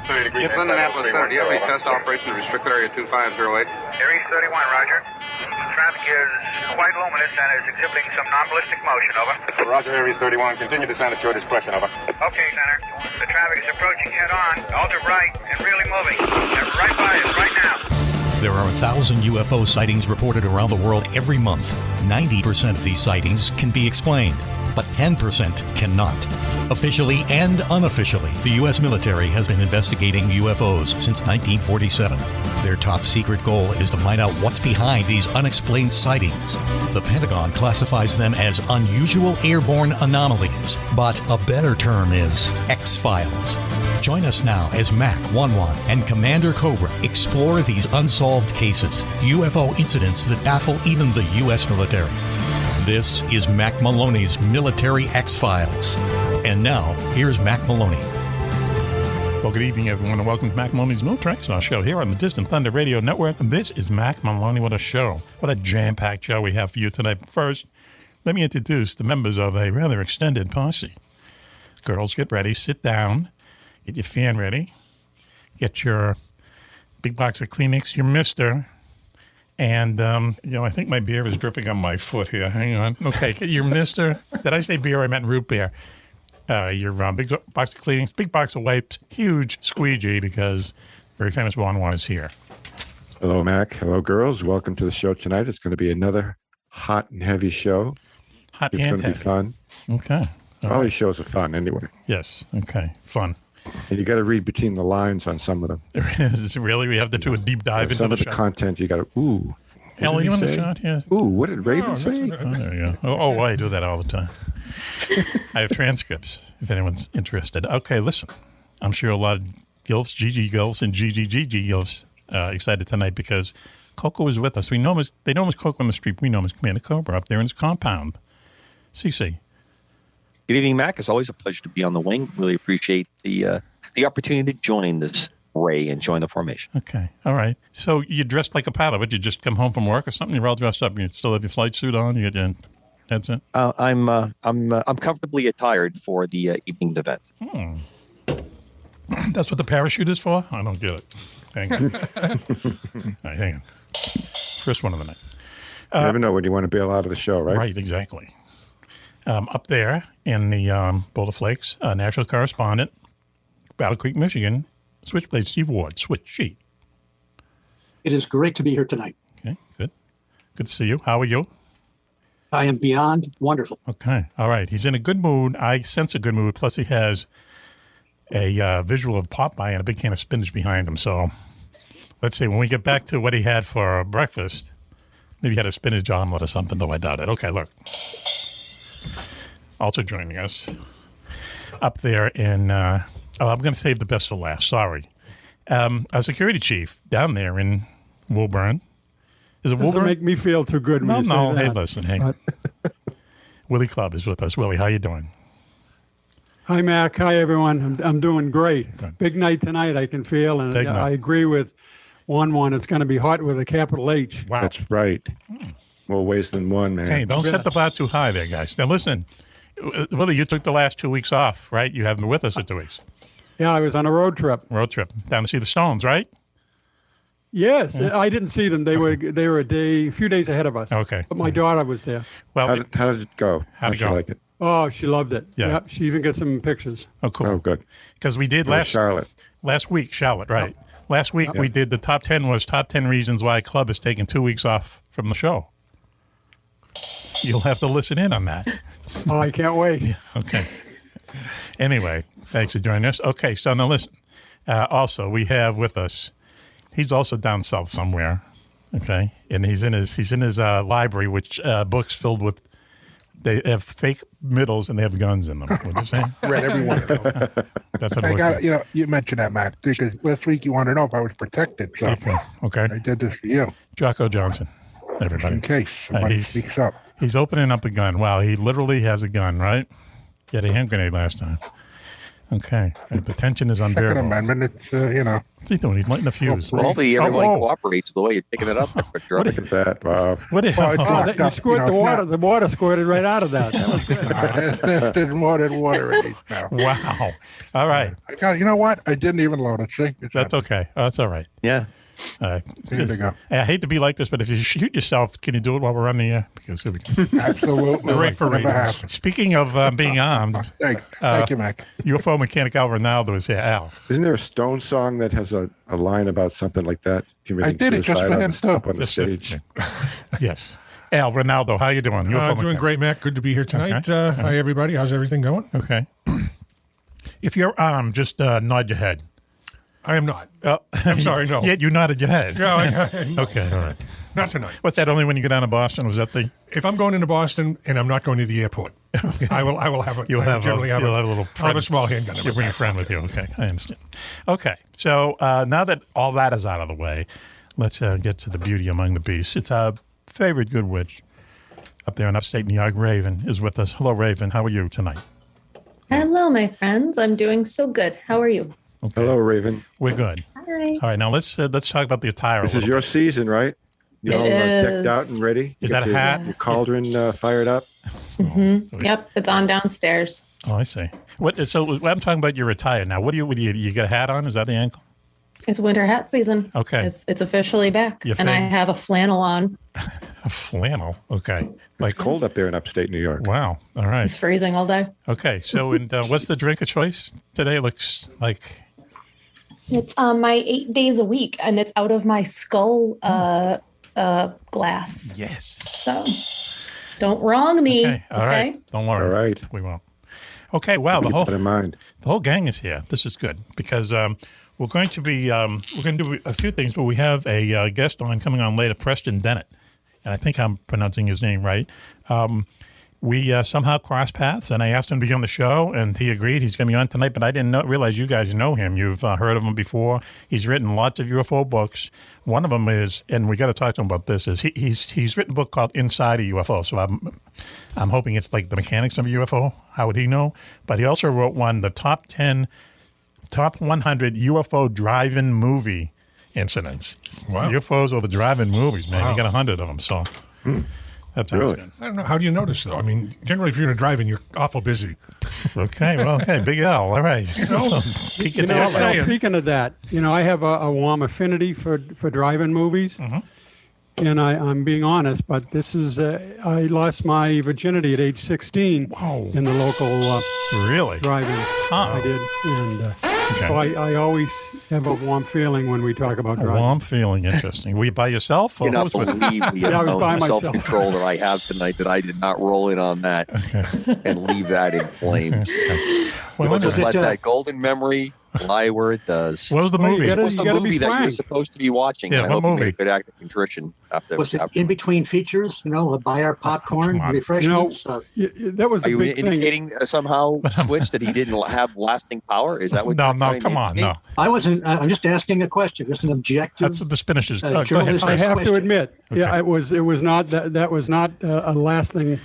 Yes, Indianapolis Center, do you have any test operation to restricted area 2508? Aries 31, roger. Traffic is quite luminous and is exhibiting some non-ballistic motion, over. Roger, Aries 31, continue descent at your discretion, over. Okay, Center. The traffic is approaching head-on, ultra right, and really moving. They're right by us right now. There are 1,000 UFO sightings reported around the world every month. 90% of these sightings can be explained, but 10% cannot. Officially and unofficially, the U.S. military has been investigating UFOs since 1947. Their top secret goal is to find out what's behind these unexplained sightings. The Pentagon classifies them as unusual airborne anomalies, but a better term is X-Files. Join us now as Mack Maloney and Commander Cobra explore these unsolved cases, UFO incidents that baffle even the U.S. military. This is Mack Maloney's Military X-Files. And now, here's Mack Maloney. Well, good evening, everyone, and welcome to Mack Maloney's Military X-Files show here on the Distant Thunder Radio Network. This is Mack Maloney. What a show. What a jam-packed show we have for you tonight. First, let me introduce the members of a rather extended posse. Girls, get ready. Sit down. Get your fan ready. Get your big box of Kleenex, your mister. And, I think my beer is dripping on my foot here. Hang on. Okay, get your mister. Did I say beer? I meant root beer. Your big box of Kleenex, big box of wipes, huge squeegee because very famous Juan is here. Hello, Mac. Hello, girls. Welcome to the show tonight. It's going to be another hot and heavy show. Hot it's and going to be fun. Okay. All these shows are fun anyway. Yes. Okay. Fun. And you got to read between the lines on some of them. Really? We have to do a deep dive into some of the show? Content. You got to, ooh. Ellie, you want the shot? Yeah. Ooh, what did Raven say? Oh, there you go. I do that all the time. I have transcripts if anyone's interested. Okay, listen. I'm sure a lot of gilfs, GG gilfs, and GGGG gilfs excited tonight because Coco is with us. They know him as Coco on the street. We know him as Commander Cobra up there in his compound. CC. Good evening, Mac. It's always a pleasure to be on the wing. Really appreciate the opportunity to join this fray and join the formation. Okay, all right. So you dressed like a pilot, but you just come home from work or something? You're all dressed up. You still have your flight suit on. You get your headset. I'm comfortably attired for the evening's event. That's what the parachute is for? I don't get it. Hang on. All right, hang on. First one of the night. You never know when you want to bail out of the show, right? Right, exactly. Up there in the Boulder Flakes, national correspondent, Battle Creek, Michigan, Switchblade Steve Ward, Switchy. It is great to be here tonight. Okay, good. Good to see you. How are you? I am beyond wonderful. Okay, all right. He's in a good mood. I sense a good mood. Plus, he has a visual of Popeye and a big can of spinach behind him. So let's see. When we get back to what he had for breakfast, maybe he had a spinach omelet or something, though I doubt it. Okay, look. Also joining us up there in, I'm going to save the best for last. Sorry. Our security chief down there in Woburn. Is it Woburn? Doesn't make me feel too good when you say that. Hey, listen, hang on. Willie Clubb is with us. Willie, how you doing? Hi, Mac. Hi, everyone. I'm doing great. Good. Big night tonight, I can feel. And Big night. I agree with Juan. It's going to be hot with a capital H. Wow. That's right. More ways than one, man. Hey, don't set the bar too high there, guys. Now, listen, Willie, you took the last 2 weeks off, right? You haven't been with us for 2 weeks. Yeah, I was on a road trip. Down to see the Stones, right? Yes, yeah. I didn't see them. They were a few days ahead of us. Okay. But my daughter was there. Well, how did it go? How'd it you go? like it? Oh, she loved it. Yeah. Yep, she even got some pictures. Oh, cool. Oh, good. Because we did Charlotte. Last week, Charlotte, right. Yep. Last week we did the top 10 reasons why a club has taken 2 weeks off from the show. You'll have to listen in on that. Oh, I can't wait. Yeah, okay. Anyway, thanks for joining us. Okay, so now listen. Also, we have with us, he's also down south somewhere, okay? And he's in his library, which books filled with, they have fake middles and they have guns in them. What you saying? Read every one of them. That's what I got it. You mentioned that, Matt, because last week you wanted to know if I was protected. So okay. I did this for you. Jocko Johnson, everybody. In case somebody speaks up. He's opening up a gun. Wow, he literally has a gun, right? He had a hand grenade last time. Okay. The tension is Second unbearable. Amendment, it's, What's he doing? He's lighting a fuse. Well, hopefully everybody Oh, cooperates with the way you're picking it up. Dr. Look at that, Bob. What is Well, it's Oh, locked you up, squirt the it's water. not- The water squirted right out of that. That was good. There's more than water in these now. Wow. All right. You know what? I didn't even load it. See? That's okay. That's all right. Yeah. There you go. I hate to be like this, but if you shoot yourself, can you do it while we're on the air? Because it'll be Absolutely. great for Whatever ratings. happens. Speaking of being armed, Thank you, Mac. UFO Mechanic Al Renaldo is here. Al. Isn't there a Stone song that has a line about something like that? I did it just for him, too. Up on the stage. Yes. Al Renaldo, how you doing? UFO Doing Mechanic. great, Mac. Good to be here tonight. Okay. Hi, everybody. How's everything going? Okay. If you're armed, just nod your head. I am not. I'm sorry, no. Yet you nodded your head. No, no. Okay, all right. Not tonight. What's that? Only when you go down to Boston? Was that the? If I'm going into Boston and I'm not going to the airport, I will have a. You'll I have generally a little. I'll have friend. a small handgun. in You'll my bring a back friend with pocket. you. Okay, I understand. Okay, so now that all that is out of the way, let's get to the beauty among the beasts. It's our favorite good witch up there in upstate New York. Raven is with us. Hello, Raven. How are you tonight? Hello, my friends. I'm doing so good. How are you? Okay. Hello, Raven. We're good. Hi. All right, now let's talk about the attire. This a is little your season, right? You're all decked is. out and ready. Is Get that a your- hat? Your cauldron fired up. Yep, it's on downstairs. bit. Oh, I see. So I'm talking about your attire now. What do you got a hat on? Is that the ankle? It's winter hat season. Okay. It's officially back. Your and I thing. have a flannel on. A flannel. Okay. It's cold up there in upstate New York. Wow. All right. It's freezing all day. Okay. So, and what's the drink of choice today? It looks like. It's my 8 days a week, and it's out of my skull glass. Yes. So don't wrong me. Okay. All right. Don't worry. All right. We won't. Okay. Wow. Keep that in mind. The whole gang is here. This is good because we're going to be we're going to do a few things, but we have a guest coming on later, Preston Dennett, and I think I'm pronouncing his name right. We somehow crossed paths, and I asked him to be on the show, and he agreed. He's going to be on tonight, but I didn't realize you guys know him. You've heard of him before. He's written lots of UFO books. One of them is, and we got to talk to him about this, is he's written a book called Inside a UFO. So I'm hoping it's like the mechanics of a UFO. How would he know? But he also wrote one, the top 100 UFO drive-in movie incidents. Wow. UFOs or the drive-in movies, man. Wow. You got 100 of them, so that sounds Really? good. I don't know. How do you notice, though? I mean, generally, if you're going to drive in, you're awful busy. Okay, well, okay, Big L. All right. So, peek You at the know, outside. speaking of that, I have a warm affinity for drive-in movies. And I'm being honest, but this is, I lost my virginity at age 16 in the local Really? drive-in. I did. And so I always have a warm feeling when we talk about A driving. warm feeling. Interesting. Were you by yourself? Or You cannot who was with- believe the Yeah, I was by amount of myself. self-control that I have tonight that I did not roll in on that and leave that in flames. Well, We'll just it, let that golden memory lie where it does. What was the Well, you movie? gotta- What's the be movie that you're frank. supposed to be watching? Yeah, I what hope you movie? make a good act of contrition after. Was it after. in between features? Buy our popcorn, Come on. refreshments. That was Are the you big thing. indicating somehow, Switch, that he didn't have lasting power? Is that what? No, you're no, trying to come on, indicate? no. I wasn't. I'm just asking a question. Just an objective. That's what the spinach is. Go ahead. journalistic- I have to question. admit, yeah, Okay. it was not that was not a lasting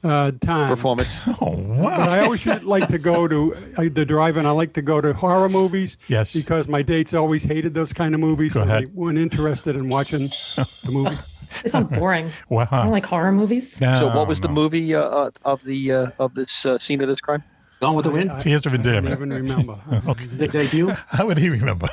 time. Performance. Oh, But wow. I always like to go to the drive-in. I like to go to horror movies. Yes. Because my dates always hated those kind of movies. Go so ahead. They weren't interested in watching the movie. It's not boring. Wow. I don't like horror movies. So, what was the No. movie of this scene of this crime? Gone with the Wind. Tears of I don't Endearment. even remember. The debut. How would he remember?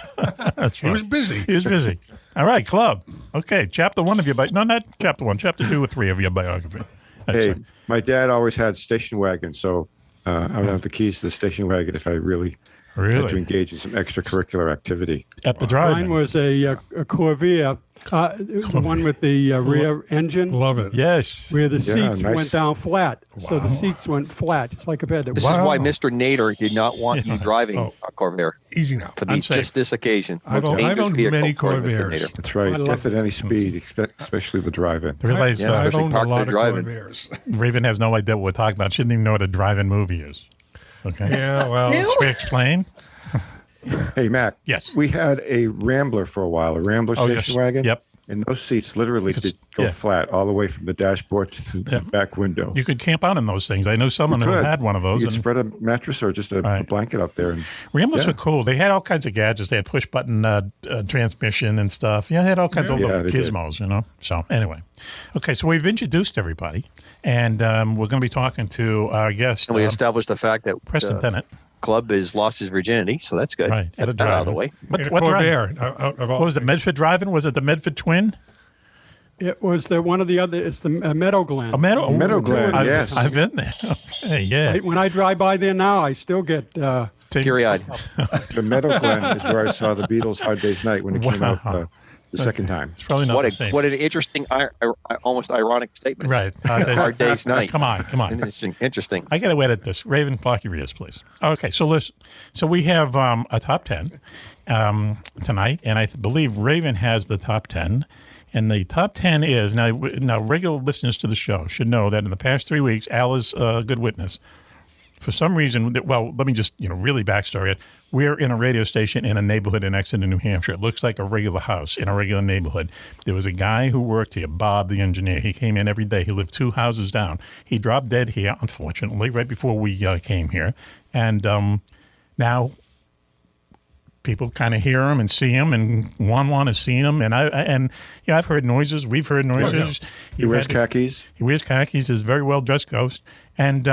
That's He right. was busy. He was busy. All right, club. Okay, chapter 1 of your biography. No, not chapter 1. Chapter 2 or 3 of your biography. That's Hey, it. my dad always had station wagon, so I would have the keys to the station wagon if I really had to Really? engage in some extracurricular activity. At the drive-in. Mine was a Corvair, the one with the rear engine, Love it. Yes. where the Yeah, seats nice. went down flat. So the seats went flat, just like a bed. This is why Mr. Nader did not want you driving a Corvair Easy now. for Unsafe. just this occasion. I've owned Dangerous vehicle many for Mr. Corvairs. Nader. That's right. I love Death at any speed, especially the drive-in. Realize Yeah, I've especially owned a parked lot there of driving. Corvairs. Raven has no idea what we're talking about. She didn't even know what a drive-in movie is. Okay. Yeah, well, Ew. Should we explain? Hey, Mac. Yes. We had a Rambler for a while, a Rambler Oh, station yes. wagon. Yep. And those seats literally could go flat all the way from the dashboard to the back window. You could camp out in those things. I know someone who had one of those. You could spread a mattress or just a blanket out there. And, Ramblas were cool. They had all kinds of gadgets. They had push-button transmission and stuff. Yeah, they had all kinds of little gizmos, you know. So anyway. Okay, so we've introduced everybody, and we're going to be talking to our guest. And we established the fact that Preston Dennett. Club has lost his virginity, so that's good. Right. Get that out of the way. What was it, Medford driving? Was it the Medford twin? It was one of the other. It's the Meadow Glen. A Meadow Glen, yes. I've been there. Okay, yeah. When I drive by there now, I still get teary-eyed. The Meadow Glen is where I saw the Beatles' Hard Day's Night when it came out the second time. It's probably not the same. What an interesting, almost ironic statement. Right. Hard Day's Night. Come on. Interesting. I got to edit this. Raven, clock your ears, please. Okay, so listen. So we have a top 10 tonight, and I believe Raven has the top 10. And the top 10 is, now regular listeners to the show should know that in the past 3 weeks, Al is a good witness. For some reason, well, let me just really backstory it. We're in a radio station in a neighborhood in Exeter, New Hampshire. It looks like a regular house in a regular neighborhood. There was a guy who worked here, Bob, the engineer. He came in every day. He lived 2 houses down. He dropped dead here, unfortunately, right before we came here. And now people kind of hear him and see him, and Juan has seen him. And I've heard noises. We've heard noises. He wears khakis. He wears khakis. He's a very well dressed ghost. And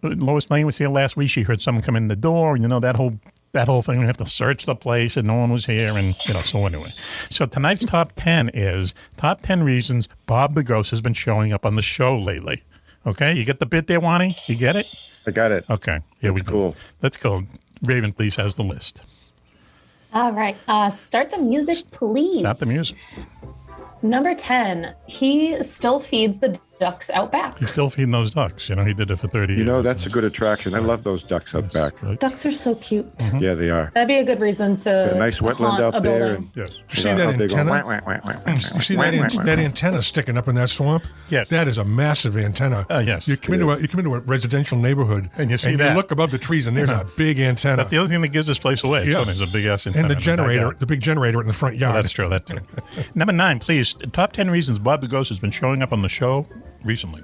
Lois Lane was here last week. She heard someone come in the door. That whole thing. We have to search the place, and no one was here. And so anyway. So tonight's top 10 is top 10 reasons Bob the Ghost has been showing up on the show lately. Okay, you get the bit there, Wani? You get it? I got it. Okay, here we go. Cool. Let's go. Raven, please, has the list. All right. Start the music, please. Stop the music. Number 10, he still feeds the ducks out back. He's still feeding those ducks. He did it for 30 years. That's a good attraction. I love those ducks out back. Right. Ducks are so cute. Mm-hmm. Yeah, they are. That'd be a good reason to a nice wetland out there. And, you see that antenna? You see that antenna sticking up in that swamp? Yes. That is a massive antenna. Yes. You come into a residential neighborhood, and you see you look above the trees, and there's a big antenna. That's the other thing that gives this place away. Yeah. There's a big ass antenna. And the big generator in the front yard. Oh, that's true. That too. Number 9, please. Top 10 reasons Bob the Ghost has been showing up on the show recently.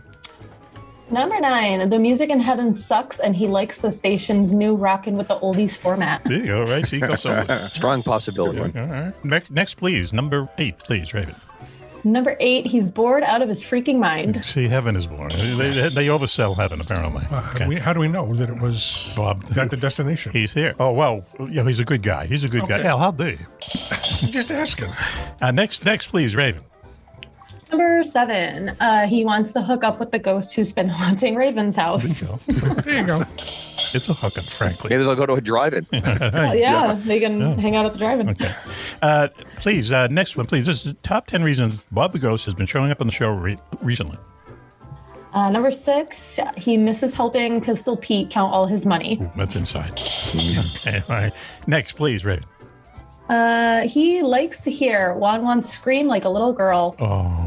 Number 9, the music in heaven sucks, and he likes the station's new rockin' with the oldies format. There you go, right? So strong possibility. All right. Next, please. Number 8, please, Raven. Number 8, he's bored out of his freaking mind. See, heaven is born. They oversell heaven, apparently. How do we know that it was Bob? Got the destination. He's here. Oh, well, he's a good guy. He's a good guy. Al, how dare you? I'm just asking. Next, please, Raven. Number 7, he wants to hook up with the ghost who's been haunting Raven's house. There you go. It's a hookup, frankly. Maybe they'll go to a drive-in. They can hang out at the drive-in. Okay. Please, next one, please. This is the top 10 reasons Bob the Ghost has been showing up on the show recently. Number 6, he misses helping Pistol Pete count all his money. Ooh, that's inside. Okay, all right. Next, please, Raven. He likes to hear Juan scream like a little girl. Oh.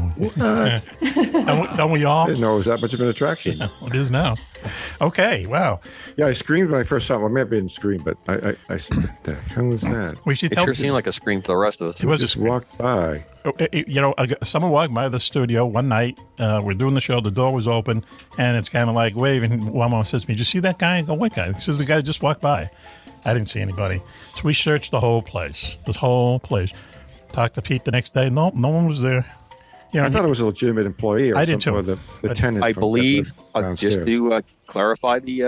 Don't we all? I didn't know it was that much of an attraction. Yeah, it is now. Okay, wow. Yeah, I screamed when I first saw it. Well, maybe I didn't scream, but I said, what the hell was that? We should it sure seemed like a scream to the rest of us. It was just walked by. Someone walked by the studio one night. We're doing the show. The door was open, and it's kind of like waving. One mom says to me, "Did you see that guy?" I go, "What guy?" He says, "The guy just walked by." I didn't see anybody. So we searched the whole place. This whole place. Talked to Pete the next day. No one was there. I thought it was a legitimate employee or I did too. The tenant. I believe, just to clarify the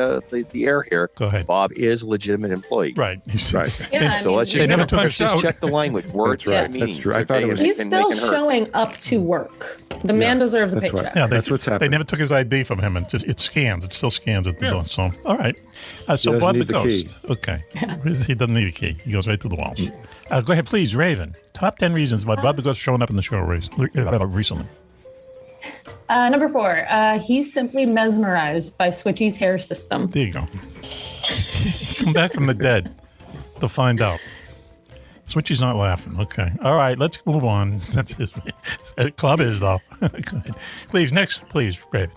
air here, go ahead. Bob is a legitimate employee. Right. Right. Yeah, so let's just check the language. Words right. meaning. That's true. I thought it was. He's still showing up to work. The man deserves a paycheck. Right. Yeah, that's what's happening. They never took his ID from him. It scans. It still scans at the door. So, all right. So Bob the Ghost. Okay. He doesn't need a key. He goes right through the walls. Go ahead, please, Raven. Top 10 reasons why Bob the Ghost is showing up in the show recently. Number 4, he's simply mesmerized by Switchy's hair system. There you go. Come back from the dead to find out. Switchy's not laughing. Okay. All right, let's move on. That's his club is, though. Please, next, please, Raven.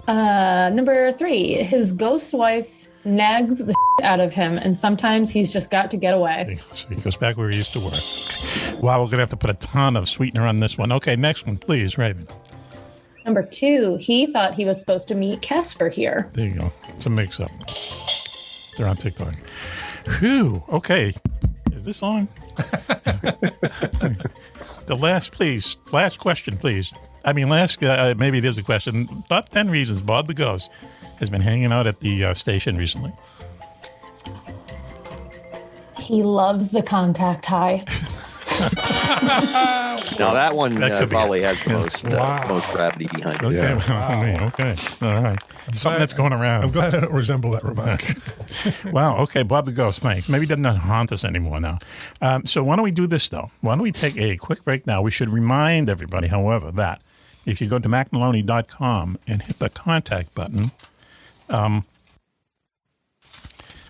Number 3, his ghost wife nags the out of him, and sometimes he's just got to get away. So he goes back where he used to work. Wow, we're going to have to put a ton of sweetener on this one. Okay, next one, please, Raven. Number 2, he thought he was supposed to meet Casper here. There you go. It's a mix-up. They're on TikTok. Whew. Okay. Is this on? The last question, please. I mean, maybe it is a question. Top 10 reasons Bob the Ghost has been hanging out at the station recently. He loves the contact high. Now that one That probably has the most gravity behind it. Okay. Yeah. Okay. All right. Something that's going around. I'm glad I don't resemble that remark. Wow. Okay. Bob the Ghost, thanks. Maybe he doesn't haunt us anymore now. So why don't we do this, though? Why don't we take a quick break now? We should remind everybody, however, that if you go to mackmaloney.com and hit the contact button,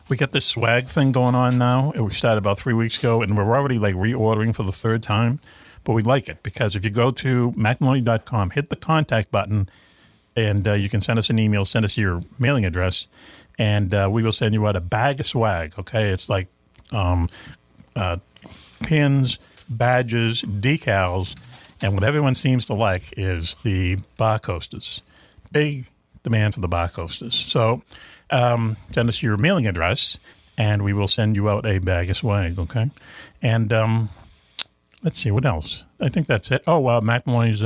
we got this swag thing going on now. We started about 3 weeks ago, and we're already reordering for the third time. But we like it because if you go to mackmaloney.com, hit the contact button, and you can send us an email, send us your mailing address, and we will send you out a bag of swag, okay? It's like pins, badges, decals, and what everyone seems to like is the bar coasters. Big demand for the bar coasters. So send us your mailing address, and we will send you out a bag of swag, okay? And let's see, what else? I think that's it. Oh, Mack Maloney's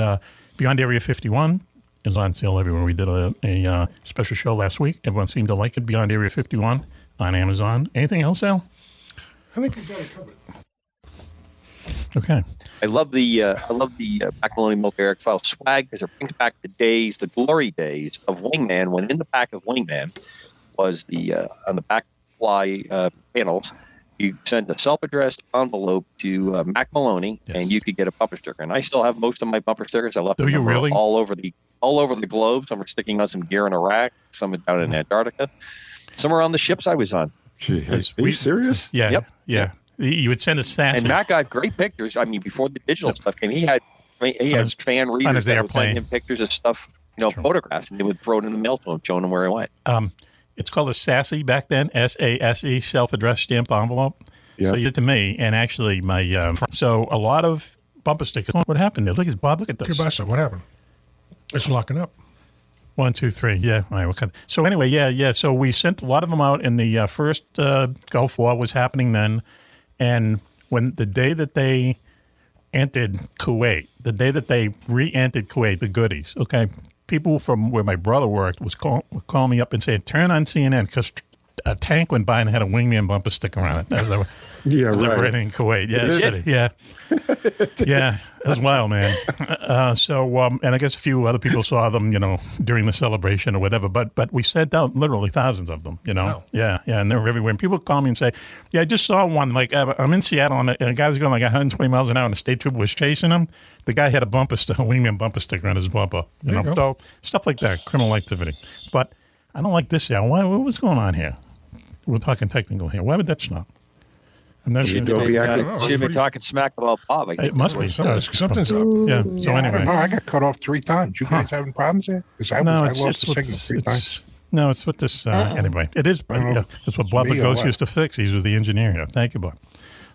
Beyond Area 51 is on sale everywhere. We did a special show last week. Everyone seemed to like it, Beyond Area 51 on Amazon. Anything else, Al? I think you got it covered. Okay. I love the Mack Maloney Milk Eric File swag because it brings back the glory days of Wingman, when in the back of Wingman was on the back fly panels, you send a self-addressed envelope to Mack Maloney, and you could get a bumper sticker. And I still have most of my bumper stickers. I left them really? all over the globe. Some are sticking on some gear in Iraq, some are down in Antarctica, some are on the ships I was on. Gee, are you serious? Yeah. Yep. Yeah. You would send a sassy. And Matt got great pictures. I mean, before the digital stuff came, he had fan readers that would send him pictures of stuff, photographs, and they would throw it in the mail to him, showing him where he went. It's called a SASE back then, SASE, self-addressed stamped envelope. Yep. So you did it to me, and actually my so a lot of bumper stickers. What happened there? Look at this. Kibasa, what happened? It's locking up. 1, 2, 3. Yeah. All right. Okay. So anyway, yeah. So we sent a lot of them out in the first Gulf War was happening then, and when the day that they entered Kuwait, the day that they re-entered Kuwait, the goodies. Okay. People from where my brother worked would call me up and say, turn on CNN because a tank went by and had a Wingman bumper sticker on it. As they were liberating Kuwait. Yeah, yeah, it was wild, man. And I guess a few other people saw them, during the celebration or whatever. But we sent out literally thousands of them, Wow. Yeah, and they were everywhere. And people call me and say, yeah, I just saw one. Like, I'm in Seattle, and a guy was going like 120 miles an hour, and a state trooper was chasing him. The guy had a Wingman bumper sticker on his bumper. So stuff like that, criminal activity. But I don't like this. What's going on here? We're talking technical here. Why would that stop? I'm not sure. She's been talking smack about Bob. It must be. Something's up. Yeah. So I anyway. don't know. I got cut off 3 times. You guys having problems here? Because I lost the signal 3 times. No, it's what this. Anyway, it is. It's what Bob the Ghost used to fix. He was the engineer here. Thank you, Bob.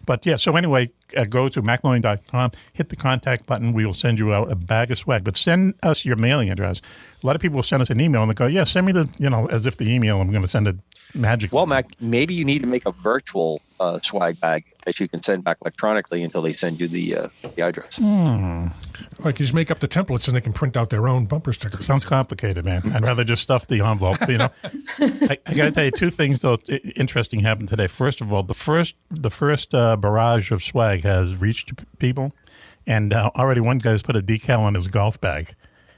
But yeah, so anyway, go to mackmaloney.com, hit the contact button. We will send you out a bag of swag. But send us your mailing address. A lot of people will send us an email and they go, yeah, send me the, as if the email, I'm going to send it magically. Well, Mac, maybe you need to make a virtual swag bag that you can send back electronically until they send you the address. Like, you just make up the templates and they can print out their own bumper stickers. Sounds complicated, man. I'd rather just stuff the envelope, I got to tell you 2 things, though, interesting happened today. First of all, the first barrage of swag has reached people, and already one guy's put a decal on his golf bag.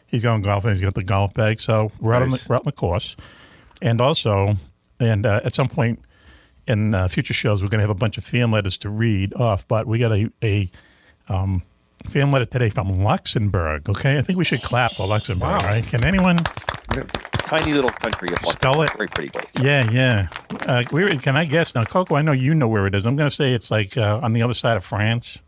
He's going golfing. He's got the golf bag. So we're out on the course. And also, at some point in future shows, we're going to have a bunch of fan letters to read off. But we got a fan letter today from Luxembourg. Okay, I think we should clap for Luxembourg, right? Can anyone? Tiny little country. Spell it. Very pretty place. Yeah. Can I guess now, Coco? I know you know where it is. I'm going to say it's like on the other side of France,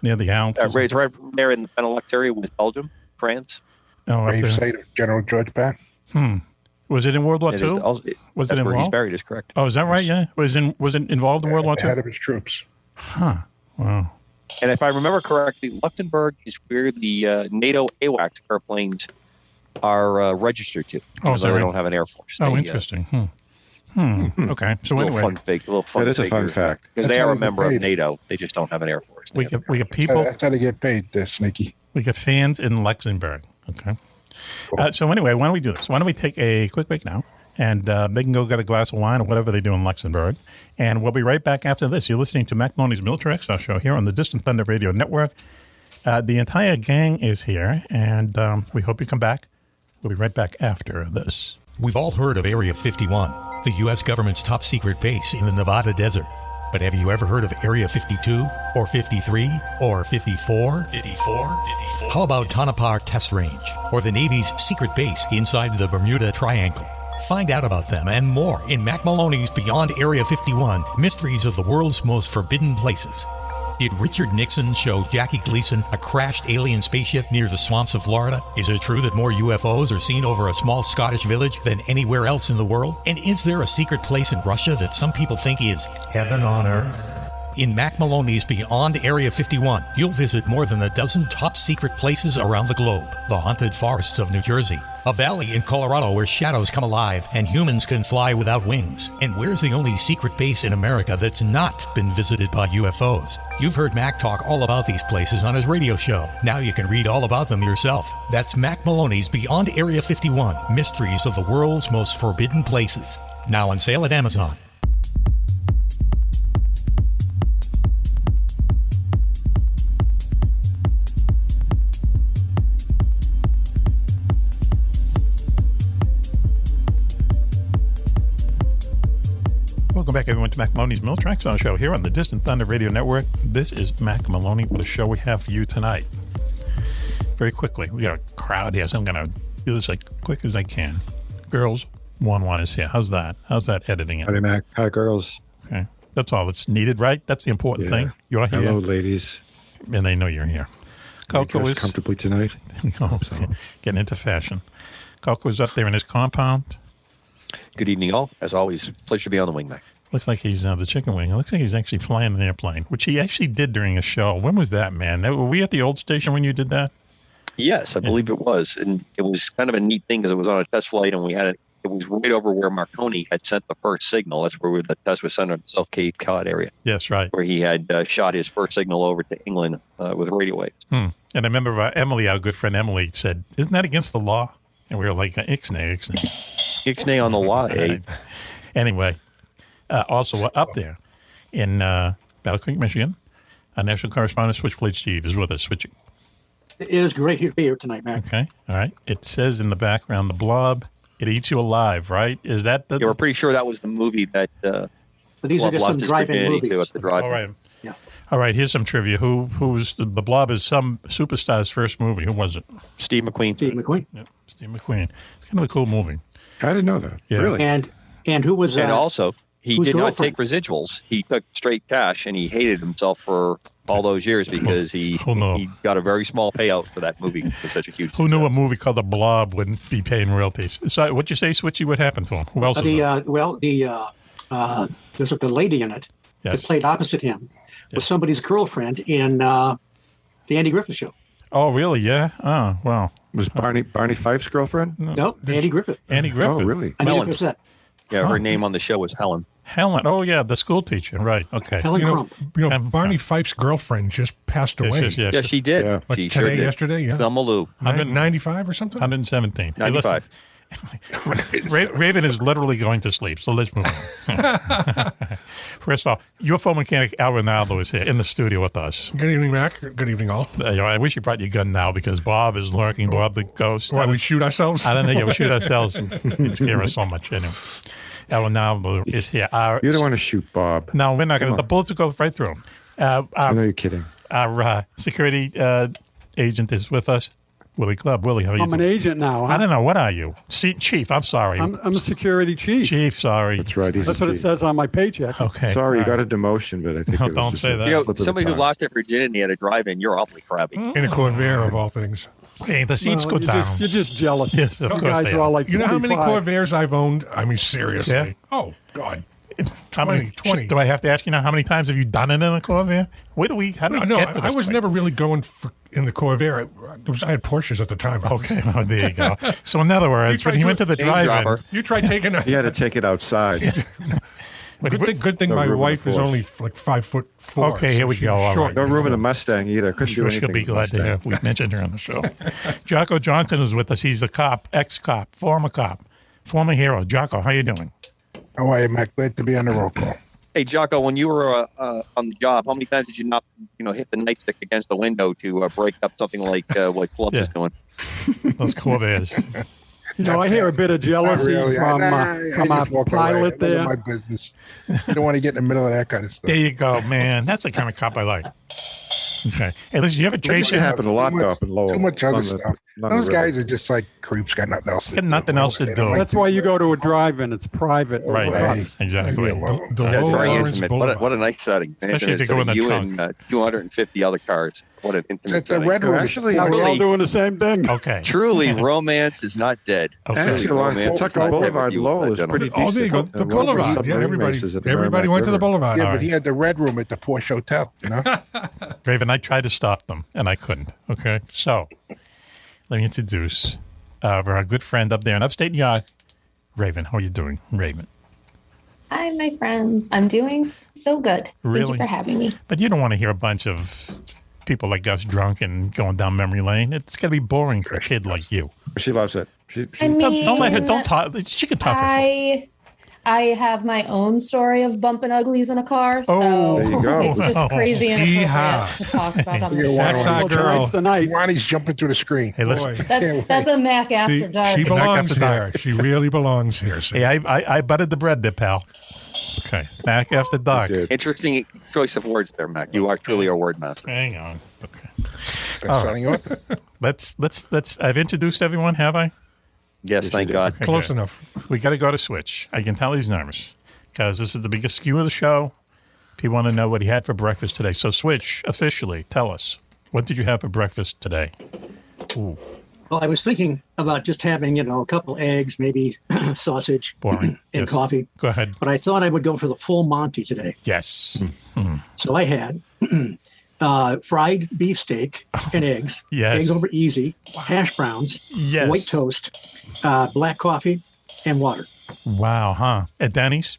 near the Alps. It's right there in the Benelux area with Belgium, France. Brave state of General George Patton. Was it in World War It II? is also- Was that's it where he's involved? buried, is correct. Oh, is that right? Yeah. Was it involved in World War II? Head of his troops. Huh. Wow. And if I remember correctly, Luxembourg is where the NATO AWACS airplanes are registered to. Oh, is that they right? don't have an Air Force. Oh, They, interesting. Okay. So little anyway, little fun That is a fun fact. because That's they how are a they get member of paid. NATO. They just don't have an Air Force. They we have get people. That's how they get paid, Sneaky. We get fans in Luxembourg. Okay. So anyway, why don't we do this? Why don't we take a quick break now, and they can go get a glass of wine or whatever they do in Luxembourg, and we'll be right back after this. You're listening to Mack Maloney's Military X-Files show here on the Distant Thunder Radio Network. The entire gang is here, and we hope you come back. We'll be right back after this. We've all heard of Area 51, the U.S. government's top secret base in the Nevada desert. But have you ever heard of Area 52 or 53 or 54? 54? How about Tonopah Test Range or the Navy's secret base inside the Bermuda Triangle? Find out about them and more in Mack Maloney's Beyond Area 51, Mysteries of the World's Most Forbidden Places. Did Richard Nixon show Jackie Gleason a crashed alien spaceship near the swamps of Florida? Is it true that more UFOs are seen over a small Scottish village than anywhere else in the world? And is there a secret place in Russia that some people think is heaven on earth? In Mack Maloney's Beyond Area 51, you'll visit more than a dozen top secret places around the globe. The haunted forests of New Jersey, a valley in Colorado where shadows come alive and humans can fly without wings. And where's the only secret base in America that's not been visited by UFOs? You've heard Mack talk all about these places on his radio show. Now you can read all about them yourself. That's Mack Maloney's Beyond Area 51, Mysteries of the World's Most Forbidden Places. Now on sale at Amazon. Welcome back, everyone, to Mack Maloney's Military X-Files show here on the Distant Thunder Radio Network. This is Mack Maloney. What a show we have for you tonight. Very quickly, we got a crowd here, so I'm going to do this as quick as I can. Girls, 1-1 is here. How's that? How's that editing it? Howdy, Mac. Hi, girls. Okay. That's all that's needed, right? That's the important thing. You're here. Hello, ladies. And they know you're here. Coco is comfortably tonight. Getting into fashion. Coco is up there in his compound. Good evening, all. As always, pleasure to be on the wing, Mac. Looks like he's the chicken wing. It looks like he's actually flying an airplane, which he actually did during a show. When was that, man? Were we at the old station when you did that? Yes, I believe it was. And it was kind of a neat thing because it was on a test flight and we had it. It was right over where Marconi had sent the first signal. That's where the test was sent in the South Cape Cod area. Yes, right. Where he had shot his first signal over to England with radio waves. And I remember Emily, our good friend Emily, said, "Isn't that against the law?" And we were like, "Ixnay, ixnay." Ixnay on the law, eh? Anyway, also up there in Battle Creek, Michigan, our national correspondent Switchblade Steve is with us. Switching. It is great to be here tonight, Mac. Okay, all right. It says in the background, the blob, it eats you alive, right? Is that the... Yeah, we're pretty sure that was the movie that these are just lost some his drive-in virginity to movies. at the drive. All right. Yeah. All right, here's some trivia. Who's the blob is some superstar's first movie. Who was it? Steve McQueen. Steve McQueen. Yep, Steve McQueen. It's kind of a cool movie. I didn't know that. Yeah. Really? And who was And also, he whose did not girlfriend? take residuals. He took straight cash, and he hated himself for all those years because he got a very small payout for that movie for such a huge Who knew a movie called The Blob wouldn't be paying royalties? So what'd you say, Switchy? What happened to him? Who else was there's the lady in it Yes. that played opposite him was somebody's girlfriend in the Andy Griffith Show. Oh, really? Yeah. Oh, wow. Was Barney Fife's girlfriend? Nope, Andy Griffith. Andy Griffith. Oh, really? I never Helen. was that. Yeah, her name on the show was Helen. Helen. Oh, yeah, the school teacher. Right. Okay. Helen Crump. Barney Fife's girlfriend just passed Yes, away. yes, yes. Yeah, she did. Yeah. Like She today, sure did. yesterday, yeah. Thelma Lou. 95 or something? 117. Hey, 95. listen, Raven is literally going to sleep, so let's move on. First of all, UFO Mechanic Al Renaldo is here in the studio with us. Good evening, Mac. Good evening, all. I wish you brought your gun now because Bob is lurking. Bob the ghost. Why, we shoot ourselves? I don't know. Yeah, we shoot ourselves. It scares us so much. Anyway, Al Renaldo is here. You don't want to shoot Bob. No, we're not going to. The bullets will go right through him. I know you're kidding. Our security agent is with us. Willie Club. Willie, how are you I'm an doing? agent now. Huh? I don't know. What are you? Chief, I'm sorry. I'm a security chief. Chief, sorry. That's right. He's That's a what it chief. says on my paycheck. Okay. Sorry, you all got a demotion, but I think No, it was don't just say a that. You know, slip of the somebody who tongue. lost their virginity at a drive-in, you're awfully crabby. In a Corvair, of all things. Hey, the seats go you're down. You're just jealous. Yes, of you course guys they are all are. like You know how many 45. Corvairs I've owned? I mean, seriously. Yeah? Oh, God. How many? 20. Do I have to ask you now? How many times have you done it in a Corvair? How do we No, get to this I was point? never really going in the Corvair. I had Porsches at the time. Okay, well, there you go. So in other words, when he went to the drive-in, you tried taking a. He had to take it outside. Good thing No my room in wife the is Porsche. only like 5'4". Okay, here we so she's go. All short. right. No room in the Mustang either. Couldn't do Sure, anything. she'll be with the glad to hear Mustang. we mentioned her on the show. Jocko Johnson is with us. He's a cop, ex-cop, former hero. Jocko, how you doing? How are you, Mac? Glad to be on the roll call. Hey, Jocko, when you were on the job, how many times did you not, hit the nightstick against the window to break up something like what Club was doing? Those Corvairs. I hear a bit of jealousy really. from I our just walk away. pilot None of there. my business. I don't want to get in the middle of that kind of stuff. There you go, man. That's the kind of cop I like. Okay. Hey, listen, you ever chase It happened a lot though up in Lowell. Too much other on the- stuff. on the Those river. guys are just like creeps. Got nothing else. Got nothing else to They do. don't like That's why you go to a drive-in. It's private. Right. Hey, Exactly. leave me alone. The That's Low very Lawrence intimate. Boulevard. What a nice setting. Especially if you Instead go of in the you trunk. and 250 other cars. What an intimate It's a setting. red room. Actually, Now we're all Really? doing the same thing. Okay. Truly, romance is not dead. Okay. Actually, along Romance is Kentucky not dead Boulevard, with you, Lowell is gentlemen. pretty Oh, decent. there you go. The And one of Boulevard. Yeah, submarine everybody bases at the everybody Merrimack went to the River. Boulevard. Yeah, All but right. he had the red room at the Porsche Hotel. Raven, I tried to stop them, and I couldn't. Okay. So let me introduce our good friend up there in upstate New York. Raven, how are you doing? Raven. Hi, my friends. I'm doing so good. Thank Really? you for having me. But you don't want to hear a bunch of people like us drunk and going down memory lane. It's going to be boring for a kid like you. She loves it. I mean, Don't let her. Don't talk. She can talk for herself. I have my own story of bumping uglies in a car, so Oh, there you go. it's just crazy inappropriate Yeehaw. to talk about on the Yeah, show. That's our Well, girl. tonight's the night. Ronnie's jumping through the screen. Hey, listen. Boy. That's a Mac after See, dark. she belongs after dark. here. She really belongs here. See? Hey, I buttered the bread there, pal. Okay. Back after dark. did. Interesting choice of words there, Mac. You are truly a word master. Hang on. Okay. Selling author. Let's. I've introduced everyone, have I? Yes, thank God. Close enough. We got to go to Switch. I can tell he's nervous because this is the biggest skew of the show. People want to know what he had for breakfast today. So, Switch, officially, tell us. What did you have for breakfast today? Ooh, Well, I was thinking about just having, a couple eggs, maybe sausage boring. and Yes. coffee. Go ahead. But I thought I would go for the full Monty today. Yes. So I had fried beef steak and eggs, Yes. eggs over easy, hash browns, Yes. white toast, black coffee, and water. Wow, huh? At Denny's?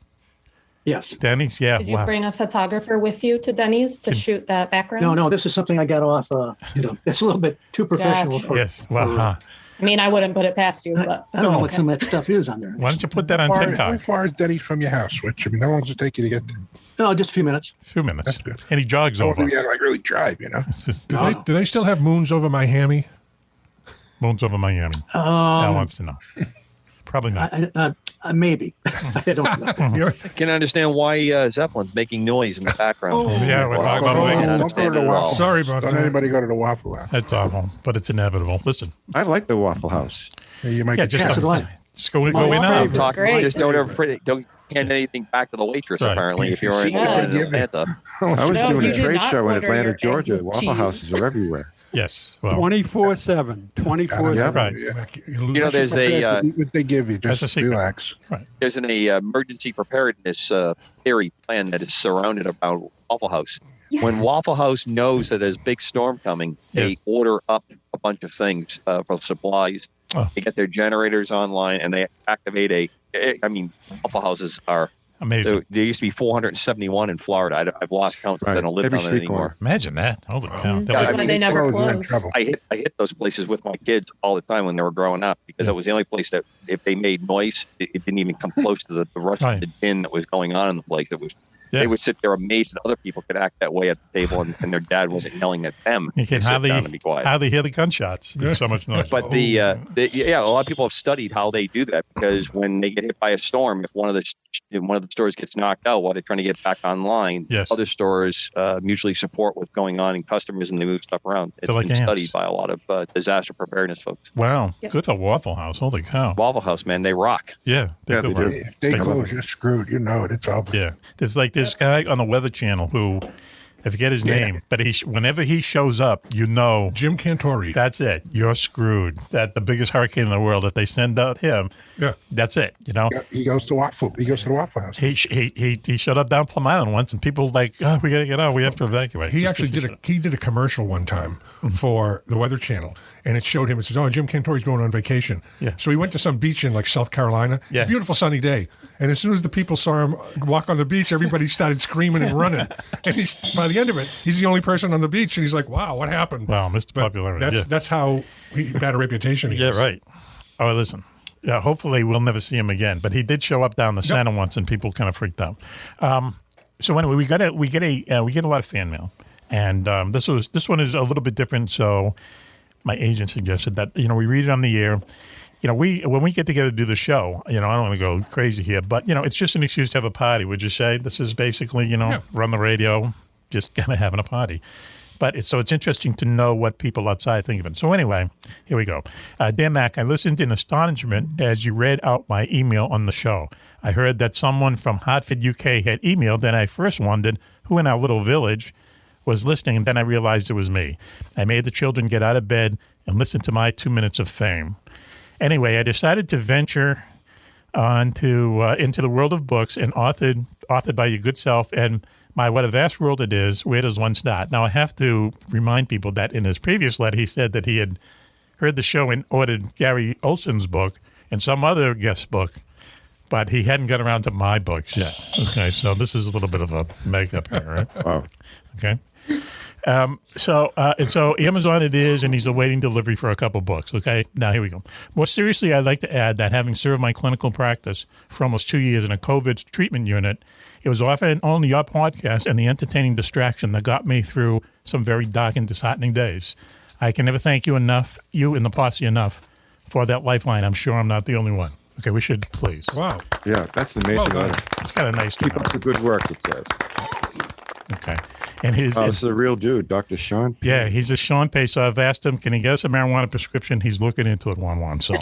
Yes. Denny's, yeah. Did you Wow. bring a photographer with you to Denny's to shoot that background? No, this is something I got off, it's a little bit too professional Gotcha. for. Yes. Wow, huh? I mean, I wouldn't put it past you, but I don't know what okay. some of that stuff is on there. Why don't you put that on How TikTok? far is Denny's from your house? Which, I mean, how long does it take you to get there? No, just a few minutes. A few minutes. That's good. And he jogs I over. wonder if you had to like really drive, Do they still have moons over Miami? Moons over Miami. Al wants to know. Probably not. Maybe. I don't know. I can understand why Zeppelin's making noise in the background. Yeah, we're talking about I Lincoln. can Don't go to understand the it at all. Waffle. Sorry about Don't that. anybody go to the Waffle House. That's awful, but it's inevitable. Listen. I like the Waffle House. You might Yeah, get just That's go, what I- just go in My and waffle out. is Talk, great. just don't hand anything back to the waitress. Right. Apparently, if you're in See what they give you. Atlanta, I was No, doing you a did trade not show in order your Atlanta, eggs Georgia. with Waffle cheese. houses are everywhere. Yes. Well, 24/7. 24/7. Yeah. right. you know there's a what they give you. That's a Just secret. relax. there's an emergency preparedness theory plan that is surrounded about Waffle House. When Waffle House knows that there's a big storm coming, they Yes. order up a bunch of things for supplies. Oh. They get their generators online and they activate Waffle Houses are. Amazing. There used to be 471 in Florida. I've lost count since I Right. don't live Every down there street anymore. corner. Imagine that. Holy cow. Yeah, That's I why mean, they never They're in close. trouble. I hit those places with my kids all the time when they were growing up because it was the only place that if they made noise, it didn't even come close to the rest Right. of the din that was going on in the place. It was Yeah. They would sit there amazed that other people could act that way at the table and their dad wasn't yelling at them. You can to sit down and be quiet. hardly hear the gunshots. There's so much noise. But a lot of people have studied how they do that because when they get hit by a storm, if one of the stores gets knocked out while they're trying to get back online, Yes. other stores mutually support what's going on in customers and they move stuff around. It's They're like been ants. studied by a lot of disaster preparedness folks. Wow. Yep. Good for Waffle House. Holy cow. Waffle House, man, they rock. Yeah. Yeah, they do. If they They love close, you're screwed. You know it. It's over. Yeah. There's like this guy on the Weather Channel who I forget his name, but whenever he shows up, Jim Cantori. That's it. You're screwed. That the biggest hurricane in the world. If they send out him, that's it. You know, he goes to Waffle. He goes to the Waffle House. He showed up down Plum Island once, and people were like, "Oh, we got to get out. We have to evacuate." He actually did a commercial one time for the Weather Channel, and it showed him. It says, "Oh, Jim Cantori's going on vacation." Yeah. So he went to some beach in like South Carolina. Yeah. Beautiful sunny day, and as soon as the people saw him walk on the beach, everybody started screaming and running. And by the end of it, he's the only person on the beach, and he's like, "Wow, what happened?" Wow, Mr. Popularity. That's how bad a reputation he has. Yeah, right. Oh, listen. Yeah, hopefully we'll never see him again. But he did show up down the Santa once, and people kind of freaked out. So anyway, we get a lot of fan mail, and this one is a little bit different. So my agent suggested that we read it on the air. When we get together to do the show, I don't want to go crazy here, but it's just an excuse to have a party. Would you say this is basically run the radio, just kind of having a party? But it's interesting to know what people outside think of it. So anyway, here we go. Dear Mac, I listened in astonishment as you read out my email on the show. I heard that someone from Hartford, UK had emailed, and I first wondered who in our little village was listening, and then I realized it was me. I made the children get out of bed and listen to my 2 minutes of fame. Anyway, I decided to venture into the world of books and authored by your good self and my what a vast world it is, where does one start? Now, I have to remind people that in his previous letter, he said that he had heard the show and ordered Gary Olson's book and some other guest book, but he hadn't got around to my books yet. Okay, so this is a little bit of a makeup here, right? Wow. Okay. So Amazon it is, and he's awaiting delivery for a couple books. Okay, now here we go. More seriously, I'd like to add that having served my clinical practice for almost 2 years in a COVID treatment unit, it was often only your podcast and the entertaining distraction that got me through some very dark and disheartening days. I can never thank you and the posse enough for that lifeline. I'm sure I'm not the only one. Okay, we should please. Wow. Yeah, that's an amazing letter. It's kind of nice to keep up the good work, it says. Okay. And this is a real dude, Dr. Sean P. Yeah, he's a Sean P. So I've asked him, can he get us a marijuana prescription? He's looking into it, one. So,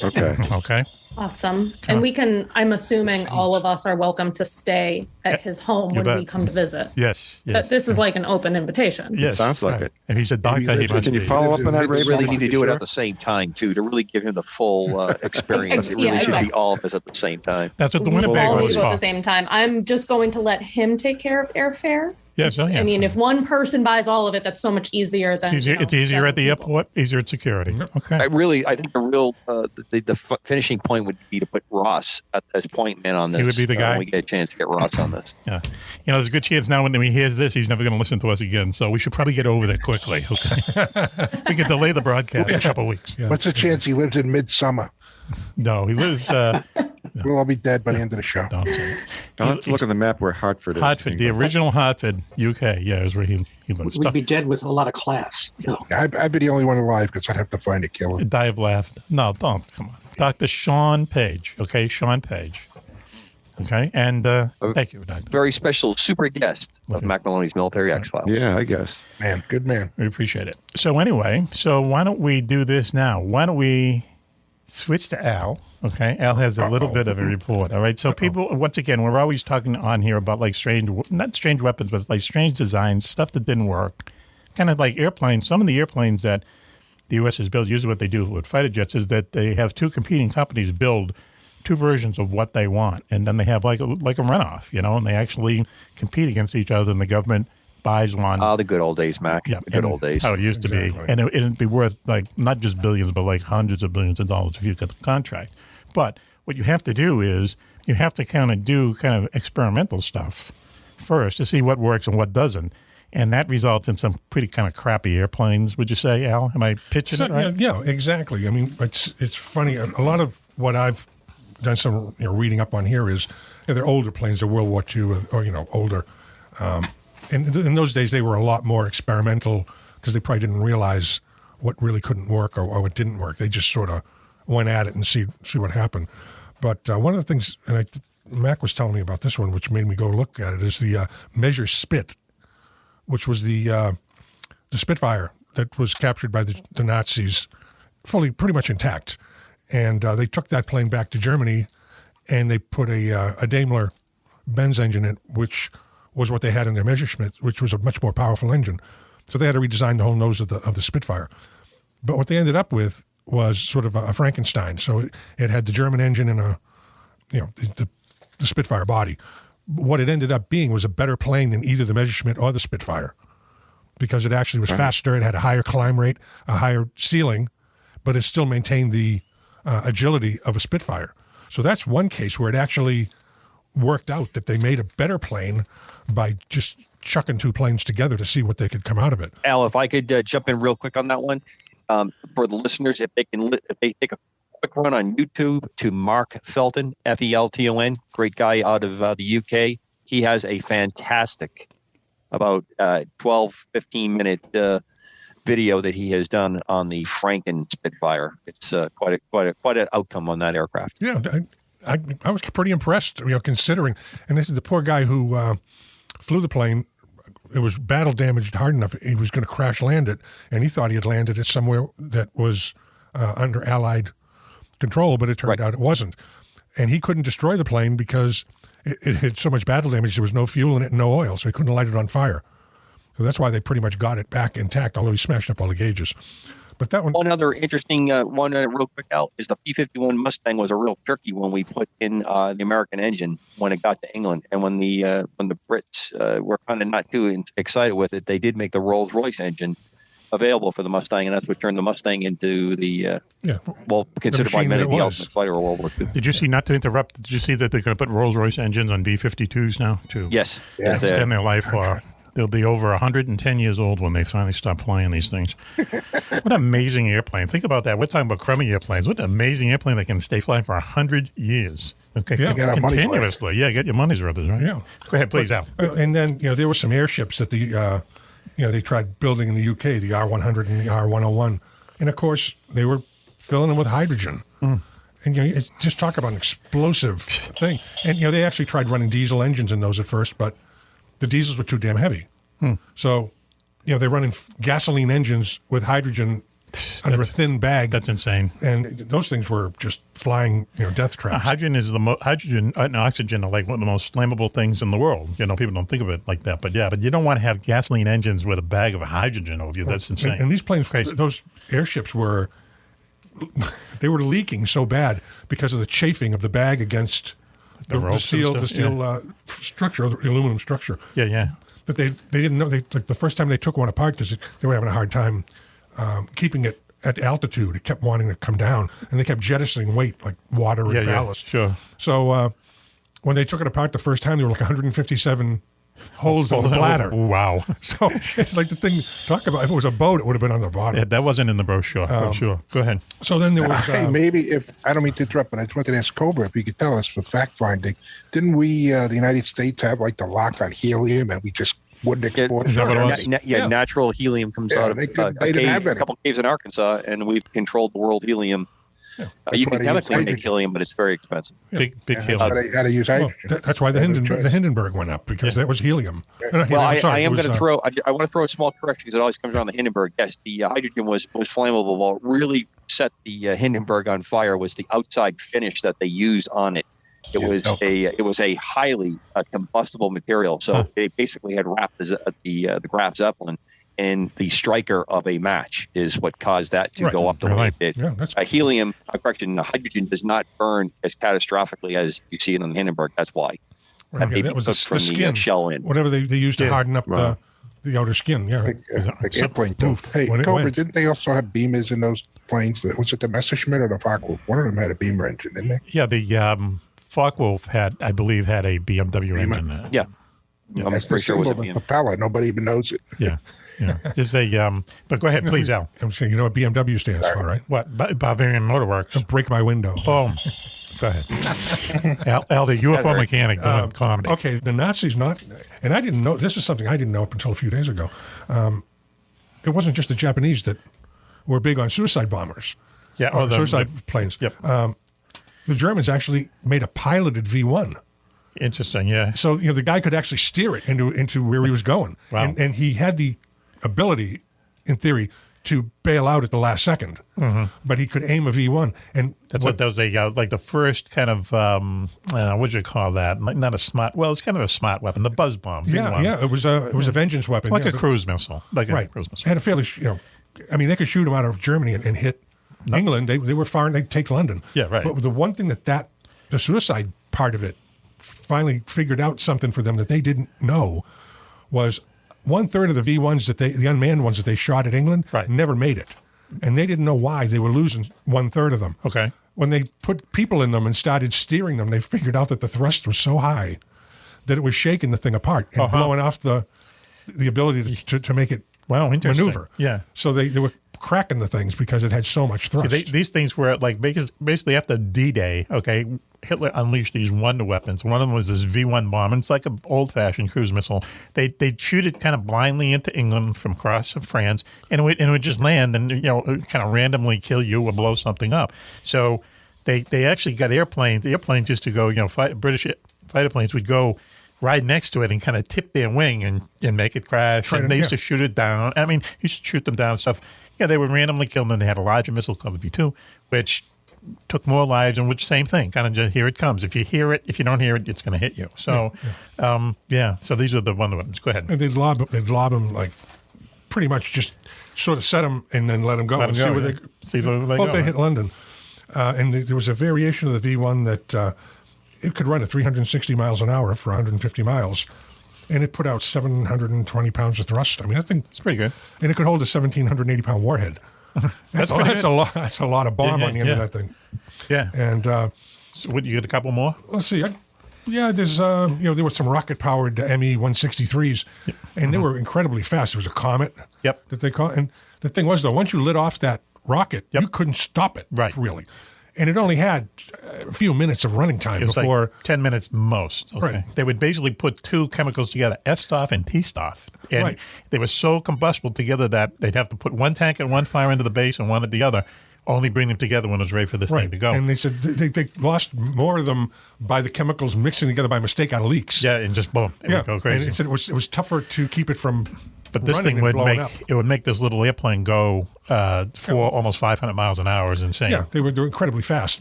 okay. Okay. Awesome. And we can, I'm assuming all of us are welcome to stay at his home when we come to visit. Yes. But this is like an open invitation. Yes. Sounds like it. If he's a doctor, he must Can you follow up on that, Ray? We really need to do it at the same time, too, to really give him the full experience. It really should be all of us at the same time. That's what the We all Winnebago need was to go at for. the same time. I'm just going to let him take care of airfare. Yes, I mean, if one person buys all of it, that's so much easier than it's easier at the airport, easier at security. Okay. I think the real the finishing point would be to put Ross as point man on this. He would be the guy. When we get a chance to get Ross on this. Yeah. There's a good chance now when he hears this, he's never going to listen to us again. So we should probably get over that quickly. Okay. We can delay the broadcast a couple of weeks. Yeah. What's the chance he lives in midsummer? No, he lives. We'll all be dead by the end of the show. Don't say it. I'll have to look on the map where Hartford is. Hartford, the original Hartford, UK. Yeah, is where he lives. We'd be dead with a lot of class. I'd be the only one alive because I'd have to find a killer. Die of laughter. No, don't. Come on. Dr. Sean Page. Okay, Sean Page. Okay, and thank you, Doctor. Very special super guest of Mack Maloney's Military X-Files. Yeah, I guess. Man, good man. We appreciate it. So anyway, why don't we do this now? Why don't we switch to Al? Okay, Al has a little bit of a report. All right, so people, once again, we're always talking on here about like not strange weapons, but like strange designs, stuff that didn't work. Kind of like airplanes. Some of the airplanes that the U.S. has built, usually what they do with fighter jets is that they have two competing companies build two versions of what they want, and then they have like a runoff, and they actually compete against each other, and the government buys one. The good old days, Mac. Yeah, the good old days. How it used to be. And it'd be worth like not just billions, but like hundreds of billions of dollars if you get the contract. But what you have to do is you have to kind of experimental stuff first to see what works and what doesn't. And that results in some pretty kind of crappy airplanes, would you say, Al? Am I pitching it right? Yeah, exactly. I mean, it's funny. A lot of what I've done some reading up on here is they're older planes, they're World War II or older. And in those days, they were a lot more experimental because they probably didn't realize what really couldn't work or what didn't work. They just sort of went at it and see what happened. But one of the things, and Mac was telling me about this one, which made me go look at it, is the Measure Spit, which was the Spitfire that was captured by the Nazis, pretty much intact. And they took that plane back to Germany, and they put a Daimler Benz engine in it, which was what they had in their Messerschmitt, which was a much more powerful engine. So they had to redesign the whole nose of the Spitfire. But what they ended up with was sort of a Frankenstein. So it had the German engine and the Spitfire body. What it ended up being was a better plane than either the Messerschmitt or the Spitfire, because it actually was faster. It had a higher climb rate, a higher ceiling, but it still maintained the agility of a Spitfire. So that's one case where it actually worked out, that they made a better plane by just chucking two planes together to see what they could come out of it. Al, if I could jump in real quick on that one, for the listeners, if they take a quick run on YouTube to Mark Felton, Felton, great guy out of the UK. He has a fantastic, about 12, 15-minute video that he has done on the Franken Spitfire. It's quite an outcome on that aircraft. Yeah, I was pretty impressed, considering. And this is the poor guy who flew the plane. It was battle damaged hard enough. He was going to crash land it, and he thought he had landed it somewhere that was under Allied control, but it turned out it wasn't. And he couldn't destroy the plane because it had so much battle damage. There was no fuel in it and no oil, so he couldn't light it on fire. So that's why they pretty much got it back intact, although he smashed up all the gauges. But that one... One other interesting one, real quick, Al, is the P-51 Mustang was a real turkey when we put in the American engine when it got to England. And when the Brits were kind of not too excited with it, they did make the Rolls-Royce engine available for the Mustang, and that's what turned the Mustang into the, considered by many the ultimate fighter of World War II. Did you see, not to interrupt, did you see that they're going to put Rolls-Royce engines on B-52s now, too? Yes. Extend their life for... They'll be over 110 years old when they finally stop flying these things. What an amazing airplane. Think about that. We're talking about crummy airplanes. What an amazing airplane that can stay flying for 100 years. Okay, continuously. Yeah, get your money's worth, right? Yeah. Go ahead, please, Al. And then, there were some airships that they tried building in the UK, the R100 and the R101. And, of course, they were filling them with hydrogen. And, just talk about an explosive thing. And, they actually tried running diesel engines in those at first, but the diesels were too damn heavy. So, they're running gasoline engines with hydrogen under a thin bag. That's insane. And those things were just flying, death traps. Hydrogen and oxygen are like one of the most flammable things in the world. People don't think of it like that. But you don't want to have gasoline engines with a bag of hydrogen over you. That's insane. And these planes, those airships were leaking so bad because of the chafing of the bag against the steel structure, the aluminum structure. Yeah. That they didn't know. The first time they took one apart, because they were having a hard time keeping it at altitude. It kept wanting to come down, and they kept jettisoning weight like water and ballast. Sure. So when they took it apart the first time, there were like 157 holes in the bladder. Wow. So it's like the thing, talk about, if it was a boat, it would have been on the bottom. Yeah, that wasn't in the brochure. Sure. Go ahead. So then there was... hey, maybe I don't mean to interrupt, but I just wanted to ask Cobra if you could tell us for fact-finding, didn't we, the United States, have like the lock on helium and we just wouldn't export it? Natural helium comes out of a couple caves in Arkansas, and we've controlled the world helium. Yeah. You can chemically make helium, but it's very expensive. Big helium. How to use hydrogen. That's why the Hindenburg went up, because that was helium. Well, I am going to throw. I want to throw a small correction because it always comes around the Hindenburg. Yes, the hydrogen was flammable. What really set the Hindenburg on fire was the outside finish that they used on it. It was a highly combustible material. So they basically had wrapped the Graf Zeppelin. And the striker of a match is what caused that to go up the way it did. Yeah, hydrogen does not burn as catastrophically as you see it on the Hindenburg. That's why. That was the skin. Shell in. Whatever they used to harden up the outer skin. Yeah. Like airplane too. Hey, Cobra, didn't they also have beamers in those planes? Was it the Messerschmitt or the Focke-Wulf? One of them had a beamer engine, didn't they? Yeah, the Focke-Wulf had a BMW engine. Yeah. That's pretty sure it was a propeller. Nobody even knows it. Yeah. Just but go ahead, please, Al. I'm saying, what BMW stands for, right? What? Bavarian Motorworks. Break my window. Boom. Go ahead. Al, the UFO mechanic doing comedy. Okay, the Nazis and I didn't know, this is something I didn't know up until a few days ago. It wasn't just the Japanese that were big on suicide bombers. Yeah, or suicide planes. Yep. The Germans actually made a piloted V1. Interesting, yeah. So, the guy could actually steer it into where he was going. Wow. And he had the ability, in theory, to bail out at the last second. But he could aim a V1. And that's what those like the first kind of what do you call that? Not a smart. Well, it's kind of a smart weapon. The buzz bomb. Yeah. It was a vengeance weapon, like a cruise missile. Like a cruise missile. Had a fairly, I mean, they could shoot them out of Germany and hit England. They were far, and they'd take London. Yeah, right. But the one thing the suicide part of it finally figured out something for them that they didn't know was 1/3 of the V1s the unmanned ones that they shot at England never made it. And they didn't know why they were losing 1/3 of them. Okay. When they put people in them and started steering them, they figured out that the thrust was so high that it was shaking the thing apart and blowing off the ability to make it maneuver. Yeah. So they were cracking the things because it had so much thrust. See, these things were like basically after D-Day, okay, Hitler unleashed these wonder weapons. One of them was this V1 bomb, and it's like an old-fashioned cruise missile. They'd shoot it kind of blindly into England from across France, and it would just land and kind of randomly kill you or blow something up. So they actually got airplanes. The airplanes used to go, British fighter planes would go right next to it and kind of tip their wing and make it crash. And they used to shoot it down. I mean, you should shoot them down and stuff. Yeah, they would randomly kill them. They had a larger missile called the V2, which took more lives, and which same thing, kind of just here it comes. If you hear it, if you don't hear it, it's going to hit you. So, so these are the wonder weapons. Go ahead. And they'd lob them like pretty much just sort of set them and then let them go. See where they hit London. And there was a variation of the V1 that it could run at 360 miles an hour for 150 miles. And it put out 720 pounds of thrust. I mean, that thing... It's pretty good. And it could hold a 1,780-pound warhead. That's a lot. That's a lot of bomb on the end of that thing. Yeah. And so what, you get a couple more? Let's see. There's there were some rocket-powered ME-163s, and they were incredibly fast. It was a Comet. Yep. That they call. And the thing was, though, once you lit off that rocket, you couldn't stop it. Right. Really. And it only had a few minutes of running time before... Like 10 minutes most. Okay. Right. They would basically put two chemicals together, S-Stoff and T-Stoff. And they were so combustible together that they'd have to put one tank and one fire into the base and one at the other, only bring them together when it was ready for this thing to go. And they said they lost more of them by the chemicals mixing together by mistake out of leaks. Yeah, and just boom, it would go crazy. And it said it was tougher to keep it from... But this thing would make this little airplane go for almost 500 miles an hour. Is insane. Yeah, they were incredibly fast,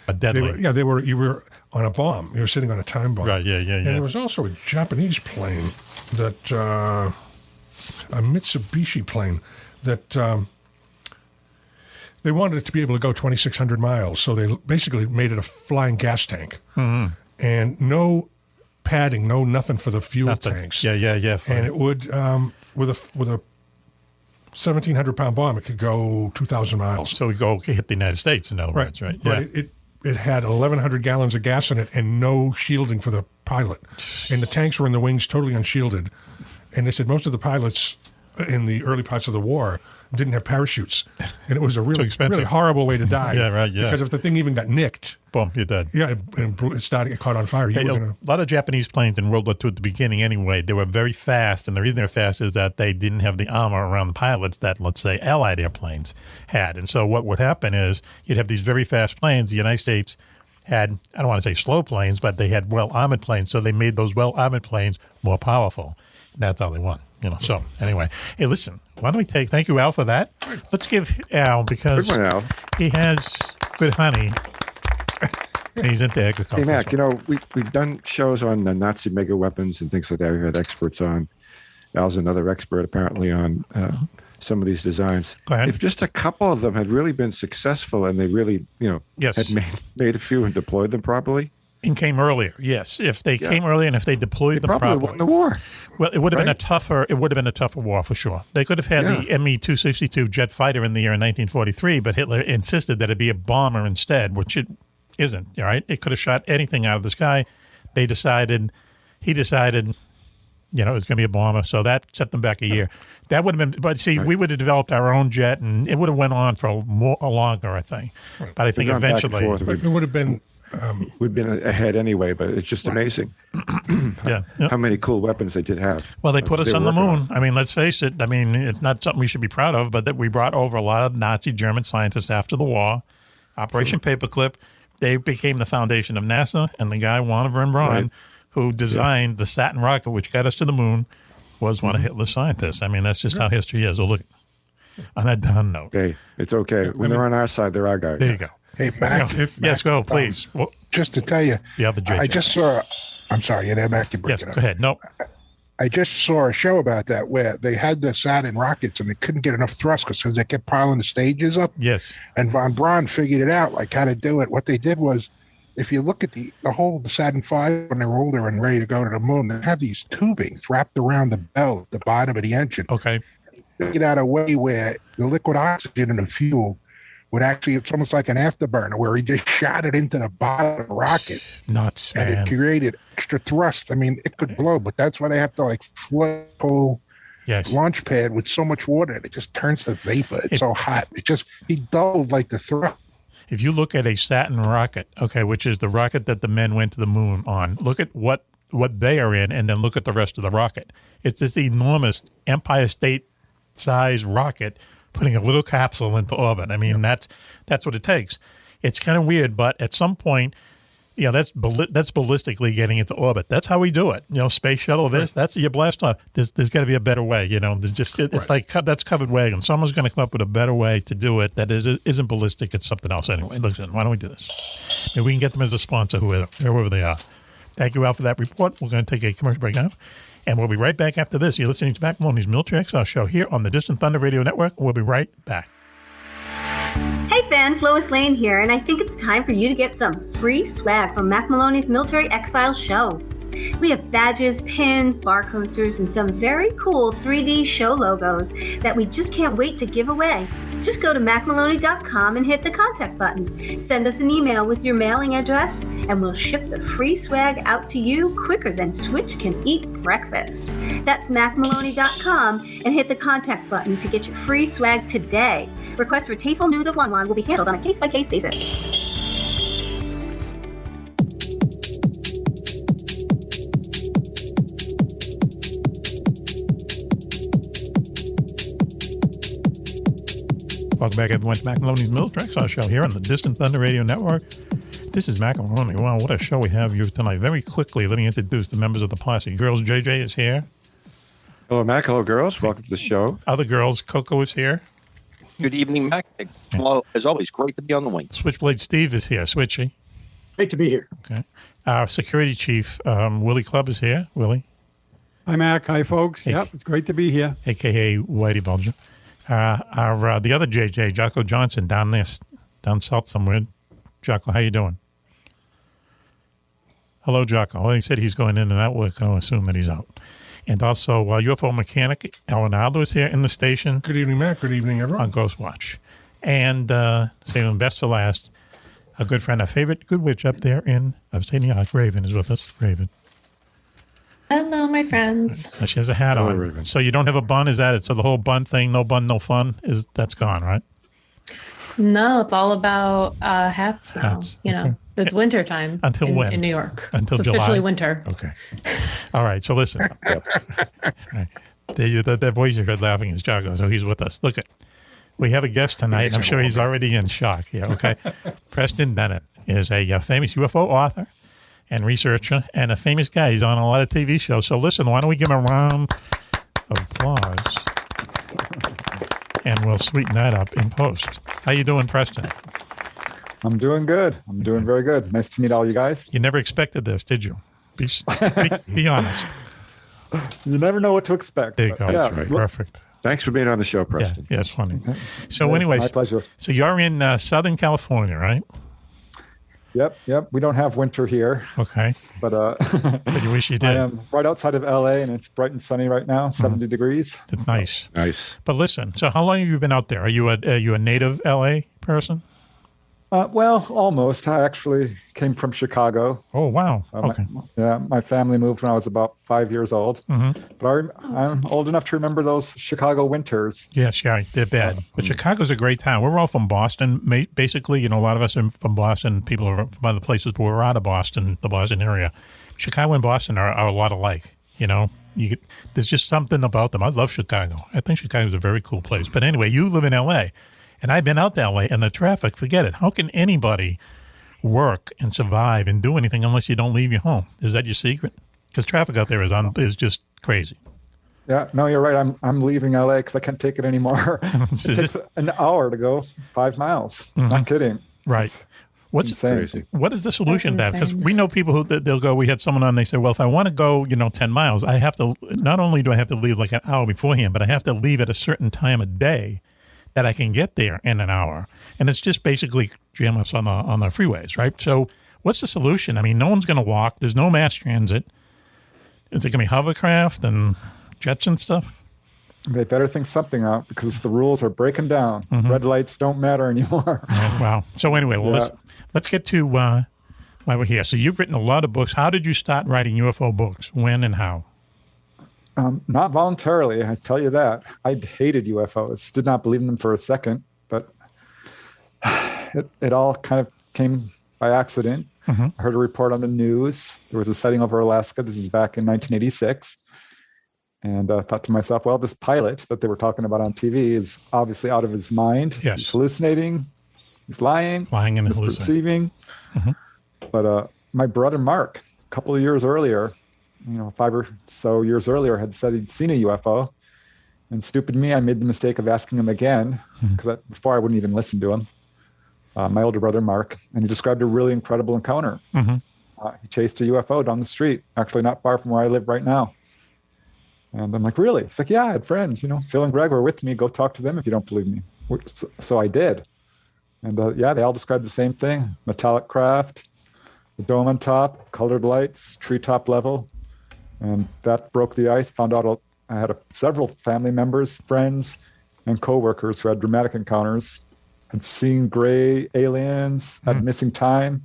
but deadly. You were on a bomb. You were sitting on a time bomb. Right. Yeah. And there was also a Japanese plane that a Mitsubishi plane that they wanted it to be able to go 2,600 miles. So they basically made it a flying gas tank, and no padding, no nothing for the fuel tanks. Yeah. And it would with a 1,700-pound bomb, it could go 2,000 miles. So it would hit the United States, in other words, right? But it had 1,100 gallons of gas in it and no shielding for the pilot. And the tanks were in the wings, totally unshielded. And they said most of the pilots in the early parts of the war didn't have parachutes. And it was a really horrible way to die. Because if the thing even got nicked... Boom, you're dead. Yeah, and it caught on fire. A lot of Japanese planes in World War II at the beginning anyway, they were very fast. And the reason they're fast is that they didn't have the armor around the pilots that, let's say, Allied airplanes had. And so what would happen is you'd have these very fast planes. The United States had, I don't want to say slow planes, but they had well-armored planes. So they made those well-armored planes more powerful. And that's how they won. So anyway, hey, listen, why don't we thank you, Al, for that. Let's give Al, because he has good honey. And he's into agriculture. Hey, Mac, we've done shows on Nazi mega weapons and things like that. We've had experts on. Al's another expert, apparently, on some of these designs. Go ahead. If just a couple of them had really been successful and they really, had made a few and deployed them properly. And came earlier, yes. If they came earlier and if they deployed them properly, probably won the war. Well, it would have been a tougher. It would have been a tougher war for sure. They could have had the Me-262 jet fighter in the year in 1943, but Hitler insisted that it be a bomber instead, which it isn't. All right, it could have shot anything out of the sky. He decided, it was going to be a bomber, so that set them back a year. That would have been, but see, we would have developed our own jet, and it would have went on for a longer, I think. Right. But I think eventually it would have been. We've been ahead anyway, but it's just amazing how many cool weapons they did have. Well, they put us on the moon. I mean, let's face it. I mean, it's not something we should be proud of, but that we brought over a lot of Nazi German scientists after the war. Operation Paperclip, they became the foundation of NASA, and the guy, Werner von Braun, who designed the Saturn rocket, which got us to the moon, was one of Hitler's scientists. I mean, that's just how history is. Oh, look. On that down note. Hey, it's okay. When they're on our side, they're our guys. There you go. Hey, Mac. Yes, go, please. Just to tell you, the other JJ. I just saw. I'm sorry, you're there, Mac. You yes, go ahead. No. I just saw a show about that where they had the Saturn rockets and they couldn't get enough thrust because they kept piling the stages up. Yes. And von Braun figured it out, like how to do it. What they did was, if you look at the Saturn V when they were older and ready to go to the moon, they have these tubings wrapped around the bell at the bottom of the engine. Okay. Figured out a way where the liquid oxygen in the fuel would actually, it's almost like an afterburner where he just shot it into the bottom of the rocket. Nuts, and man. it created extra thrust. I mean, it could blow, but that's why they have to like flood the whole launch pad with so much water. It just turns to vapor. It's so hot. He doubled like the thrust. If you look at a Saturn rocket, okay, which is the rocket that the men went to the moon on, look at what they are in and then look at the rest of the rocket. It's this enormous Empire State size rocket putting a little capsule into orbit. I mean, that's what it takes. It's kind of weird, but at some point, that's ballistically getting into orbit. That's how we do it. Space shuttle, that's your blast off. There's got to be a better way. It's like that's covered wagon. Someone's going to come up with a better way to do it that isn't ballistic. It's something else anyway. Listen, why don't we do this? Maybe we can get them as a sponsor, whoever they are. Thank you, Al, for that report. We're going to take a commercial break now. And we'll be right back after this. You're listening to Mack Maloney's Military Exile Show here on the Distant Thunder Radio Network. We'll be right back. Hey fans, Lois Lane here, and I think it's time for you to get some free swag from Mack Maloney's Military Exile Show. We have badges, pins, bar coasters, and some very cool 3D show logos that we just can't wait to give away. Just go to MackMaloney.com and hit the contact button. Send us an email with your mailing address, and we'll ship the free swag out to you quicker than Switch can eat breakfast. That's MackMaloney.com and hit the contact button to get your free swag today. Requests for tasteful news of One will be handled on a case-by-case basis. Welcome back, everyone, to Mack Maloney's Military Exile Show here on the Distant Thunder Radio Network. This is Mack Maloney. Wow, what a show we have you tonight. Very quickly, let me introduce the members of the posse. Girls, JJ is here. Hello, Mac. Hello, girls. Welcome to the show. Other girls, Coco is here. Good evening, Mac. Well, as always, great to be on the wing. Switchblade Steve is here. Switchy. Great to be here. Okay. Our security chief, Willie Clubb, is here. Willie. Hi, Mac. Hi, folks. Yep, it's great to be here. A.K.A. Whitey Bulger. The other JJ, Jocko Johnson, down south somewhere. Jocko, how you doing? Hello, Jocko. Well, he said he's going in and out. We're going to assume that he's out. And also, UFO Mechanic Al Renaldo is here in the station. Good evening, Mac. Good evening, everyone. On Ghost Watch. And saving best for last, a good friend, our favorite good witch up there in upstate New York, Raven, is with us. Raven. Hello, my friends. She has a hat on. Raven. So you don't have a bun? Is that it? So the whole bun thing, no bun, no fun, that's gone, right? No, it's all about hats now. Hats. You know, Okay. it's winter time. Until when? In New York. Until it's July? officially winter. Okay. All right. So listen. Right. That voice you heard laughing is Jago, so he's with us. Look, we have a guest tonight, and I'm sure he's already in shock. Yeah. Okay. Preston Dennett is a famous UFO author and researcher, and a famous guy. He's on a lot of TV shows. So listen, why don't we give him a round of applause, and we'll sweeten that up in post. How you doing, Preston? I'm doing good. I'm doing very good. Nice to meet all you guys. You never expected this, did you? Be honest. You never know what to expect. There you go. That's right. Perfect. Thanks for being on the show, Preston. Yeah, it's funny. So anyways, my pleasure. So you're in Southern California, right? Yep. We don't have winter here. Okay. But but you wish you did. I am right outside of LA, and it's bright and sunny right now, 70 degrees. That's nice. Nice. But listen, so how long have you been out there? Are you a native LA person? Well, almost. I actually came from Chicago. Oh, wow. Okay. My family moved when I was about 5 years old. Mm-hmm. But I'm old enough to remember those Chicago winters. Yes, yeah, they're bad. But Chicago's a great town. We're all from Boston. Basically, a lot of us are from Boston. People are from other places, but we're out of Boston, the Boston area. Chicago and Boston are a lot alike, there's just something about them. I love Chicago. I think Chicago's a very cool place. But anyway, you live in L.A., and I've been out that way, and the traffic, forget it. How can anybody work and survive and do anything unless you don't leave your home? Is that your secret? Because traffic out there is just crazy. Yeah, no, you're right. I'm leaving LA because I can't take it anymore. It takes an hour to go 5 miles. Not kidding. Right. What's insane. What is the solution to that? Because we know people who they'll go. We had someone on. They said, "Well, if I want to go, 10 miles, I have to. Not only do I have to leave like an hour beforehand, but I have to leave at a certain time of day that I can get there in an hour." And it's just basically jam ups on the freeways, right? So, what's the solution? I mean, no one's going to walk. There's no mass transit. Is it going to be hovercraft and jets and stuff? They better think something out because the rules are breaking down. Red lights don't matter anymore. Wow. So anyway, let's get to why we're here. So you've written a lot of books. How did you start writing UFO books? When and how? Not voluntarily, I tell you that. I hated UFOs. Did not believe in them for a second, but it all kind of came by accident. I heard a report on the news. There was a sighting over Alaska. This is back in 1986. And I thought to myself, well, this pilot that they were talking about on TV is obviously out of his mind. Yes. He's hallucinating. He's lying. Lying and hallucinating. But my brother Mark, a couple of years earlier, 5 or so years earlier, had said he'd seen a UFO. And stupid me, I made the mistake of asking him again, because before I wouldn't even listen to him. My older brother Mark, and he described a really incredible encounter. He chased a UFO down the street, actually not far from where I live right now. And I'm like, really? He's like, yeah, I had friends, Phil and Greg were with me. Go talk to them if you don't believe me. So I did. And they all described the same thing. Metallic craft, the dome on top, colored lights, treetop level. And that broke the ice. Found out I had several family members, friends, and coworkers who had dramatic encounters, had seen gray aliens, had missing time.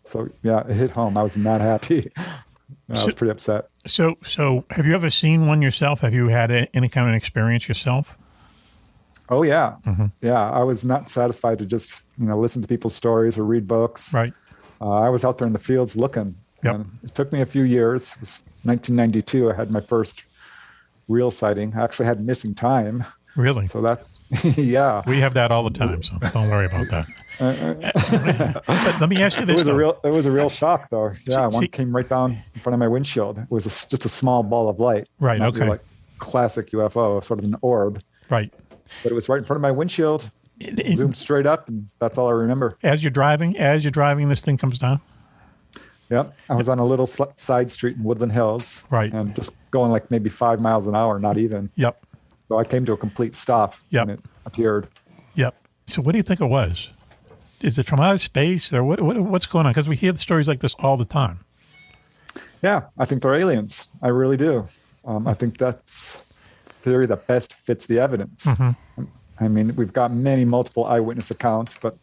So yeah, it hit home. I was not happy. I was pretty upset. So have you ever seen one yourself? Have you had any kind of experience yourself? Oh, yeah. Yeah, I was not satisfied to just, listen to people's stories or read books. Right. I was out there in the fields looking. Yep. And it took me a few years. It was 1992. I had my first real sighting. I actually had missing time. Really? So that's, yeah. We have that all the time, so don't worry about that. But let me ask you this. It was a real shock, though. Yeah, one came right down in front of my windshield. It was just a small ball of light. Right, Not okay. Like classic UFO, sort of an orb. Right. But it was right in front of my windshield. It zoomed straight up, and that's all I remember. As you're driving, this thing comes down? Yep. I was on a little side street in Woodland Hills. Right. And just going like maybe 5 miles an hour, not even. Yep. So I came to a complete stop when it appeared. Yep. So what do you think it was? Is it from outer space or what's going on? Because we hear the stories like this all the time. Yeah, I think they're aliens. I really do. I think that's the theory that best fits the evidence. I mean, we've got multiple eyewitness accounts, but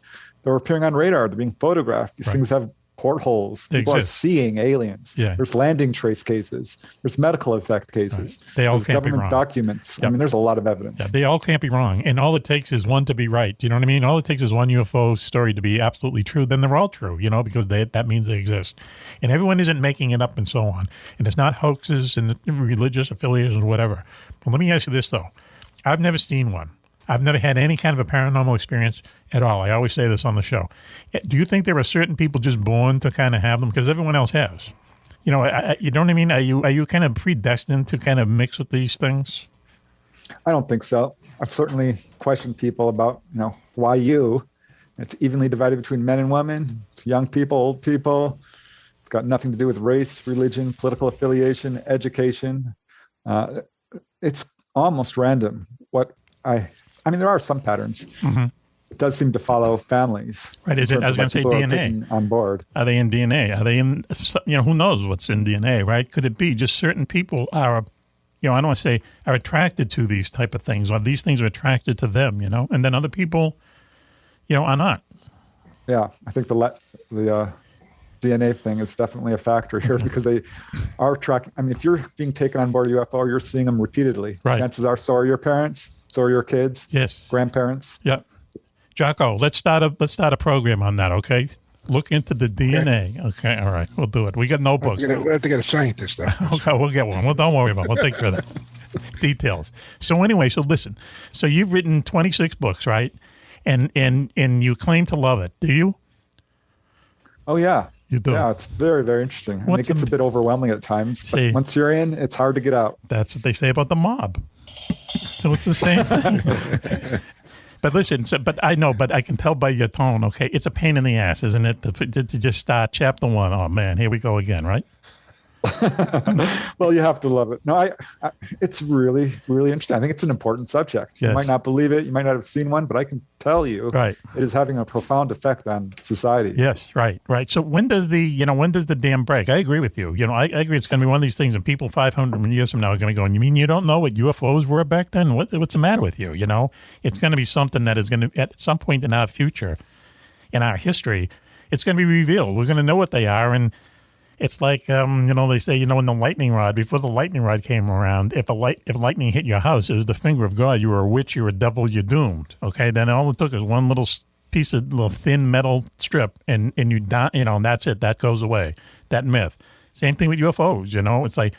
they're appearing on radar. They're being photographed. These things have portholes. People are seeing aliens. Yeah. There's landing trace cases. There's medical effect cases. They all There's can't be government wrong. documents. Yep. I mean, there's a lot of evidence. Yeah, they all can't be wrong. And all it takes is one to be right. Do you know what I mean? All it takes is one UFO story to be absolutely true. Then they're all true, because that means they exist. And everyone isn't making it up and so on. And it's not hoaxes and religious affiliations or whatever. But let me ask you this, though. I've never seen one. I've never had any kind of a paranormal experience at all. I always say this on the show. Do you think there are certain people just born to kind of have them? Because everyone else has. You know what I mean? Are you kind of predestined to kind of mix with these things? I don't think so. I've certainly questioned people about, why you? It's evenly divided between men and women. It's young people, old people. It's got nothing to do with race, religion, political affiliation, education. It's almost random. I mean, there are some patterns. It does seem to follow families. Right. Is it? I was going to say DNA. On board. Are they in DNA? Are they in? Who knows what's in DNA? Right? Could it be just certain people are? I don't want to say are attracted to these type of things, or these things are attracted to them. And then other people, are not. Yeah, I think the DNA thing is definitely a factor here because they are tracking. I mean, if you're being taken on board a UFO, you're seeing them repeatedly. Right. Chances are, so are your parents, so are your kids. Yes. Grandparents. Yep. Jocko, let's start a program on that. Okay. Look into the DNA. Okay. All right. We'll do it. We got notebooks. We have to get a scientist, though. Okay. We'll get one. Well, don't worry about it. We'll take care of that. Details. So anyway, listen. So you've written 26 books, right? And you claim to love it. Do you? Oh, yeah. You do. Yeah, it's very, very interesting. And it gets a bit overwhelming at times. But See, once you're in, it's hard to get out. That's what they say about the mob. So it's the same thing. But listen, but I know, but I can tell by your tone, okay, it's a pain in the ass, isn't it, to just start chapter 1. Oh, man, here we go again, right? Well, you have to love it. No, I it's really, really interesting. I think it's an important subject. Yes. You might not believe it. You might not have seen one, but I can tell you right. It is having a profound effect on society. Yes, right. So when does the dam break? I agree with you. I agree it's going to be one of these things, and people 500 years from now are going to go, you mean you don't know what UFOs were back then? What's the matter with you? It's going to be something that is going to, at some point in our future, in our history, it's going to be revealed. We're going to know what they are, and it's like, they say, in the lightning rod, before the lightning rod came around, if lightning hit your house, it was the finger of God. You were a witch, you were a devil, you're doomed. Okay, then all it took is one little piece of little thin metal strip, and you die, and that's it. That goes away. That myth. Same thing with UFOs. It's like,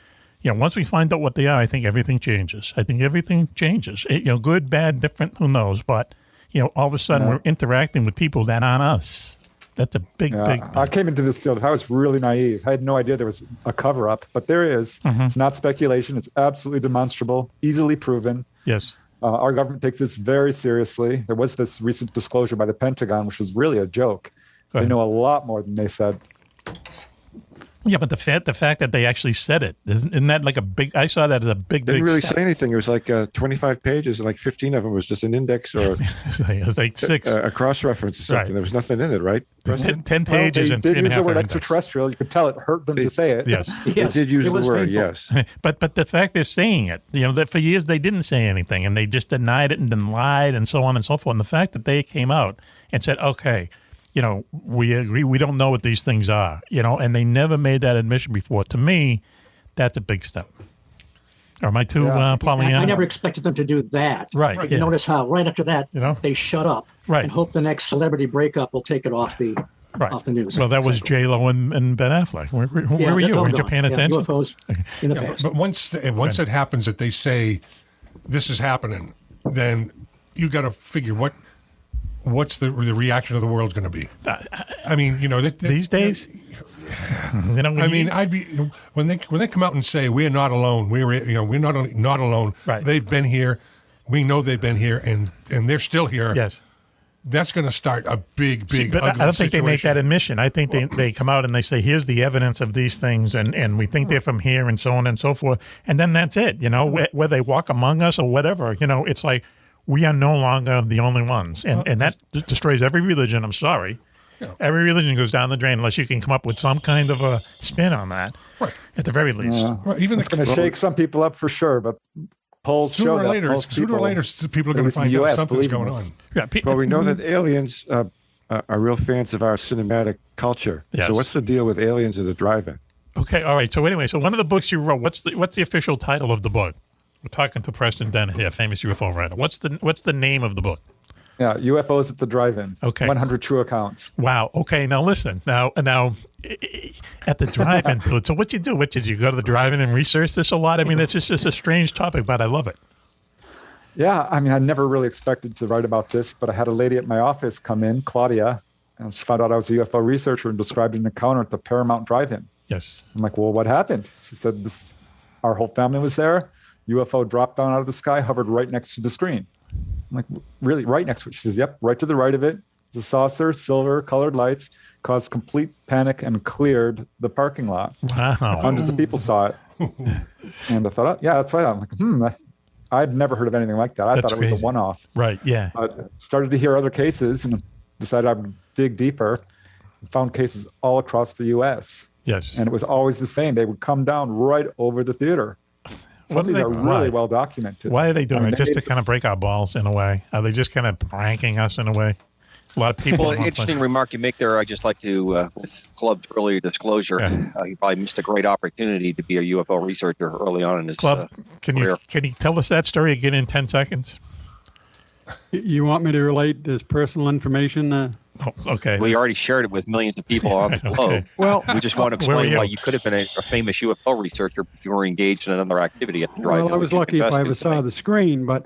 once we find out what they are, I think everything changes. Good, bad, different, who knows? But all of a sudden we're interacting with people that aren't us. That's a big thing. I came into this field. I was really naive. I had no idea there was a cover-up, but there is. Mm-hmm. It's not speculation. It's absolutely demonstrable, easily proven. Yes. Our government takes this very seriously. There was this recent disclosure by the Pentagon, which was really a joke. They know a lot more than they said. Yeah, but the fact that they actually said it, isn't that like a big? I saw that as a big. Didn't really step. say anything. It was like 25 pages, and like 15 of them was just an index or it was like 6 a cross reference or something. Right. There was nothing in it, right? 10 pages and 3.5. They did use the word index. extraterrestrial. You could tell it hurt them to say it. Yes, they did use the word. Painful. Yes, but the fact they're saying it, that for years they didn't say anything, and they just denied it and then lied and so on and so forth. And the fact that they came out and said, okay, we agree, we don't know what these things are, and they never made that admission before. To me, that's a big step. Or am I too Pollyanna? I never expected them to do that. Right. You notice how right after that, they shut up and hope the next celebrity breakup will take it off the news. Well, that was J-Lo and Ben Affleck. Where were you? Weren't you paying attention? UFOs in the face. But once it happens that they say this is happening, then you got to figure what's the reaction of the world's going to be. I mean, these days. I'd be when they come out and say we're not alone. We're not alone. Right. They've been here. We know they've been here, and they're still here. Yes. That's going to start a big, But ugly I don't think situation. they make that admission. I think they come out and they say, here's the evidence of these things, and we think they're from here, and so on and so forth. And then that's it. Where they walk among us or whatever. It's like, we are no longer the only ones. And that destroys every religion. I'm sorry. Yeah. Every religion goes down the drain unless you can come up with some kind of a spin on that. Right. At the very least. Right. Even it's going to shake some people up for sure, but polls show that sooner or later, people are going to find out something's going on. Yeah, well, we know that aliens are real fans of our cinematic culture. Yes. So what's the deal with aliens at the drive-in? Okay, all right. So anyway, one of the books you wrote, what's the official title of the book? We're talking to Preston Dennett here, famous UFO writer. What's the name of the book? Yeah, UFOs at the drive-in. Okay. 100 true accounts. Wow. Okay, now listen. Now at the drive-in, so what you do? What did you go to the drive-in and research this a lot? I mean, it's just a strange topic, but I love it. Yeah, I never really expected to write about this, but I had a lady at my office come in, Claudia, and she found out I was a UFO researcher and described an encounter at the Paramount Drive-In. Yes. I'm like, well, what happened? She said, our whole family was there. UFO dropped down out of the sky, hovered right next to the screen. I'm like, really? Right next to it? She says, yep, right to the right of it. The saucer, silver, colored lights, caused complete panic and cleared the parking lot. Wow. Hundreds of people saw it. And I thought, yeah, that's right. I'm like, I'd never heard of anything like that. I thought it was a one-off. Right, yeah. I started to hear other cases and decided I would dig deeper and found cases all across the U.S. Yes. And it was always the same. They would come down right over the theater. Some of these are really well documented. Why are they doing it? Just to kind of break our balls in a way? Are they just kind of pranking us in a way? A lot of people. Well, interesting remark you make there. I just like to, with Club's earlier disclosure, he probably missed a great opportunity to be a UFO researcher early on in his Club, career. Can you tell us that story again in 10 seconds? You want me to relate this personal information? Okay. We already shared it with millions of people on the globe. Okay. Well, we just want to explain why you could have been a famous UFO researcher, but you were engaged in another activity at the drive-in. Well, I was lucky if I ever saw the screen, but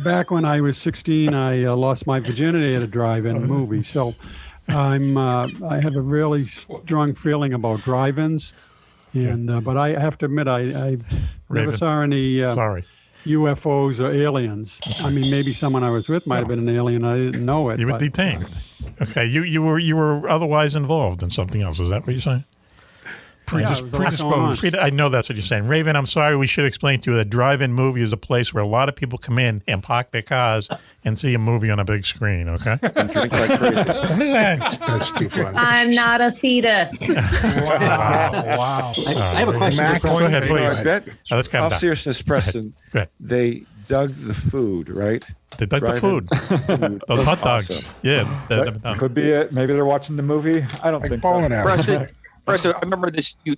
back when I was 16, I lost my virginity at a drive-in movie. So I have a really strong feeling about drive-ins, and but I have to admit I never saw any UFOs or aliens. I mean, maybe someone I was with might have been an alien. I didn't know it. You were detained. Okay, you were otherwise involved in something else. Is that what you're saying? Predisposed. I know that's what you're saying. Raven, I'm sorry. We should explain to you that drive-in movie is a place where a lot of people come in and park their cars and see a movie on a big screen, okay? And drink like crazy. What is that? That's too funny. I'm not a fetus. Wow. I have a question. Mack, for go ahead, please. I bet, let's calm all down. seriousness, Preston, Go ahead. they dug the food, right? They dug the food. Those hot dogs. Awesome. Yeah. That could be it. Maybe they're watching the movie. I don't think so. Preston, I remember this. One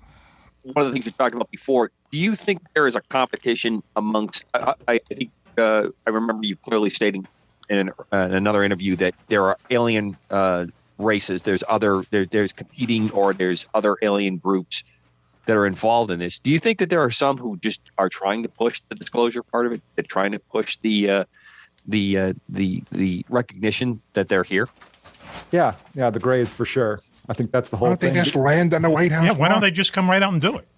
of the things you talked about before. Do you think there is a competition amongst? I think I remember you clearly stating in another interview that there are alien races. There's competing, or there's other alien groups that are involved in this. Do you think that there are some who just are trying to push the disclosure part of it? They're trying to push the recognition that they're here. Yeah, the Greys for sure. I think that's the whole Why thing. don't they just land on the White House? Yeah, why don't they just come right out and do it?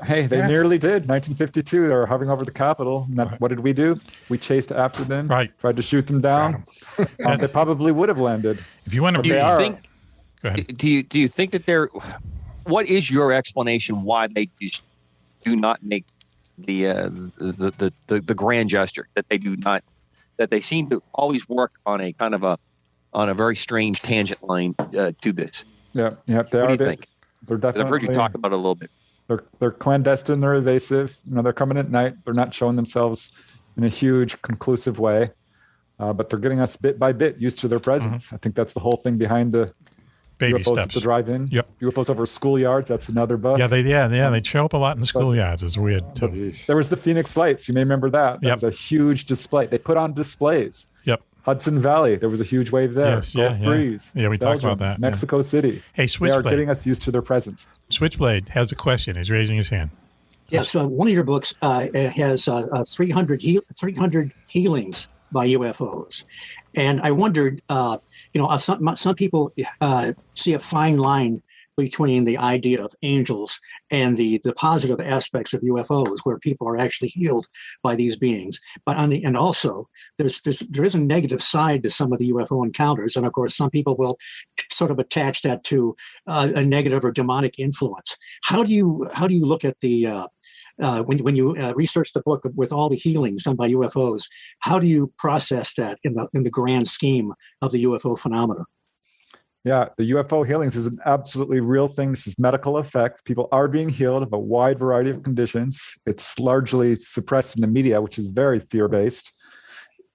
Hey, they nearly did. 1952, they were hovering over the Capitol. And what did we do? We chased after them. Right. Tried to shoot them down. They probably would have landed. If you want to, do you think? Go ahead. Do you think that they're? What is your explanation why they just do not make the grand gesture, that they do not, that they seem to always work on a kind of a very strange tangent line to this? Yeah. What do you think? They're definitely. I've heard you talk about it a little bit. They're clandestine. They're evasive. They're coming at night. They're not showing themselves in a huge, conclusive way, but they're getting us bit by bit used to their presence. Mm-hmm. I think that's the whole thing behind the baby UFOs steps. at the drive-in. Yep. UFOs over schoolyards. That's another book. Yeah, they show up a lot in the schoolyards. It's weird too. There was the Phoenix Lights. You may remember that. That Yep. was a huge display. They put on displays. Yep. Hudson Valley, there was a huge wave there. Yes, Gulf Breeze. Yeah, we talked Belgium, about that. Mexico City. Hey, They are Switchblade. getting us used to their presence. Switchblade has a question. He's raising his hand. Yes, one of your books has 300 healings by UFOs, and I wondered, some people see a fine line between the idea of angels and the positive aspects of UFOs, where people are actually healed by these beings. But and also there is a negative side to some of the UFO encounters, and of course some people will sort of attach that to a negative or demonic influence. How do you look at the when you research the book with all the healings done by UFOs? How do you process that in the grand scheme of the UFO phenomena? Yeah, the UFO healings is an absolutely real thing. This is medical effects. People are being healed of a wide variety of conditions. It's largely suppressed in the media, which is very fear-based.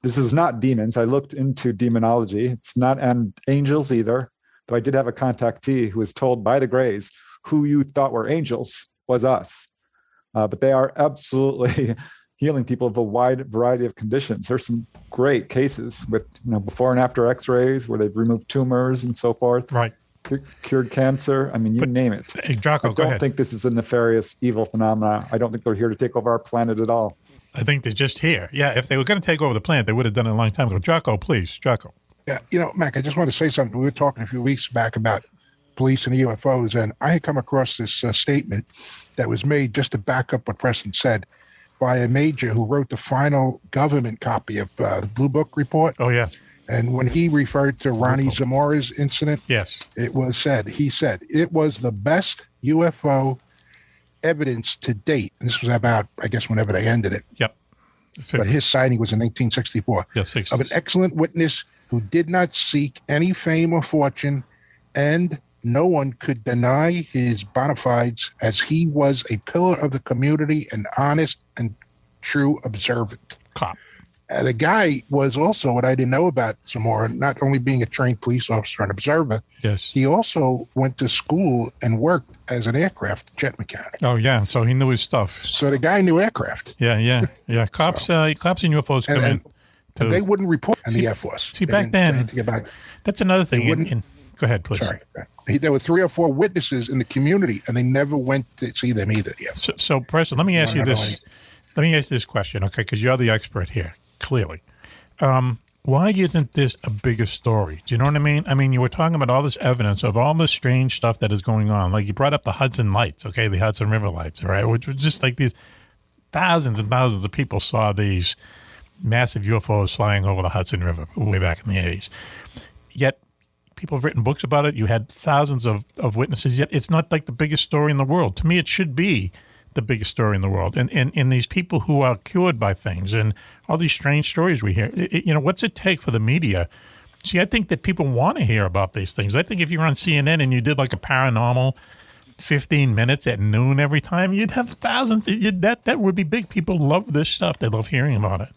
This is not demons. I looked into demonology. It's not angels either, though I did have a contactee who was told by the Greys who you thought were angels was us. But they are absolutely healing people of a wide variety of conditions. There's some great cases with before and after X-rays where they've removed tumors and so forth. Right. Cured cancer. I mean, you name it. Hey, Jocko, I go don't ahead. think this is a nefarious, evil phenomena. I don't think they're here to take over our planet at all. I think they're just here. Yeah, if they were going to take over the planet, they would have done it a long time ago. Jocko, please. Jocko. Yeah, Mac, I just want to say something. We were talking a few weeks back about police and UFOs, and I had come across this statement that was made just to back up what Preston said by a major who wrote the final government copy of the Blue Book report. Oh, yeah. And when he referred to Ronnie Zamora's incident, yes, he said it was the best UFO evidence to date. And this was about, I guess, whenever they ended it. Yep. But his signing was in 1964. Yes, 60s. Of an excellent witness who did not seek any fame or fortune, and no one could deny his bona fides, as he was a pillar of the community, an honest and true observant. Cop. The guy was also, what I didn't know about Zamora, not only being a trained police officer and observer, yes, he also went to school and worked as an aircraft jet mechanic. Oh, yeah, so he knew his stuff. So the guy knew aircraft. Yeah. Cops and UFOs come in. And they wouldn't report on the Air Force. See, back then, that's another thing. Go ahead, please. Sorry. There were 3 or 4 witnesses in the community, and they never went to see them either. Yes. So Preston, let me ask you this. Let me ask this question, okay, because you're the expert here, clearly. why isn't this a bigger story? Do you know what I mean? I mean, you were talking about all this evidence of all this strange stuff that is going on. Like you brought up the Hudson Lights, okay, the Hudson River Lights, all right, which was just like these thousands and thousands of people saw these massive UFOs flying over the Hudson River way back in the 80s. Yet people have written books about it. You had thousands of witnesses, yet it's not like the biggest story in the world. To me, it should be the biggest story in the world. And these people who are cured by things and all these strange stories we hear, what's it take for the media? See, I think that people want to hear about these things. I think if you're on CNN and you did like a paranormal 15 minutes at noon every time, you'd have thousands. That would be big. People love this stuff. They love hearing about it.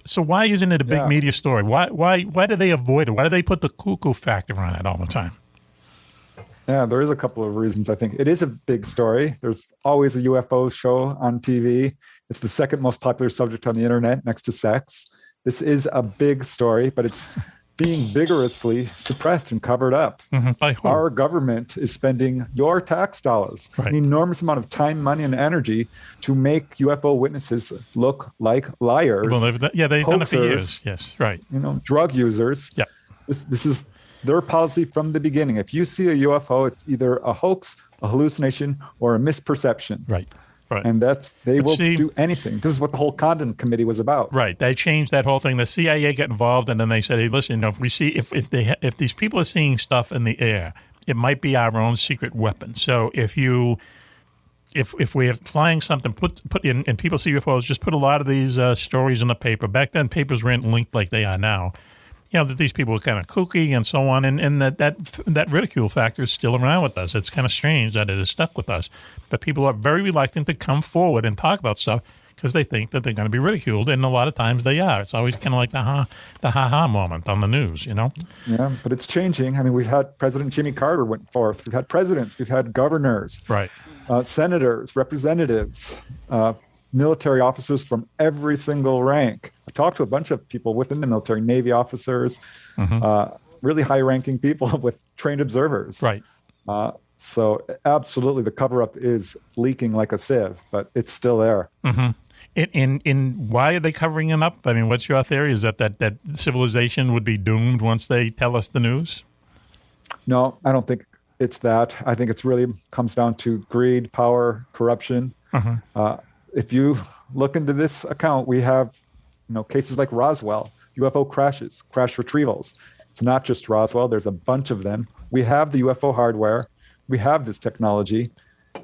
So why isn't it a big media story? Why do they avoid it? Why do they put the cuckoo factor on it all the time? Yeah, there is a couple of reasons. I think it is a big story. There's always a UFO show on TV. It's the second most popular subject on the internet next to sex. This is a big story, but it's being vigorously suppressed and covered up. Mm-hmm. By who? Our government is spending your tax dollars, an enormous amount of time, money, and energy to make UFO witnesses look like liars. Well, they've done it for years. Yes, right. Drug users. Yeah. This is their policy from the beginning. If you see a UFO, it's either a hoax, a hallucination, or a misperception. Right. Right. And they will do anything. This is what the whole Condon Committee was about. Right. They changed that whole thing. The CIA got involved, and then they said, "Hey, listen, if we see if these people are seeing stuff in the air, it might be our own secret weapon. So if we're flying something, put in, and people see UFOs, just put a lot of these stories in the paper. Back then, papers weren't linked like they are now. That these people were kind of kooky and so on, and that ridicule factor is still around with us. It's kind of strange that it is stuck with us. But people are very reluctant to come forward and talk about stuff because they think that they're going to be ridiculed, and a lot of times they are. It's always kind of like the ha-ha moment on the news, Yeah, but it's changing. I mean, we've had President Jimmy Carter went forth. We've had presidents. We've had governors. Right. Senators, representatives, military officers from every single rank. I talked to a bunch of people within the military, Navy officers, really high-ranking people with trained observers. Right. So absolutely, the cover-up is leaking like a sieve, but it's still there. Mm-hmm. And why are they covering it up? I mean, what's your theory? Is that civilization would be doomed once they tell us the news? No, I don't think it's that. I think it's really comes down to greed, power, corruption. If you look into this account, we have cases like Roswell, UFO crashes, crash retrievals. It's not just Roswell. There's a bunch of them. We have the UFO hardware. We have this technology.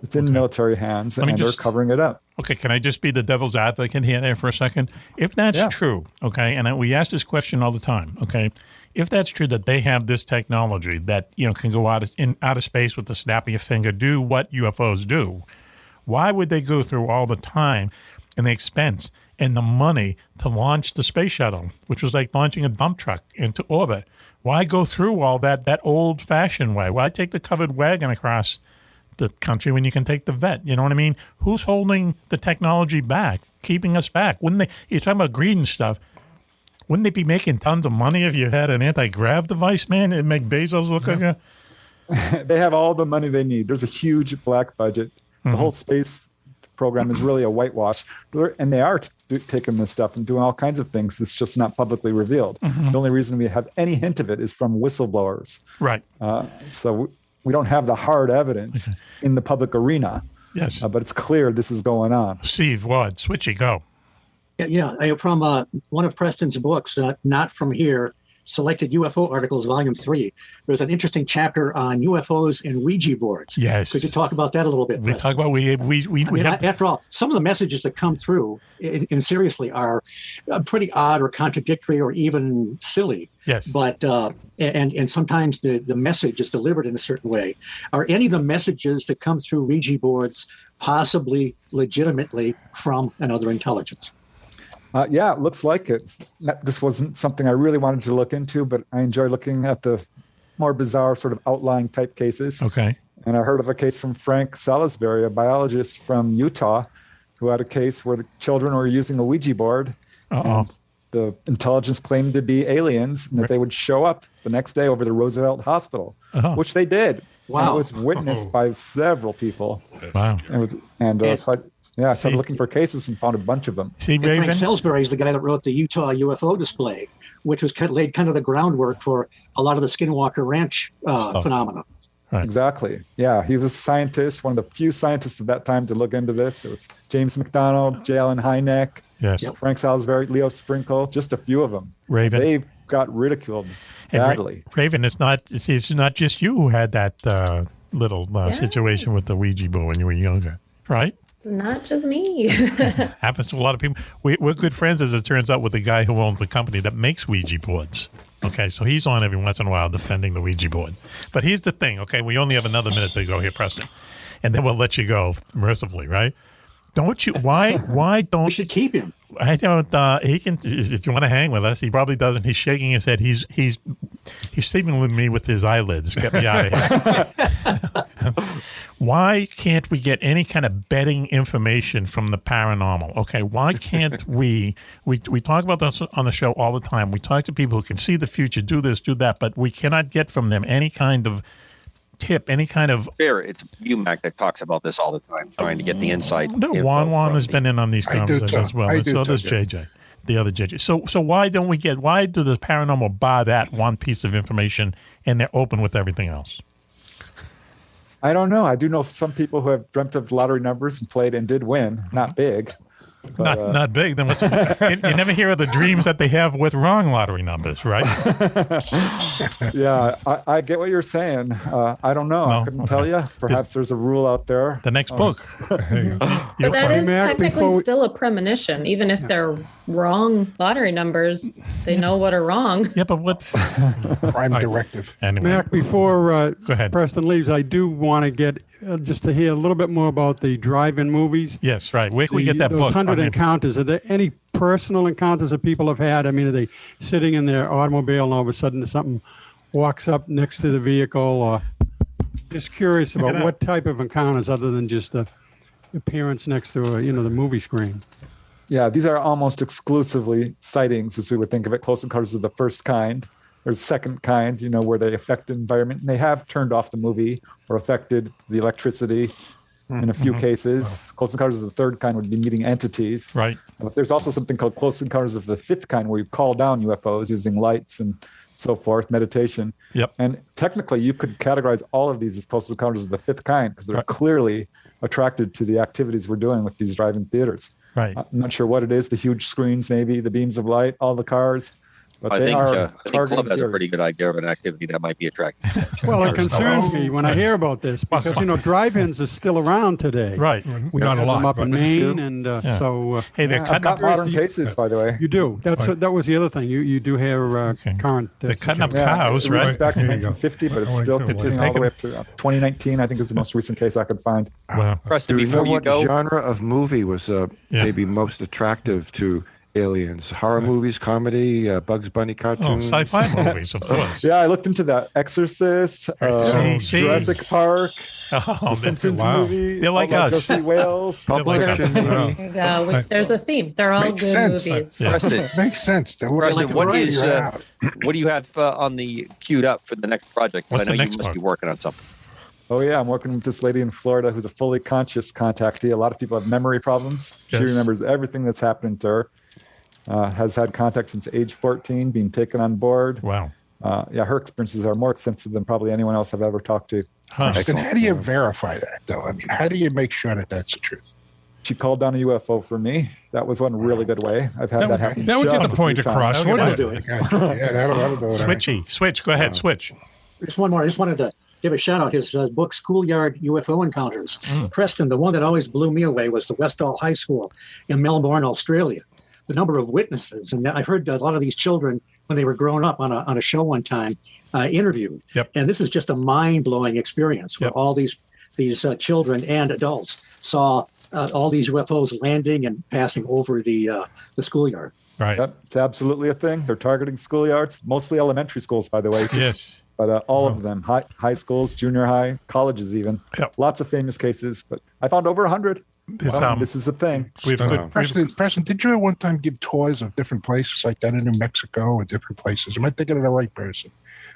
It's in military hands, and they're covering it up. Okay, can I just be the devil's advocate here there for a second? If that's true, okay, and we ask this question all the time, okay, if that's true that they have this technology that can go out of space with the snap of your finger, do what UFOs do, why would they go through all the time and the expense and the money to launch the space shuttle, which was like launching a dump truck into orbit? Why go through all that old-fashioned way? Why take the covered wagon across the country when you can take the vet? You know what I mean? Who's holding the technology back, keeping us back? Wouldn't they? You're talking about greed and stuff. Wouldn't they be making tons of money if you had an anti-grav device, man? It'd make Bezos look like a... They have all the money they need. There's a huge black budget. The whole space program is really a whitewash. And they are taking this stuff and doing all kinds of things. It's just not publicly revealed. The only reason we have any hint of it is from whistleblowers. Right. So we don't have the hard evidence in the public arena. Yes. But it's clear this is going on. Steve Ward, Switchy, go. Yeah, from one of Preston's books, Not From Here, Selected UFO Articles, Volume 3. There's an interesting chapter on UFOs and Ouija boards. Yes. Could you talk about that a little bit? We talk about after all, some of the messages that come through, and seriously, are pretty odd or contradictory or even silly. Yes. But and sometimes the message is delivered in a certain way. Are any of the messages that come through Ouija boards possibly legitimately from another intelligence? Yeah, it looks like it. This wasn't something I really wanted to look into, but I enjoy looking at the more bizarre sort of outlying type cases. Okay. And I heard of a case from Frank Salisbury, a biologist from Utah, who had a case where the children were using a Ouija board. And the intelligence claimed to be aliens and that they would show up the next day over the Roosevelt Hospital, which they did. Wow. And it was witnessed by several people. Wow. So Yeah, I started looking for cases and found a bunch of them. And Frank Salisbury is the guy that wrote the Utah UFO display, which was laid kind of the groundwork for a lot of the Skinwalker Ranch phenomena. Right. Exactly. Yeah, he was a scientist, one of the few scientists at that time to look into this. It was James McDonald, J. Allen Hynek, Frank Salisbury, Leo Sprinkle, just a few of them. Raven. They got ridiculed badly. Raven, it's not just you who had that little situation with the Ouija board when you were younger, right? It's not just me. Happens to a lot of people. We're good friends, as it turns out, with the guy who owns the company that makes Ouija boards. Okay, so he's on every once in a while defending the Ouija board. But here's the thing, okay? We only have another minute to go here, Preston. And then we'll let you go mercifully, right? Don't you? Why don't... We should keep him. I don't... he can... If you want to hang with us, he probably doesn't. He's shaking his head. He's sleeping with me with his eyelids. Get me out of here. Why can't we get any kind of betting information from the paranormal? Okay, why can't we talk about this on the show all the time. We talk to people who can see the future, do this, do that, but we cannot get from them any kind of tip, any kind of... Fair. It's you, Mac, that talks about this all the time, trying to get the insight. No, Juan has been in on these conversations as well, and so does JJ. The other JJ. So why do the paranormal buy that one piece of information and they're open with everything else? I don't know. I do know some people who have dreamt of lottery numbers and played and did win. Not big. But, not big. Then you never hear of the dreams that they have with wrong lottery numbers, right? Yeah, I get what you're saying. I don't know. I couldn't tell you. Perhaps there's a rule out there. The next book. But that is technically still a premonition. Even if they're wrong lottery numbers, they know what are wrong. Yeah, but what's... Prime directive. Anyway. Mac, before Go ahead. Preston leaves, I do want to get just to hear a little bit more about the drive-in movies. Yes, right. Where can we get that those book? 100 encounters. Are there any personal encounters that people have had? I mean, are they sitting in their automobile and all of a sudden something walks up next to the vehicle? Or just curious about what type of encounters other than just the appearance next to the movie screen. Yeah, these are almost exclusively sightings, as we would think of it, close encounters of the first kind. There's second kind, where they affect the environment, and they have turned off the movie or affected the electricity in a few cases. Close encounters of the third kind would be meeting entities. Right. But there's also something called close encounters of the fifth kind, where you call down UFOs using lights and so forth, meditation. Yep. And technically, you could categorize all of these as close encounters of the fifth kind because they're clearly attracted to the activities we're doing with these drive-in theaters. Right. I'm not sure what it is, the huge screens, maybe, the beams of light, all the cars. But I think Club has a pretty good idea of an activity that might be attractive. Well, it concerns me when I hear about this because, drive-ins are still around today. Right. We Not have a lot. them up in but Maine, and so... Hey, they're I've got modern cases, by the way. You do. That was the other thing. You do hear current... They're cutting up cows, it right? goes back to There you go. 1950, but it's still continuing all the way up to 2019, I think is the most recent case I could find. Wow. Preston, Do you know before you what go, genre of movie was maybe most attractive to aliens? Horror movies, comedy, Bugs Bunny cartoons? Sci-fi movies, of course. Yeah, I looked into that. Exorcist, Jurassic Park, The Simpsons movie. They're like us. Josie Wales. Public like us. Enemy. There's a theme. They're all Makes good sense. movies. Preston, Makes sense. They're looking Preston, like what do you have on the queued up for the next project? What's I know the you next must one? be working on something. Oh, yeah. I'm working with this lady in Florida who's a fully conscious contactee. A lot of people have memory problems. Yes. She remembers everything that's happened to her. Has had contact since age 14, being taken on board. Wow. Her experiences are more extensive than probably anyone else I've ever talked to. And how do you verify that, though? I mean, how do you make sure that that's the truth? She called down a UFO for me. That was one really good way. I've had that happen. That would get just the a point few times. across, wouldn't it? Yeah, that'll do it. Switch. Go ahead, switch. Just one more. I just wanted to give a shout out. His book, Schoolyard UFO Encounters. Preston, the one that always blew me away was the Westall High School in Melbourne, Australia. The number of witnesses, and I heard a lot of these children when they were growing up on a show one time interviewed. Yep. And this is just a mind-blowing experience where all these children and adults saw all these UFOs landing and passing over the schoolyard. Right. Yep, it's absolutely a thing. They're targeting schoolyards, mostly elementary schools, by the way. Yes. But all of them, high schools, junior high, colleges even. Yep. Lots of famous cases, but I found over 100. this is a thing. Preston, did you at one time give tours of different places like that in New Mexico or different places? Am I thinking of the right person?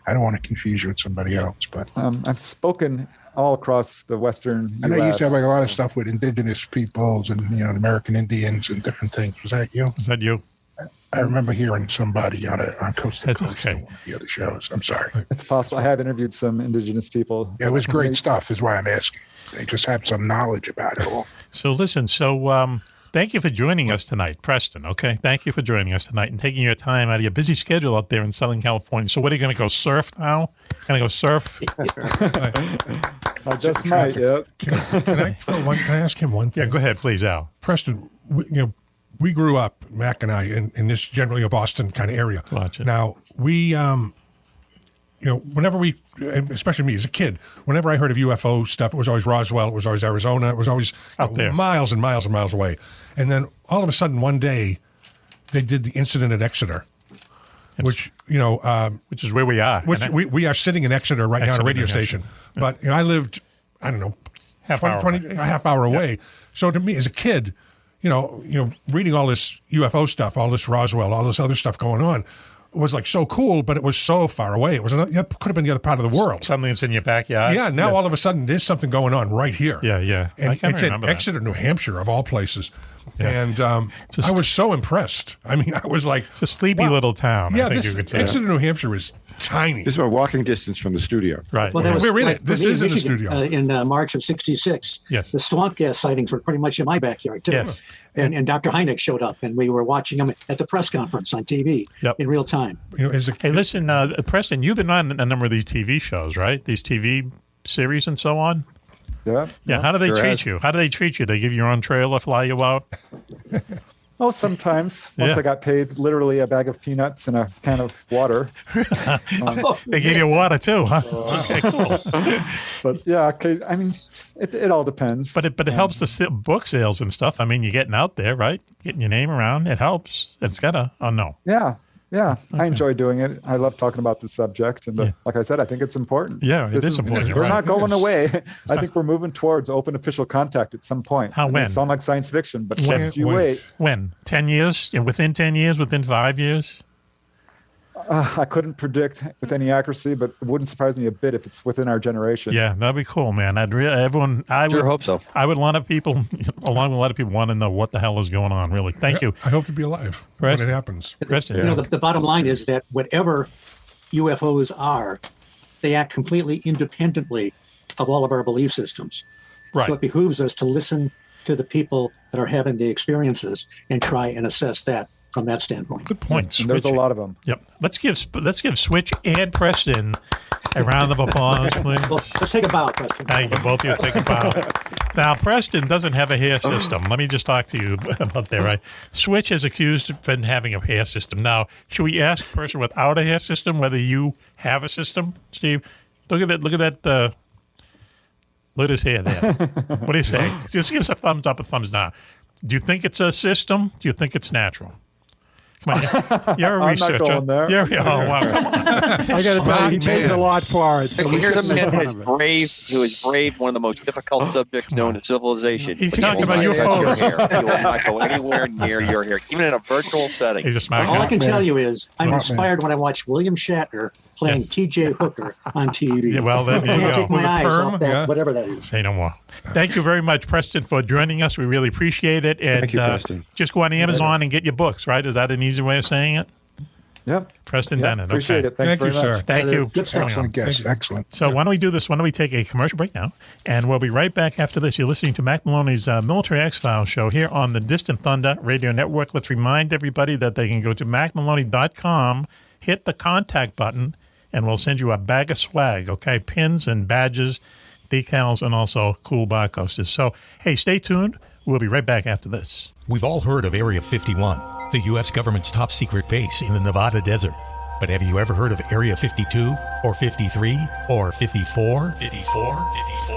I don't want to confuse you with somebody else, but I've spoken all across the Western U.S. I know you used to have like a lot of stuff with indigenous peoples and the American Indians and different things. Was that you? Was that you? I remember hearing somebody on Coast to That's Coast okay. on one of the other shows. I'm sorry. It's possible. I have interviewed some indigenous people. Yeah, it was great stuff, is why I'm asking. They just have some knowledge about it all. So listen, thank you for joining us tonight, Preston, okay? Thank you for joining us tonight and taking your time out of your busy schedule out there in Southern California. So what, are you going to go surf now? Going to go surf? I just might, yeah. Can I ask him one thing? Yeah, go ahead, please, Al. Preston, we grew up, Mac and I, in this generally a Boston kind of area. Gotcha. Now, we, whenever we, especially me as a kid, whenever I heard of UFO stuff, it was always Roswell, it was always Arizona, it was always out there, miles and miles and miles away. And then all of a sudden, one day, they did the incident at Exeter, which is where we are. Which we are sitting in Exeter right now, on a radio station. But I lived, I don't know, a half hour away. So to me, as a kid, reading all this UFO stuff, all this Roswell, all this other stuff going on, was like so cool, but it was so far away. It could have been the other part of the world. Something that's in your backyard. Yeah. Now all of a sudden, there's something going on right here. Yeah. And it's in Exeter, New Hampshire, of all places. Yeah. And I was so impressed. I mean, I was like, it's a sleepy little town. Yeah, I think you could say. Exeter, New Hampshire is tiny. This is about walking distance from the studio. Right. Well, we're in it. This is in the studio. In March of '66. Yes. The swamp gas sightings were pretty much in my backyard, too. Yes. And Dr. Hynek showed up, and we were watching him at the press conference on TV in real time. Hey, listen, Preston, you've been on a number of these TV shows, right? These TV series and so on? Yeah. Yeah. How do they treat you? How do they treat you? They give you your own trailer, fly you out? Oh, sometimes. Once I got paid literally a bag of peanuts and a can of water. They give you water too, huh? Okay, cool. But yeah, I mean, it all depends. But it helps the book sales and stuff. I mean, you're getting out there, right? Getting your name around. It helps. It's gotta. Oh no. Yeah. Okay. I enjoy doing it. I love talking about the subject. And like I said, I think it's important. Yeah, it is important. We're not going away. I think we're moving towards open official contact at some point. How, when? It sounds like science fiction, but when? You wait. When? 10 years? Within 10 years? Within 5 years? I couldn't predict with any accuracy, but it wouldn't surprise me a bit if it's within our generation. Yeah, that'd be cool, man. I would hope so. I would a lot of people, along with a lot of people, want to know what the hell is going on. Really, thank you. I hope to be alive when it happens. Preston, the bottom line is that whatever UFOs are, they act completely independently of all of our belief systems. Right. So it behooves us to listen to the people that are having the experiences and try and assess that from that standpoint. Good point. And there's a lot of them. Yep. Let's give Switch and Preston a round of applause, please. Well, let's take a bow, Preston. Thank you. Both of you take a bow. Now, Preston doesn't have a hair system. Let me just talk to you about that, right? Switch is accused of having a hair system. Now, should we ask a person without a hair system whether you have a system, Steve? Look at that. Look at that. Look at his hair there. What do you say? Just give us a thumbs up, a thumbs down. Do you think it's a system? Do you think it's natural? Come on, you're a researcher. I'm not going there. Wow, come on. I got to tell you, he pays a lot for it. So Here's a man who has braved one of the most difficult subjects known to civilization. He's talking about UFOs. He will not go anywhere near your hair, even in a virtual setting. He's a smart All guy. I can tell you is I'm inspired when I watch William Shatner playing T.J. Hooker on TV. Yeah, well, there you go. Take my eyes off that, yeah. whatever that is. Say no more. Thank you very much, Preston, for joining us. We really appreciate it. And Thank you, Preston. just go on Amazon and get your books, right? Is that an easy way of saying it? Yep. Preston Dennett. Appreciate it. Thanks Thank you, very much. sir. Thank you. Good stuff. Excellent guest. Excellent. So why don't we do this? Why don't we take a commercial break now? And we'll be right back after this. You're listening to Mack Maloney's Military X-Files show here on the Distant Thunder Radio Network. Let's remind everybody that they can go to MackMaloney.com, hit the contact button, and we'll send you a bag of swag, okay? Pins and badges, decals, and also cool bar coasters. So, hey, stay tuned. We'll be right back after this. We've all heard of Area 51, the U.S. government's top secret base in the Nevada desert. But have you ever heard of Area 52 or 53 or 54? 54?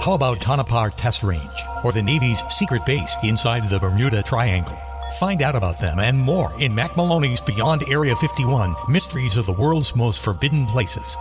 How about Tonopah Test Range or the Navy's secret base inside the Bermuda Triangle? Find out about them and more in Mack Maloney's Beyond Area 51, Mysteries of the World's Most Forbidden Places.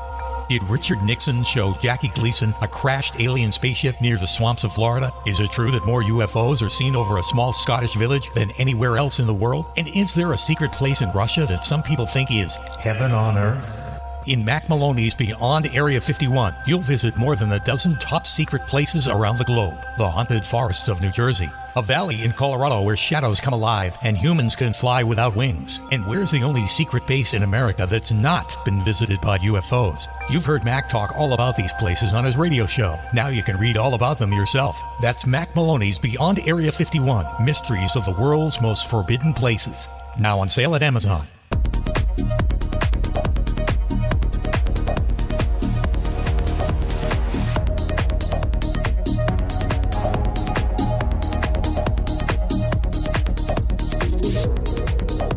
Did Richard Nixon show Jackie Gleason a crashed alien spaceship near the swamps of Florida? Is it true that more UFOs are seen over a small Scottish village than anywhere else in the world? And is there a secret place in Russia that some people think is heaven on earth? In Mack Maloney's Beyond Area 51, you'll visit more than a dozen top-secret places around the globe. The haunted forests of New Jersey, a valley in Colorado where shadows come alive and humans can fly without wings. And where's the only secret base in America that's not been visited by UFOs? You've heard Mack talk all about these places on his radio show. Now you can read all about them yourself. That's Mack Maloney's Beyond Area 51, Mysteries of the World's Most Forbidden Places. Now on sale at Amazon.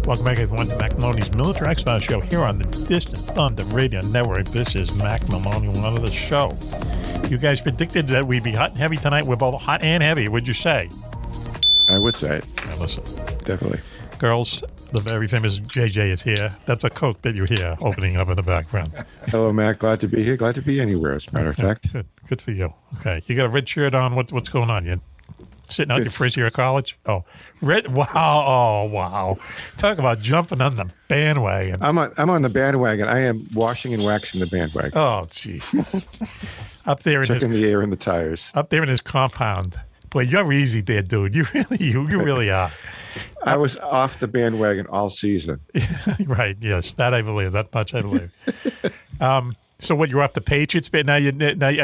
Welcome back, everyone, to Mack Maloney's Military X-Files show here on the Distant Thunder Radio Network. This is Mack Maloney, one of the show. You guys predicted that we'd be hot and heavy tonight. We're both hot and heavy. Would you say? I would say it. Now listen. Definitely. Girls, the very famous JJ is here. That's a Coke that you hear opening up in the background. Hello, Matt. Glad to be here. Glad to be anywhere, as a matter of fact. Good for you. Okay. You got a red shirt on. What's going on? You sitting out your first year of college? Oh, red. Wow. Oh, wow. Talk about jumping on the bandwagon. I'm on the bandwagon. I am washing and waxing the bandwagon. Oh, jeez. Up there in checking the air and the tires. Up there in his compound. Boy, you're easy there, dude. You really are. I was off the bandwagon all season. Right. Yes, that I believe. That much I believe. So what? You're off the Patriots? Now are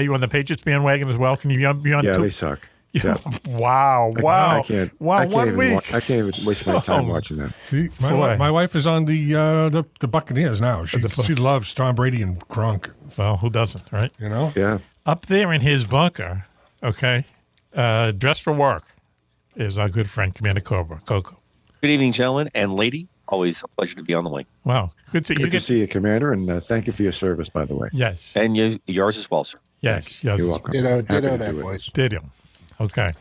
you on the Patriots bandwagon as well? Can you be on? Yeah, they suck. Yeah. Wow. I can't 1 week. I can't even waste my time watching that. See, my wife is on the Buccaneers now. She loves Tom Brady and Gronk. Well, who doesn't, right? You know? Yeah. Up there in his bunker, okay, dressed for work, is our good friend Commander Cobra, Coco. Good evening, gentlemen and lady. Always a pleasure to be on the wing. Wow. Good to see you, Commander, and thank you for your service, by the way. Yes. And yours as well, sir. Yes. You're welcome. Ditto that, boys. Did you? Okay.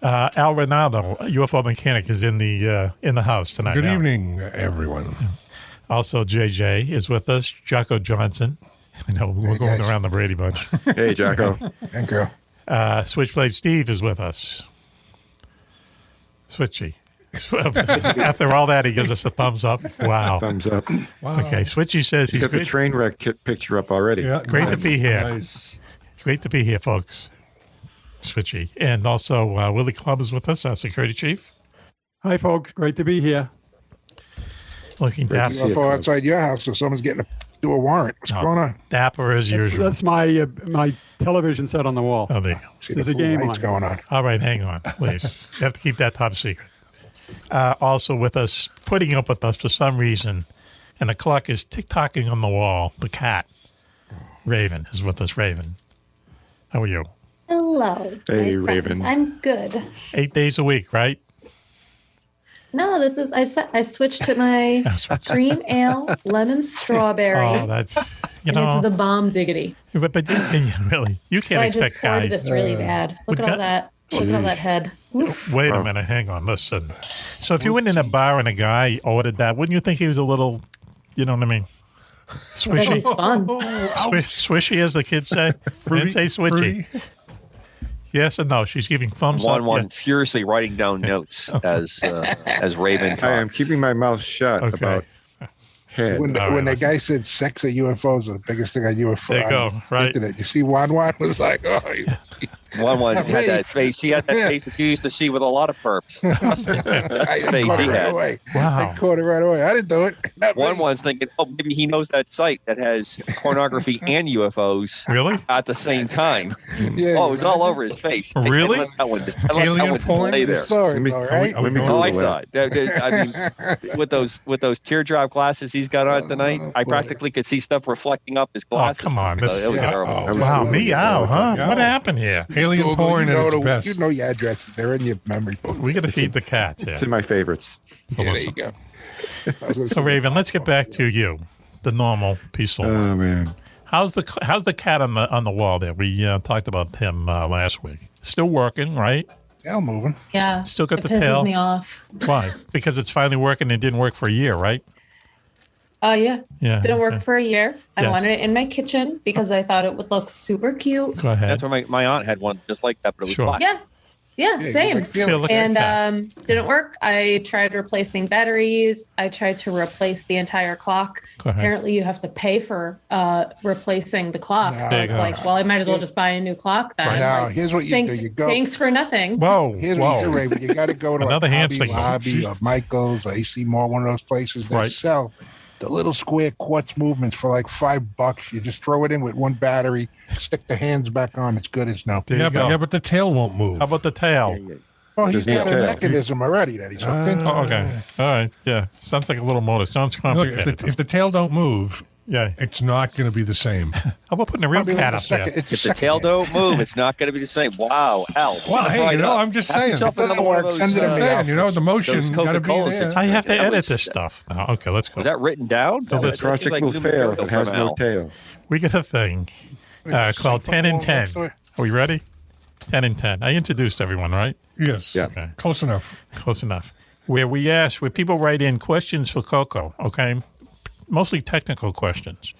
Al Renaldo, UFO Mechanic, is in the house tonight. Good evening, everyone. Also, JJ is with us. Jocko Johnson. I know we're going around the Brady Bunch. Hey, Jocko. And girl. Switchblade Steve is with us. Switchy. After all that, he gives us a thumbs up. Wow. Thumbs up. Wow. Okay, Switchy says he's got the train wreck picture up already. Yeah, great to be here. Nice. Great to be here, folks. Switchy. And also, Willie Clubb is with us, our security chief. Hi, folks. Great to be here. Looking dapper. UFO outside your house, so someone's getting to do a warrant. What's going on? Dapper as usual. That's my my television set on the wall. Oh, there you go. There's a game on. Going on. All right, hang on, please. You have to keep that top secret. Also with us, putting up with us for some reason, and the clock is tick-tocking on the wall. The cat, Raven, is with us. Raven, how are you? Hello. Hey, my Raven. friends. I'm good. 8 days a week, right? No, this is I switched to my cream ale lemon strawberry. Oh, that's and it's the bomb diggity. But really, you can't I expect just poured guys. this really bad. Look at all that. Look at all that head. Oof. Wait a minute, hang on, listen. So if you went in a bar and a guy ordered that, wouldn't you think he was a little, you know what I mean? Swishy. It's fun. Swishy, as the kids say. Didn't say switchy. Fruity. Yes and no. She's giving thumbs up. One furiously writing down notes as Raven talks. I am keeping my mouth shut about head. When the guy said sex at UFOs, the biggest thing on UFO. There you go, right. Internet. You see Wan was like, oh. One had that face. He had that face that you used to see with a lot of perps. That's the face he had. Wow. I caught it right away. I didn't do it. One's thinking, oh, maybe he knows that site that has pornography and UFOs really at the same time. Yeah, oh, it's all over his face. Really? That one just lay there. Sorry, right? I saw it. I mean, with those teardrop glasses he's got on tonight, I practically could see stuff reflecting up his glasses. Oh, come on. It was terrible. Wow, meow, huh? Yeah. What happened here? Alien porn at its best. You know your addresses. They're in your memory book. We got to feed the cats here. It's in my favorites. Yeah, there you go. So, Raven, let's get back to you, the normal, peaceful. Oh, man. How's the cat on the wall there? We talked about him last week. Still working, right? Tail moving. Yeah. Still got it the pisses tail. me off. Why? Because it's finally working and it didn't work for a year, right? Yeah. Yeah. Didn't work for a year. I Yes. wanted it in my kitchen because I thought it would look super cute. Go ahead. That's why my aunt had one just like that, but it was Sure. black. Yeah. Yeah, same. Felix. And didn't work. I tried replacing batteries. I tried to replace the entire clock. Go ahead. Apparently, you have to pay for replacing the clock. No, So it's no. like, well, I might as well just buy a new clock then. Right. Now, Like, here's what you do. You go. Thanks for nothing. Whoa. Here's what you do, Whoa. Raven. You got to go to Another hand Hobby signal. Lobby or Michael's or AC Mall, one of those places that Right. sell the little square quartz movements for like $5. You just throw it in with one battery, stick the hands back on. It's good as no. There you go. But the tail won't move. How about the tail? Well, he's There's no got a tail. mechanism already that he's hooked into. Oh, okay. All right. Yeah. Sounds like a little motor. Sounds Look, complicated. if the tail don't move, yeah. it's not going to be the same. How about putting a real Probably cat like up a second- there? It's a If the second tail hand. don't move, it's not going to be the same. Wow, hell. Well, hey, you know, I'm just saying. Yourself It doesn't another one of work. those, Send it in I'm the saying, you know, the motion those got to be Coca-Colas there. that- I have to That edit was- this stuff now. Okay, let's go. Was that written down? So The this- That seems project like will Zoom fail if material it has from no Al. tail. We got a thing called 10 and 10. Are we ready? 10 and 10. I introduced everyone, right? Yes. Yeah. Okay. Close enough. Close enough. Where people write in questions for Coco, okay? Mostly technical questions,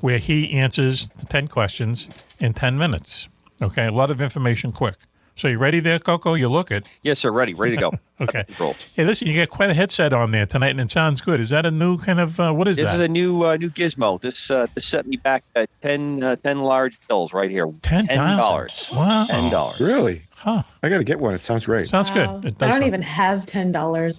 where he answers the 10 questions in 10 minutes. Okay, a lot of information quick. So you ready there, Coco? You look it. Yes, sir. Ready to go. Okay. Roll. Hey, listen, you got quite a headset on there tonight, and it sounds good. Is that a new kind of, what is This that? is a new gizmo. This set me back 10 large bills right here. $10. $10. Wow. $10. Really? Huh. I got to get one. It sounds great. Sounds Wow. good. It I does don't sound- even have $10.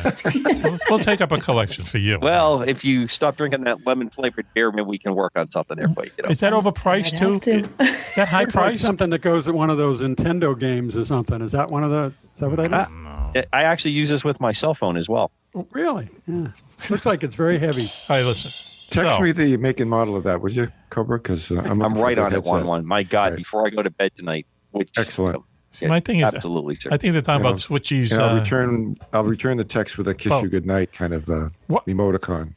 That's crazy. We'll take up a collection for you. Well, if you stop drinking that lemon flavored beer, maybe we can work on something there for you. Is that overpriced I'd too? have to. Is that high Looks like price? something that goes with one of those Nintendo games or something. Is that one of the? Is that what that is? I actually use this with my cell phone as well. Oh, really? Yeah. Looks like it's very heavy. All right, listen. Text So- me the make and model of that, would you, Cobra? Because I'm right on it, one. one. My God, Right. before I go to bed tonight. Which Excellent. So my thing is, absolutely, sir. I think they're talking You about know, Switchies. And I'll return the text with a kiss Oh. you goodnight kind of What? emoticon.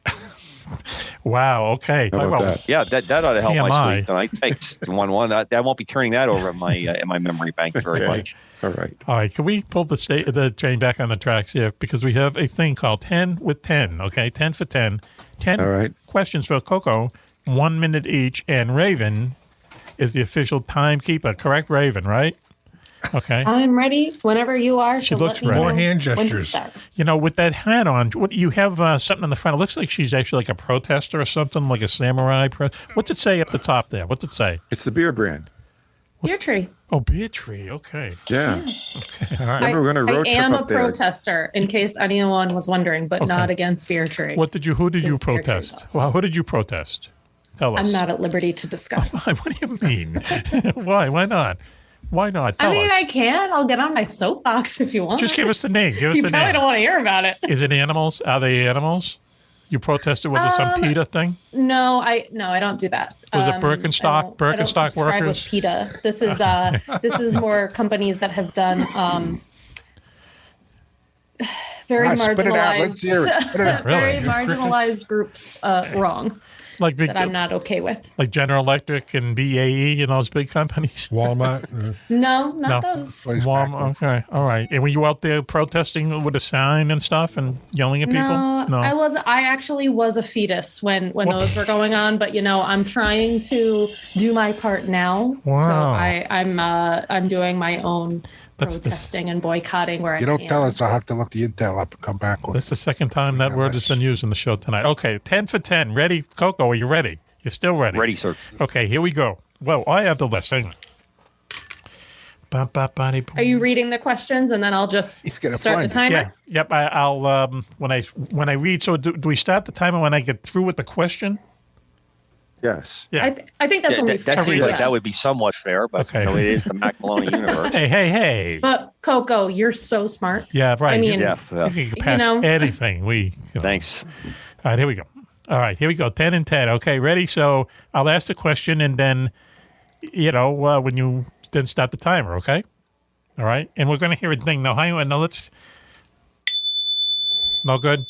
Wow. Okay. How Talk about about- that? Yeah, that ought to help my TMI. sleep tonight. Thanks, one. I won't be turning that over in my memory bank very Okay. much. All right. All right. Can we pull the train back on the tracks here because we have a thing called 10 with 10. Okay, 10 for 10. 10 All right. questions for Coco, 1 minute each, and Raven is the official timekeeper. Correct, Raven? Right? Okay. I'm ready whenever you are. She so looks let me ready. know More hand when to gestures. start. You know, with that hat on, what you have something on the front. It looks like she's actually like a protester or something, like a samurai. What's it say up the top there? What's it say? It's the beer brand. Beer tree. Oh, beer tree. Okay. Yeah. Okay. All right. Remember, we're going to road I trip am a up there. protester, in case anyone was wondering, but Okay. not against beer tree. Who did you Because beer tree is protest? awesome. Well, who did you protest? Tell us. I'm not at liberty to discuss. What do you mean? Why? Why not? Why not? Tell I mean, us. I can. I'll get on my soapbox if you want. Just give us the name. Give us You the probably name. don't want to hear about it. Is it animals? Are they animals? You protested? Was it some PETA thing? No, I don't do that. Was it I Birkenstock- don't- I don't Birkenstock subscribe workers? With PETA. This is more companies that have done very Spit it out. Let's marginalized, hear it. Spit it out. very Really? marginalized groups wrong Like big, that I'm not okay with. like General Electric and BAE and those big companies. Walmart. No, not No. those. Okay, all right. And were you out there protesting with a sign and stuff and yelling at people? No, I actually was a fetus when those were going on, but I'm trying to do my part now. Wow. So I'm doing my own That's the- protesting and boycotting where You I don't can. tell us, I'll have to look the intel up and come back with That's the second time that word has been used in the show tonight. Okay, 10 for 10. Ready? Coco, are you ready? You're still ready? Ready, sir. Okay, here we go. Well, I have the list. Hang on. Are you reading the questions and then I'll just gonna start the find it. timer? Yeah. Yep. I'll when I read. So do we start the timer when I get through with the question? Yes. Yeah. I think that's only That fair. seems like Yeah. that would be somewhat fair, but Okay. it is the Mack Maloney universe. Hey. But Coco, you're so smart. Yeah. Right. I mean, Yeah, You can pass anything. Thanks. All right. Here we go. All right. Here we go. 10 and 10. Okay. Ready? So I'll ask the question and then, when you then start the timer. Okay. All right. And we're going to hear a ding. Now, hang on. Now let's. No good.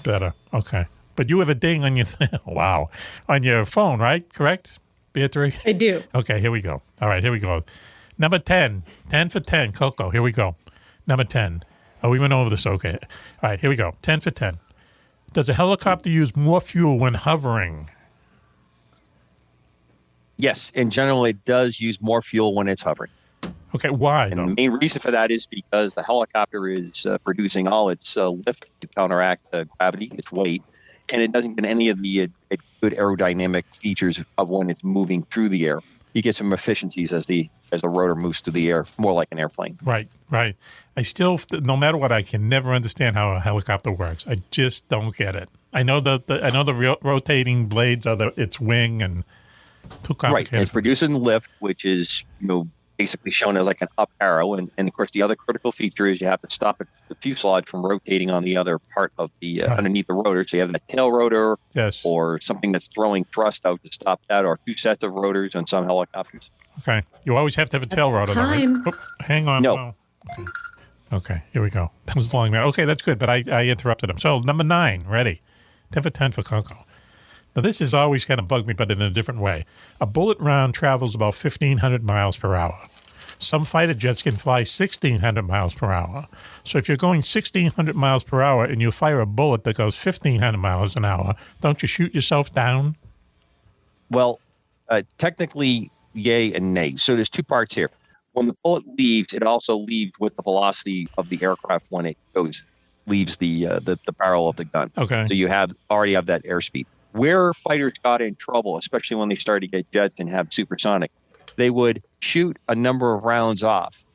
Better. Okay. But you have a ding on your wow, on your phone, right? Correct, Beatrice? I do. Okay, here we go. All right, here we go. Number 10. 10 for 10, Coco. Here we go. Number 10. Oh, we went over this. Okay. All right, here we go. 10 for 10. Does a helicopter use more fuel when hovering? Yes, in general, it does use more fuel when it's hovering. Okay, why? And the main reason for that is because the helicopter is producing all its lift to counteract gravity, its weight, and it doesn't get any of the good aerodynamic features of when it's moving through the air. You get some efficiencies as the rotor moves through the air, more like an airplane. Right. I still, no matter what, I can never understand how a helicopter works. I just don't get it. I know the rotating blades are its wing and too complicated. Right. It's producing lift, which is basically shown as like an up arrow, and of course the other critical feature is you have to stop the fuselage from rotating on the other part of the underneath the rotor. So you have a tail rotor, or something that's throwing thrust out to stop that, or two sets of rotors on some helicopters. Okay, you always have to have a tail rotor. Time. Right? Hang on. No. Okay, here we go. That was long. Okay, that's good, but I interrupted him. So number 9, ready? 10 for 10 for Coco. Now, this has always kind of bugged me, but in a different way. A bullet round travels about 1,500 miles per hour. Some fighter jets can fly 1,600 miles per hour. So if you're going 1,600 miles per hour and you fire a bullet that goes 1,500 miles an hour, don't you shoot yourself down? Well, technically, yay and nay. So there's two parts here. When the bullet leaves, it also leaves with the velocity of the aircraft when it leaves the barrel of the gun. Okay. So you already have that airspeed. Where fighters got in trouble, especially when they started to get jets and have supersonic, they would shoot a number of rounds off,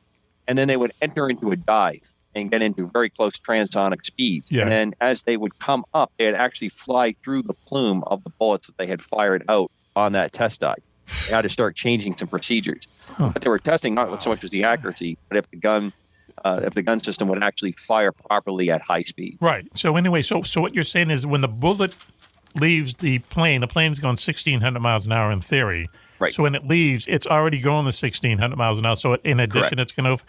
and then they would enter into a dive and get into very close transonic speeds. Yeah. And then as they would come up, they'd actually fly through the plume of the bullets that they had fired out on that test dive. They had to start changing some procedures. But they were testing not so much as the accuracy, but if the gun system would actually fire properly at high speed. Right. So anyway, so what you're saying is when the bullet leaves the plane's going 1,600 miles an hour in theory. Right. So when it leaves, it's already going the 1,600 miles an hour. So in addition, It's going to,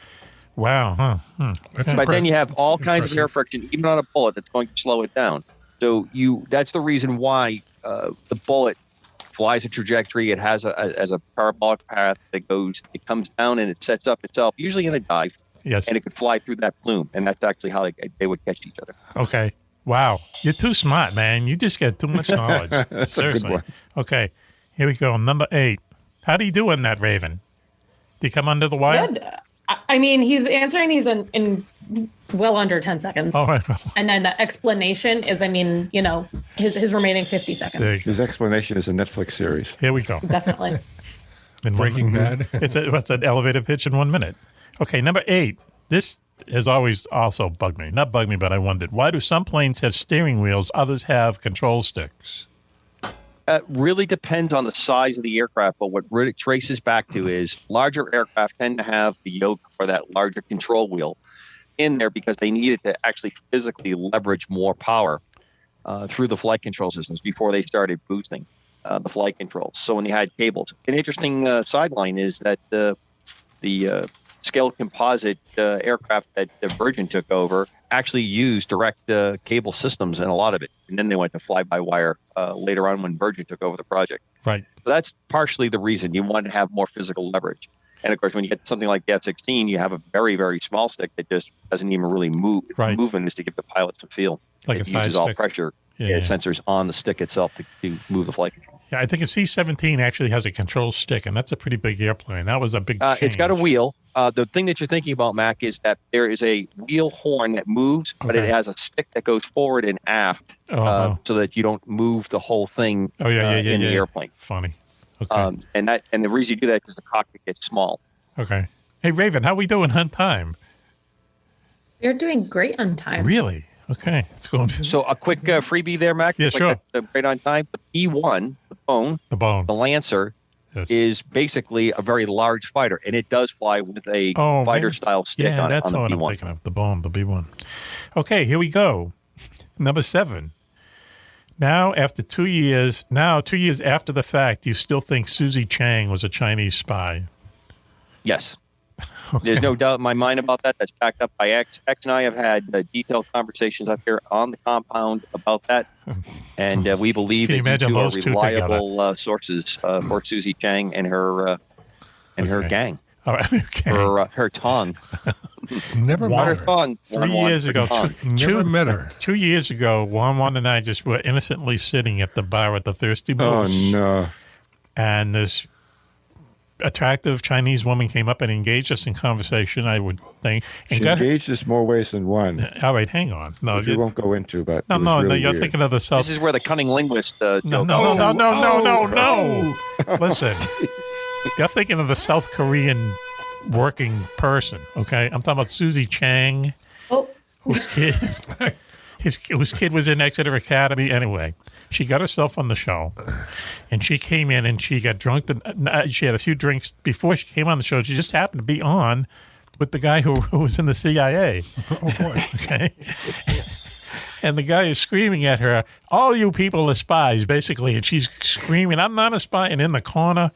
wow. But then you have all kinds of air friction, even on a bullet, that's going to slow it down. So that's the reason why the bullet flies a trajectory. It has a parabolic path that it comes down and it sets up itself, usually in a dive. Yes. And it could fly through that plume. And that's actually how they would catch each other. Okay. Wow. You're too smart, man. You just get too much knowledge. That's Seriously. a good one. Okay. Here we go. Number 8. How do you do in that, Raven? Do you come under the wire? Good. I mean, he's answering these in well under 10 seconds. All right. And then the explanation is, his remaining 50 seconds. His explanation is a Netflix series. Here we go. Definitely. Breaking Bad. What's an elevator pitch in 1 minute? Okay, number 8. This has always also bugged me. Not bugged me, but I wondered. Why do some planes have steering wheels, others have control sticks? Really depends on the size of the aircraft, but what really traces back to is larger aircraft tend to have the yoke or that larger control wheel in there because they needed to actually physically leverage more power through the flight control systems before they started boosting the flight controls. So when they had cables. An interesting sideline is that the scaled composite aircraft that Virgin took over actually used direct cable systems in a lot of it. And then they went to fly-by-wire later on when Virgin took over the project. Right. So that's partially the reason. You want to have more physical leverage. And, of course, when you get something like the F-16, you have a very, very small stick that just doesn't even really move. Right. Movement is to give the pilot some feel. Like it a side uses all stick. pressure Yeah. sensors on the stick itself to move the flight control. Yeah, I think a C-17 actually has a control stick, and that's a pretty big airplane. That was a big change. It's got a wheel. The thing that you're thinking about, Mac, is that there is a wheel horn that moves, but it has a stick that goes forward and aft so that you don't move the whole thing in the airplane. Funny. Okay. And the reason you do that is because the cockpit gets small. Okay. Hey, Raven, how we doing on time? You're doing great on time. Really? Okay. It's going. So a quick freebie there, Mac. Yeah, Just sure. Right on time. The B-1, the bone, the Lancer, is basically a very large fighter, and it does fly with a fighter-style stick on that's on the what B-1. I'm thinking of. The B-1. Okay, here we go. Number 7. Now, after 2 years, 2 years after the fact, you still think Susie Chang was a Chinese spy? Yes. Okay. There's no doubt in my mind about that. That's backed up by X. X and I have had detailed conversations up here on the compound about that. And we believe that you two are reliable sources for Susie Chang and her gang. All right, okay. Her tongue. Never met her her. tongue. 3 years ago, Never met her. 2 years ago, Juan and I just were innocently sitting at the bar at the Thirsty Moose. Oh, no. And this attractive Chinese woman came up and engaged us in conversation, I would think. And She engaged us more ways than one. All right, hang on. No, which we won't go into, but no, it was no, really you're weird. thinking of the South. This is where the cunning linguist. No. Listen, you're thinking of the South Korean working person. Okay, I'm talking about Susie Chang, whose kid was in Exeter Academy. Anyway, she got herself on the show, and she came in and she got drunk. She had a few drinks before she came on the show. She just happened to be on with the guy who was in the CIA. Oh boy! Okay. And the guy is screaming at her, "All you people are spies," basically. And she's screaming, "I'm not a spy." And in the corner,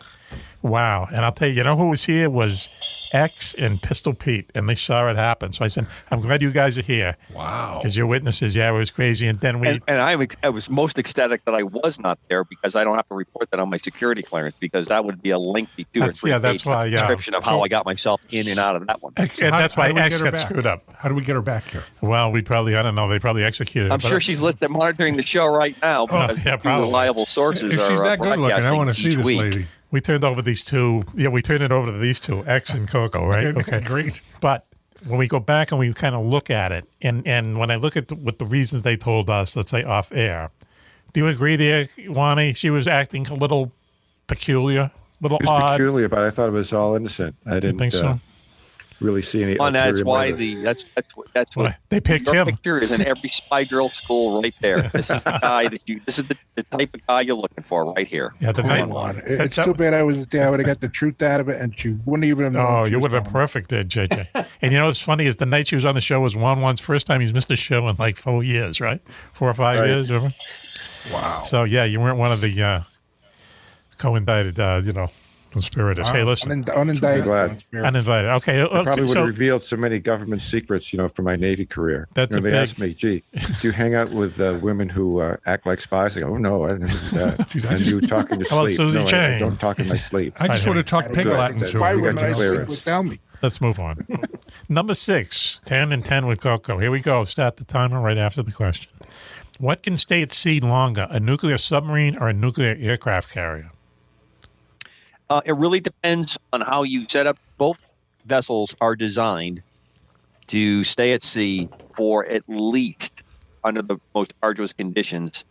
wow. And I'll tell you, know who was here was X and Pistol Pete. And they saw it happen. So I said, I'm glad you guys are here. Wow. Because you're witnesses. Yeah, it was crazy. And then we... And I was most ecstatic that I was not there because I don't have to report that on my security clearance because that would be a lengthy 2 or 3 page description of how I got myself in and out of that one. And that's why X got screwed up. How do we get her back here? Well, I don't know. They probably executed her. I'm sure she's listed monitoring the show right now because two reliable sources If are she's that good looking, I want to see this lady. We turned over these two. Yeah, we turned it over to these two, X and Coco, right? Okay, great. But when we go back and we kind of look at it, and when I look at what the reasons they told us, let's say off air, do you agree there, Wani? She was acting a little peculiar, little It was odd. peculiar, but I thought it was all innocent. I didn't think so? really see any. And that's ulterior why motive. that's what they picked your him. picture is in every spy girl school right there. This is the guy this is the type of guy you're looking for right here. Yeah, Come on. It's too bad I wasn't there. I would have got the truth out of it, and she wouldn't even have known. Oh, you would have been perfect there, JJ. And you know what's funny is the night she was on the show was Juan's first time he's missed a show in like 4 years, right? 4 or 5 Right. years. Remember? Wow. So yeah, you weren't one of the co-indicted, conspirators. Hey, listen, Unindicted. Glad. uninvited. Okay, I probably would so have revealed so many government secrets, from my Navy career. That's they a big- asked me, "Gee, do you hang out with women who act like spies?" I go, "Oh no, I didn't do that." Jeez, I And just- you talk in your How about sleep? Susie No, I Chang? don't talk in my sleep. I just want to talk pig Good. Latin to Why her. We would got I your sleep clearance. with tell me? let's move on. Number 6, 10 and 10 with Coco. Here we go. Start the timer right after the question. What can stay at sea longer, a nuclear submarine or a nuclear aircraft carrier? It really depends on how you set up. Both vessels are designed to stay at sea for at least, under the most arduous conditions,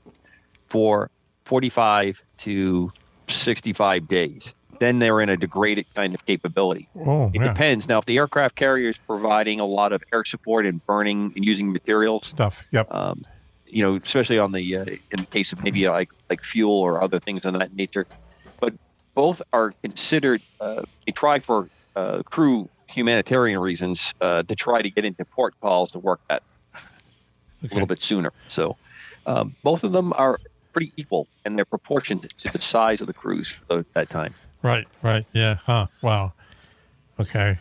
for 45 to 65 days. Then they're in a degraded kind of capability. Oh, It depends. Now, if the aircraft carrier is providing a lot of air support and burning and using materials, Stuff. Yep. especially on the in the case of maybe like fuel or other things of that nature. But both are considered. They try for crew humanitarian reasons to try to get into port calls to work that a little bit sooner. So both of them are pretty equal in their proportion to the size of the crews for that time. Right. Yeah. Huh. Wow. Okay.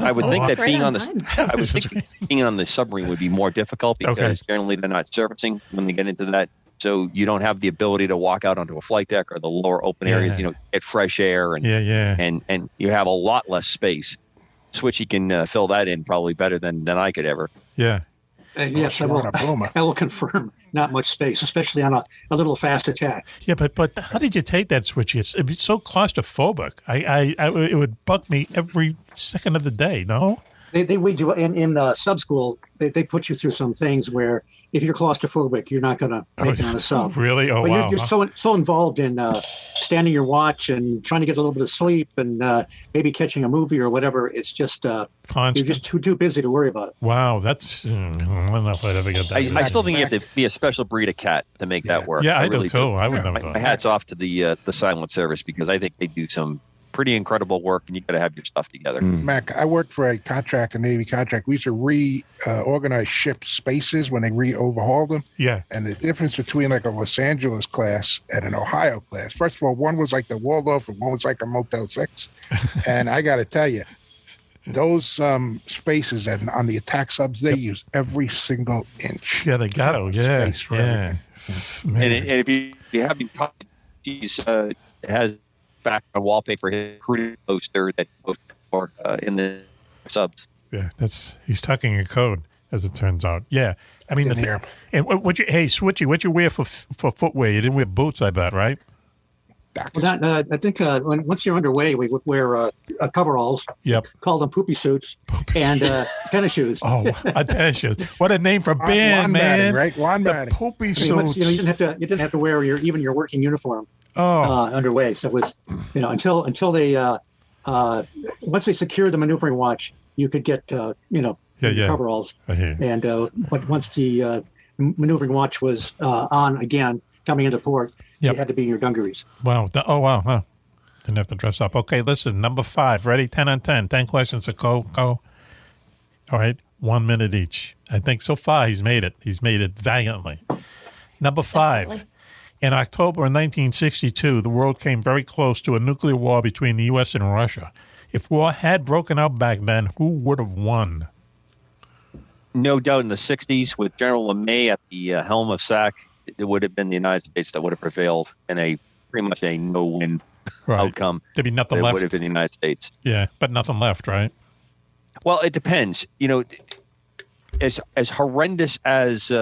I would think that Right being on on time. I would think being on the submarine would be more difficult because generally they're not surfacing when they get into that. So you don't have the ability to walk out onto a flight deck or the lower open areas, get fresh air and and you have a lot less space. Switchy can fill that in probably better than I could ever. Yeah. Yes, I will confirm. Not much space, especially on a little fast attack. Yeah, but how did you take that, Switchy? It's so claustrophobic. It would bug me every second of the day. No. We do in sub school. They put you through some things where if you're claustrophobic, you're not going to make it on a sub. Really? Oh, but wow. You're so involved in standing your watch and trying to get a little bit of sleep and maybe catching a movie or whatever. It's just you're just too busy to worry about it. Wow, that's I don't know if I'd ever get that. I still think you have to be a special breed of cat to make that work. Yeah, I really do too. I would never do My it. hat's off to the silent service because I think they do some pretty incredible work, and you got to have your stuff together. Mac, I worked for a Navy contract. We used to reorganize ship spaces when they overhauled them. Yeah. And the difference between like a Los Angeles class and an Ohio class, first of all, one was like the Waldorf and one was like a Motel 6. And I got to tell you, those spaces on the attack subs, they use every single inch. Yeah, they got to. Yeah. Space for Yeah. And if you haven't caught, she's has background wallpaper recruiting poster that for in the subs. Yeah, he's talking in code, as it turns out. Yeah, I mean, and Switchy, what you wear for footwear? You didn't wear boots, I bet, right? Well, I think once you're underway, we would wear coveralls. Yep. Call them poopy suits and tennis shoes. Oh, tennis shoes! What a name for a band, man! Right, lawn batting. Poopy I mean, suits. you didn't have to wear your working uniform. Underway. So it was until they once they secured the maneuvering watch, you could get coveralls. And but once the maneuvering watch was on again, coming into port. Yep. You had to be in your dungarees. Wow. Wow. Huh. Didn't have to dress up. Okay, listen, number 5. Ready? 10 on 10. 10 questions to go. All right. 1 minute each. I think so far he's made it. He's made it valiantly. Number 5. Definitely. In October of 1962, the world came very close to a nuclear war between the U.S. and Russia. If war had broken out back then, who would have won? No doubt in the 60s with General LeMay at the helm of SAC, it would have been the United States that would have prevailed in pretty much a no-win outcome. There'd be nothing left. It would have been the United States. Yeah, but nothing left, right? Well, it depends. As horrendous as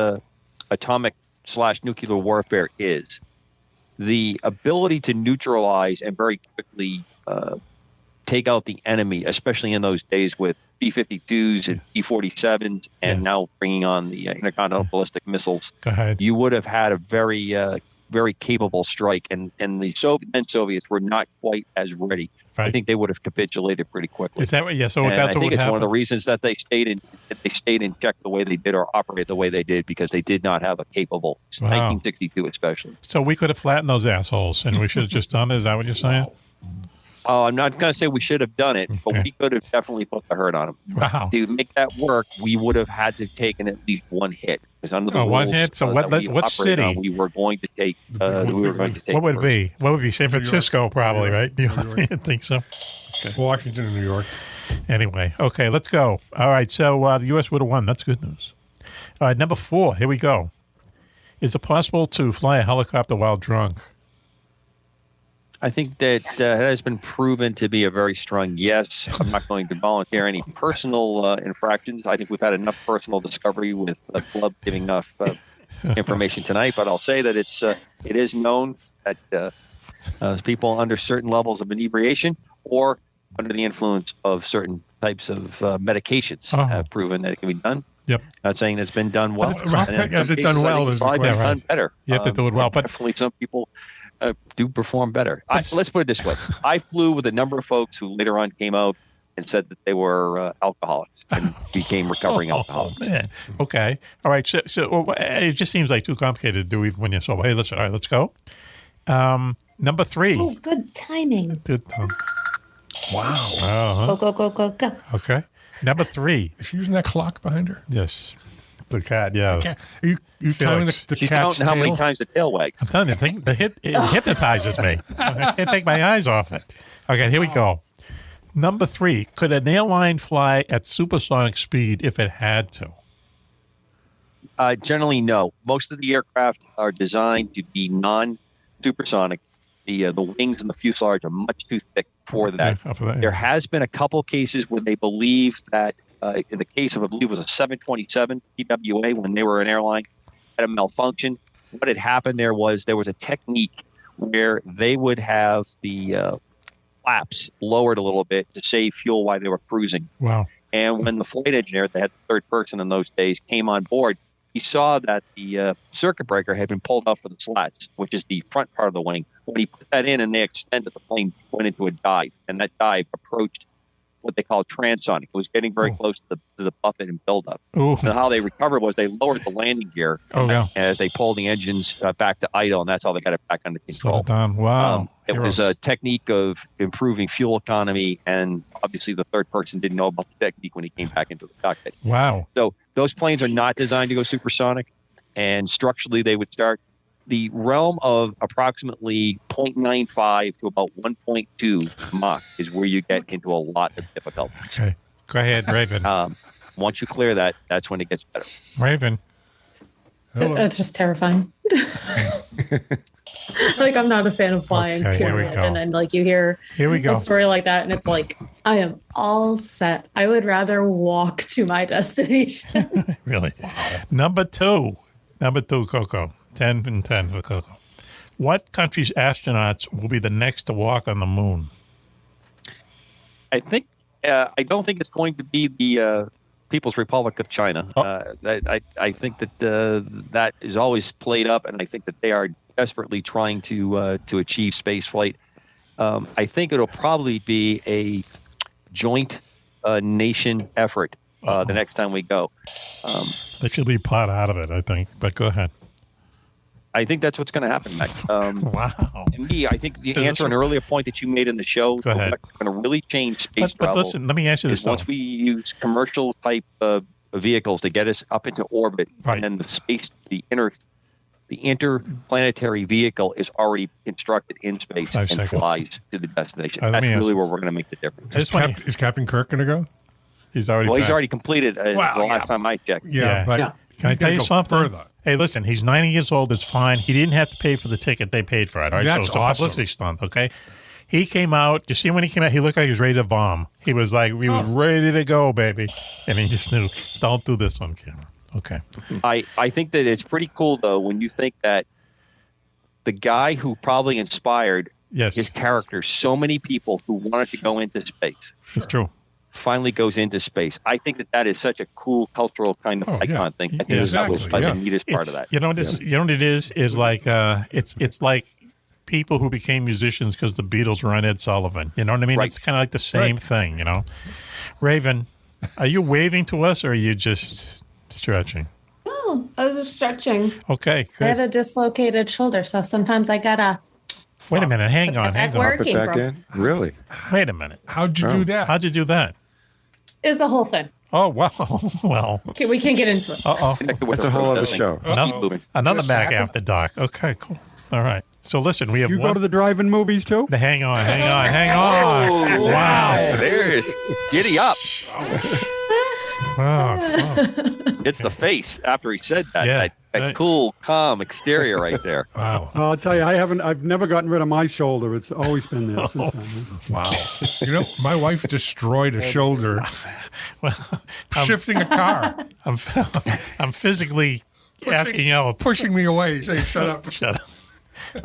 atomic/nuclear warfare is, the ability to neutralize and very quickly take out the enemy, especially in those days with B-52s and B-47s, and now bringing on the intercontinental ballistic missiles, you would have had a very, very capable strike. And the Soviets were not quite as ready. Right. I think they would have capitulated pretty quickly. Is that right? Yeah. So and that's I think it's one of the reasons that they stayed in check the way they did or operate the way they did, because they did not have a capable 1962 especially. So we could have flattened those assholes, and we should have just done it. Is that what you're saying? I'm not going to say we should have done it, but we could have definitely put the hurt on them. Wow. To make that work, we would have had to have taken at least one hit. Because under the rules, one hit. So what city? We were going to take. What would it be? What would it be? San Francisco, probably, right? New York. I think so. Okay. Washington and New York. Anyway, okay, let's go. All right, so the U.S. would have won. That's good news. All right, number 4. Here we go. Is it possible to fly a helicopter while drunk? I think that has been proven to be a very strong yes. I'm not going to volunteer any personal infractions. I think we've had enough personal discovery with the club giving enough information tonight. But I'll say that it is known that people under certain levels of inebriation or under the influence of certain types of medications have proven that it can be done. Yep. Not saying it's been done well. Has it done well? It's probably been done better. You have to do it well. But definitely some people do perform better. Let's put it this way. I flew with a number of folks who later on came out and said that they were alcoholics and became recovering alcoholics. Man. Okay. All right. So it just seems like too complicated to do even when you're sober. Hey, listen. All right, let's go. Number 3. Oh, good timing. Wow. Go. Okay. Number 3. Is she using that clock behind her? Yes. The cat, yeah. Are you timing the She's cat's counting how many tail? times the tail wags. I'm telling you, it hypnotizes me. I can't take my eyes off it. Okay, here we go. Number 3. Could an airline fly at supersonic speed if it had to? Generally, no. Most of the aircraft are designed to be non-supersonic. The wings and the fuselage are much too thick for that. There has been a couple cases where they believe that in the case of, I believe it was a 727 TWA, when they were an airline, had a malfunction. What had happened there was a technique where they would have the flaps lowered a little bit to save fuel while they were cruising. Wow. And when the flight engineer, they had the third person in those days, came on board, he saw that the circuit breaker had been pulled off for the slats, which is the front part of the wing. When he put that in and they extended, the plane went into a dive, and that dive approached what they call transonic. It was getting very close to the buffet and buildup. And how they recovered was they lowered the landing gear as they pulled the engines back to idle, and that's how they got it back under control. Wow. It was a technique of improving fuel economy, and obviously the third person didn't know about the technique when he came back into the cockpit. Wow. So those planes are not designed to go supersonic, and structurally they would start the realm of approximately 0.95 to about 1.2 Mach is where you get into a lot of difficulties. Okay. Go ahead, Raven. Once you clear that, that's when it gets better. Raven. It's just terrifying. Like, I'm not a fan of flying, Okay, here we period. go. And then, like, you hear Here we go. a story like that, and it's like, I am all set. I would rather walk to my destination. Really? Number two, Coco. 10 and 10 for Coco. What country's astronauts will be the next to walk on the moon? I don't think it's going to be the People's Republic of China. I think that that is always played up, and I think that they are desperately trying to achieve space flight. I think it'll probably be a joint nation effort the next time we go. They should leave pot out of it, I think. But go ahead. I think that's what's going to happen, Mac. Wow. To me, I think the answer an earlier point that you made in the show, Go ahead. what's going to really change space But travel listen, let me ask you this, is once though. we use commercial type vehicles to get us up into orbit, Right. and the interplanetary vehicle is already constructed in space 5 and seconds. flies to the destination. Let That's me ask really where this. we're going to make the difference. Is Captain Kirk going to go? He's already Well, he's back. already completed the last time I checked. Can I tell you something? Hey, listen, he's 90 years old. It's fine. He didn't have to pay for the ticket. They paid for it. All right? That's so it's a awesome. publicity stunt, okay? He came out. You see when he came out, he looked like he was ready to bomb. He was like, he was ready to go, baby. And he just knew, don't do this on camera. Okay. I think that it's pretty cool, though, when you think that the guy who probably inspired his character, so many people who wanted to go into space. It's true. Finally goes into space. I think that is such a cool cultural kind of icon thing. I think that was like the neatest part of that. You know what you know what it is like it's like people who became musicians because the Beatles were on Ed Sullivan. You know what I mean? Right. It's kind of like the same thing, you know. Raven, are you waving to us or are you just stretching? Oh, I was just stretching. Okay, I have good. a dislocated shoulder, so sometimes I gotta. Wait a minute. Hang on. back Hang on. working, Put it back bro. in? Really? Wait a minute. How'd you do that? How'd you do that? Is the whole thing. Oh, wow. Well. Okay, we can't get into it. Uh-oh. That's a whole other show. Another Mac after dark. Okay, cool. All right. So listen, we have You one. go to the drive-in movies too? Hang on. Oh, Wow. There's giddy up. Wow. It's the face after he said that. Yeah. That cool, calm exterior right there. Wow. I'll tell you, I've never gotten rid of my shoulder. It's always been there since then. Wow. You know, my wife destroyed a shoulder shifting a car. I'm physically asking out. Pushing me away. Say, shut up. Shut up.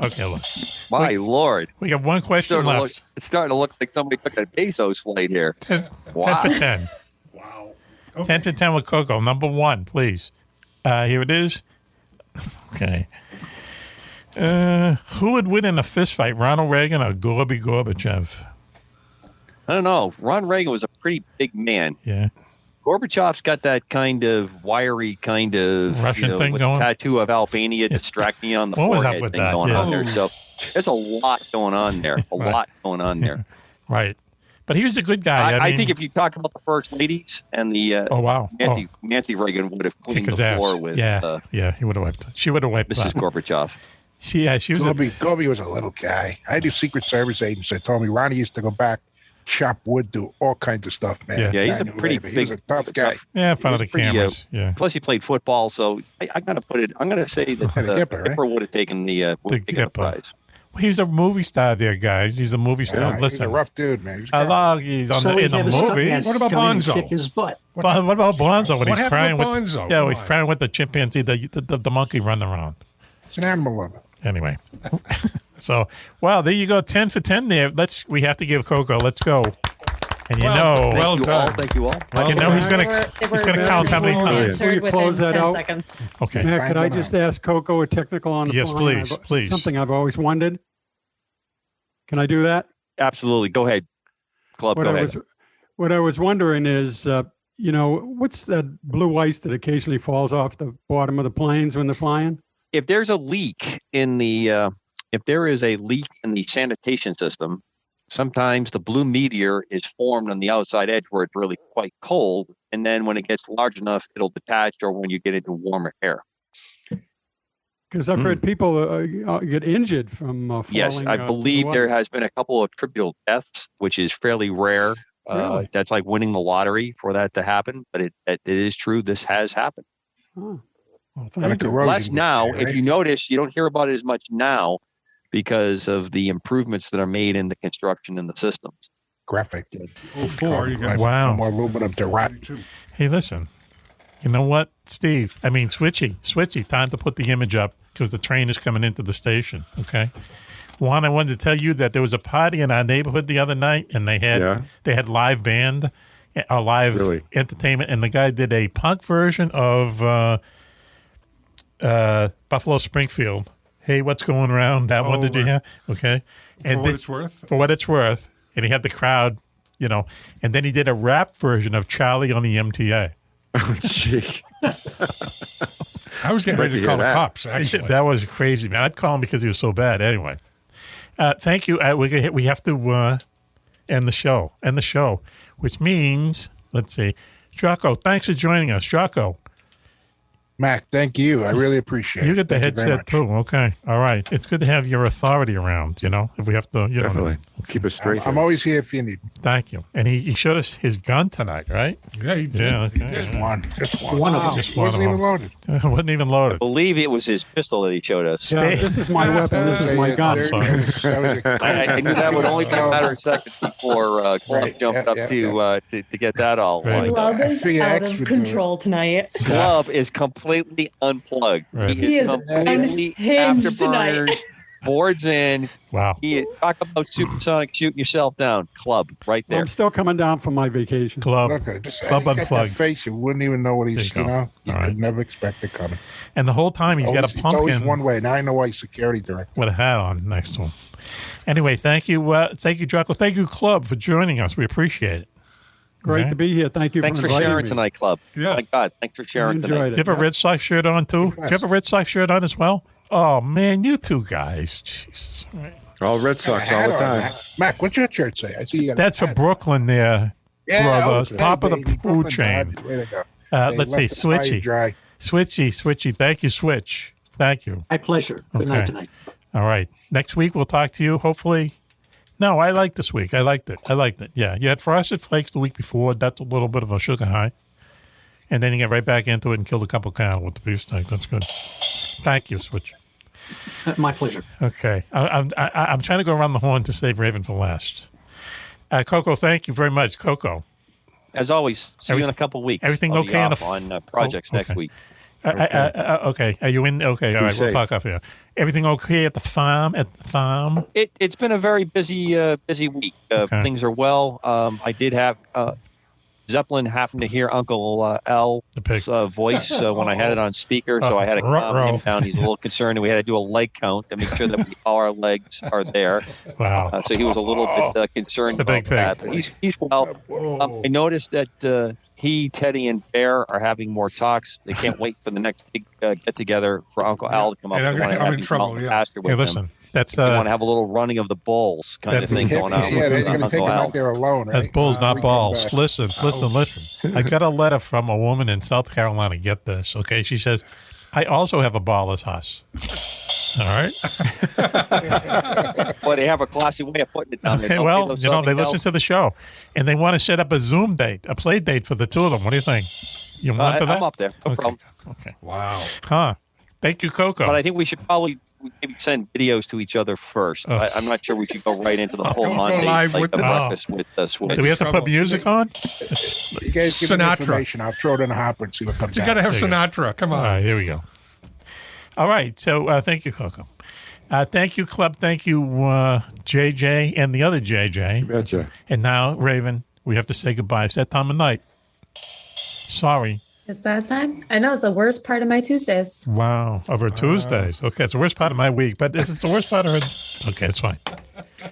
Okay, look. My Lord. We got one question left. It's starting to look like somebody took a Bezos flight here. 10 Wow. for 10. Wow. 10 for 10 with Coco. Number one, please. Here it is. Okay. Who would win in a fist fight, Ronald Reagan or Gorbachev? I don't know. Ron Reagan was a pretty big man. Yeah. Gorbachev's got that kind of wiry kind of Russian thing with going? the tattoo of Albania distracting on the What was up forehead with thing that? going Yeah. on there. So there's a lot going on there. A lot going on there. Right. But he was a good guy. I mean, think if you talk about the first ladies and the Oh, wow. Nancy Reagan would have kick cleaned his the ass. floor with Yeah, he would have wiped. She would have wiped Mrs. that. Gorbachev. She was Gobi was a little guy. I knew Secret Service agents that told me Ronnie used to go back, chop wood, do all kinds of stuff, man. Yeah, he's a 9/11. pretty He big, was a tough guy. Yeah, in front of He the was pretty, cameras. Yeah. Plus, he played football, so I'm gonna put it. I'm gonna say that And a Gipper, Gipper would have taken the Gipper. prize. He's a movie star there, guys. He's a movie star. Yeah, he's Listen. a rough dude, man. I love he's on in the movie. What about Bonzo? Kick his butt. What about Bonzo when What he's happened crying with with Bonzo? Yeah, Come he's on. crying with the chimpanzee, the monkey running around. He's an animal lover. Anyway, so wow, there you go, 10 for 10 there. We have to give Coco. Let's go. And you know, Thank you all. Thank you all. you know he's gonna count how many times. Before you close that 10 out, seconds. Okay. Matt, could I just ask Coco a technical on the Yes, fly? please, please. Something I've always wondered. Can I do that? Absolutely. Go ahead, Club. Go ahead. What I was wondering is, what's that blue ice that occasionally falls off the bottom of the planes when they're flying? If there's a leak in the sanitation system, sometimes the blue meteor is formed on the outside edge where it's really quite cold, and then when it gets large enough, it'll detach, or when you get into warmer air. Because I've heard people get injured from falling. Yes, I believe there has been a couple of trivial deaths, which is fairly rare. Really? That's like winning the lottery for that to happen, but it is true. This has happened. Oh. Well, And a thank you. corrosion Less now. there, If right? you notice, you don't hear about it as much now, because of the improvements that are made in the construction and the systems. Graphic. Wow. More aluminum to rot. Hey, listen. You know what, Steve? I mean, Switchy, time to put the image up because the train is coming into the station, okay? Juan, I wanted to tell you that there was a party in our neighborhood the other night, and they had live band, live entertainment, and the guy did a punk version of Buffalo Springfield. Hey, what's going around? That one, did you hear? Okay. And For What It's Worth? For What It's Worth. And he had the crowd, and then he did a rap version of Charlie on the MTA. Oh, gee. I was getting ready to call the cops, actually. That was crazy, man. I'd call him because he was so bad. Anyway, thank you. We have to end the show, which means, let's see, Jocko, thanks for joining us. Jocko. Mac, thank you. I really appreciate it. You get the Thank you very headset much. too. Okay. All right. It's good to have your authority around, if we have to, Definitely. Keep us straight. I'm always here if you need me. Thank you. And he showed us his gun tonight, right? Yeah, he did. Yeah, okay. Just one. One of them. Just one Wasn't of even them. loaded. It wasn't even loaded. I believe it was his pistol that he showed us. Yeah, this is my weapon. This is my gun. I knew that would only be a matter of seconds before Club jumped up to get that all. Right. Club is figure out X of would do it. control tonight. Club is completely unplugged. Right. He is completely unhinged tonight. afterburners, boards in. Wow. Talk about supersonic shooting yourself down. Club right there. I'm still coming down from my vacation. Club. Look, Club he's got that unplugged. face, you wouldn't even know what he's, There you go. you All right. could never expect it coming. And the whole time he's got a It's always pumpkin one way. Now I know why he's security director. with a hat on next to him. Anyway, thank you, Jocko. Thank you, Club, for joining us. We appreciate it. Great Okay. to be here. Thank you Thanks for inviting sharing me. tonight, Club. Yeah. My God, thanks for sharing enjoyed tonight. it. Do you have a Red Sox shirt on, too? Do you have a Red Sox shirt on as well? Oh, man, you two guys. Jesus. All Red Sox all the time. Mac, what's your shirt say? I see you got That's for Brooklyn there, brother. okay. Top of the Baby, food Brooklyn chain. God, way to go. They Let's see, left the fire Switchy. dry. Switchy. Thank you, Switch. Thank you. My pleasure. Good night tonight. All right. Next week, we'll talk to you, hopefully. No, I liked this week. I liked it. Yeah. You had Frosted Flakes the week before. That's a little bit of a sugar high. And then you get right back into it and killed a couple cattle with the beef steak. That's good. Thank you, Switch. My pleasure. Okay. I'm trying to go around the horn to save Raven for last. Coco, thank you very much. Coco. As always, see you in a couple of weeks. Everything I'll be okay off on projects next week. Okay. Are you in? Okay. All right. We'll talk off here. Everything okay at the farm? It's been a very busy week. Okay. Things are well. I did have Zeppelin happened to hear Uncle Al's voice when I had it on speaker, so I had to calm him down. He's a little concerned, and we had to do a leg count to make sure that all our legs are there. Wow. So he was a little bit concerned about that. But he's well. I noticed that he, Teddy, and Bear are having more talks. They can't wait for the next big get-together for Uncle Al to come up. And They want to have I'm in his trouble, mountain yeah. pasture with Hey, him. listen. That's They want to have a little running of the bulls kind of thing going on. Yeah, with they're going to take Uncle him Al. out there alone, right? That's bulls, not We come balls. back. Listen. I got a letter from a woman in South Carolina. Get this, okay? She says, I also have a ballless horse. All right? Well, they have a classy way of putting it down there. Okay, don't well, those they Southern listen gals? to the show, and they want to set up a Zoom date, a play date for the two of them. What do you think? You want for that? I'm up there. No problem. Okay. Wow. Huh. Thank you, Coco. But I think we should probably maybe send videos to each other first. Oh. I'm not sure we should go right into the full Don't go Monday live like with the this. breakfast with Switch. Do we have to put music on? You guys give me the Sinatra. information. I'll throw it in a hopper and see what comes You out. got to have There you go. Sinatra. Come All on. right, here we go. All right, so thank you, Coco. Thank you, Club. Thank you, JJ and the other JJ. Betcha. And now, Raven, we have to say goodbye. It's that time of night. Sorry. It's that time. I know it's the worst part of my Tuesdays. Wow. Over Tuesdays. Okay, it's the worst part of my week, but this is the worst part of it. Okay, it's fine.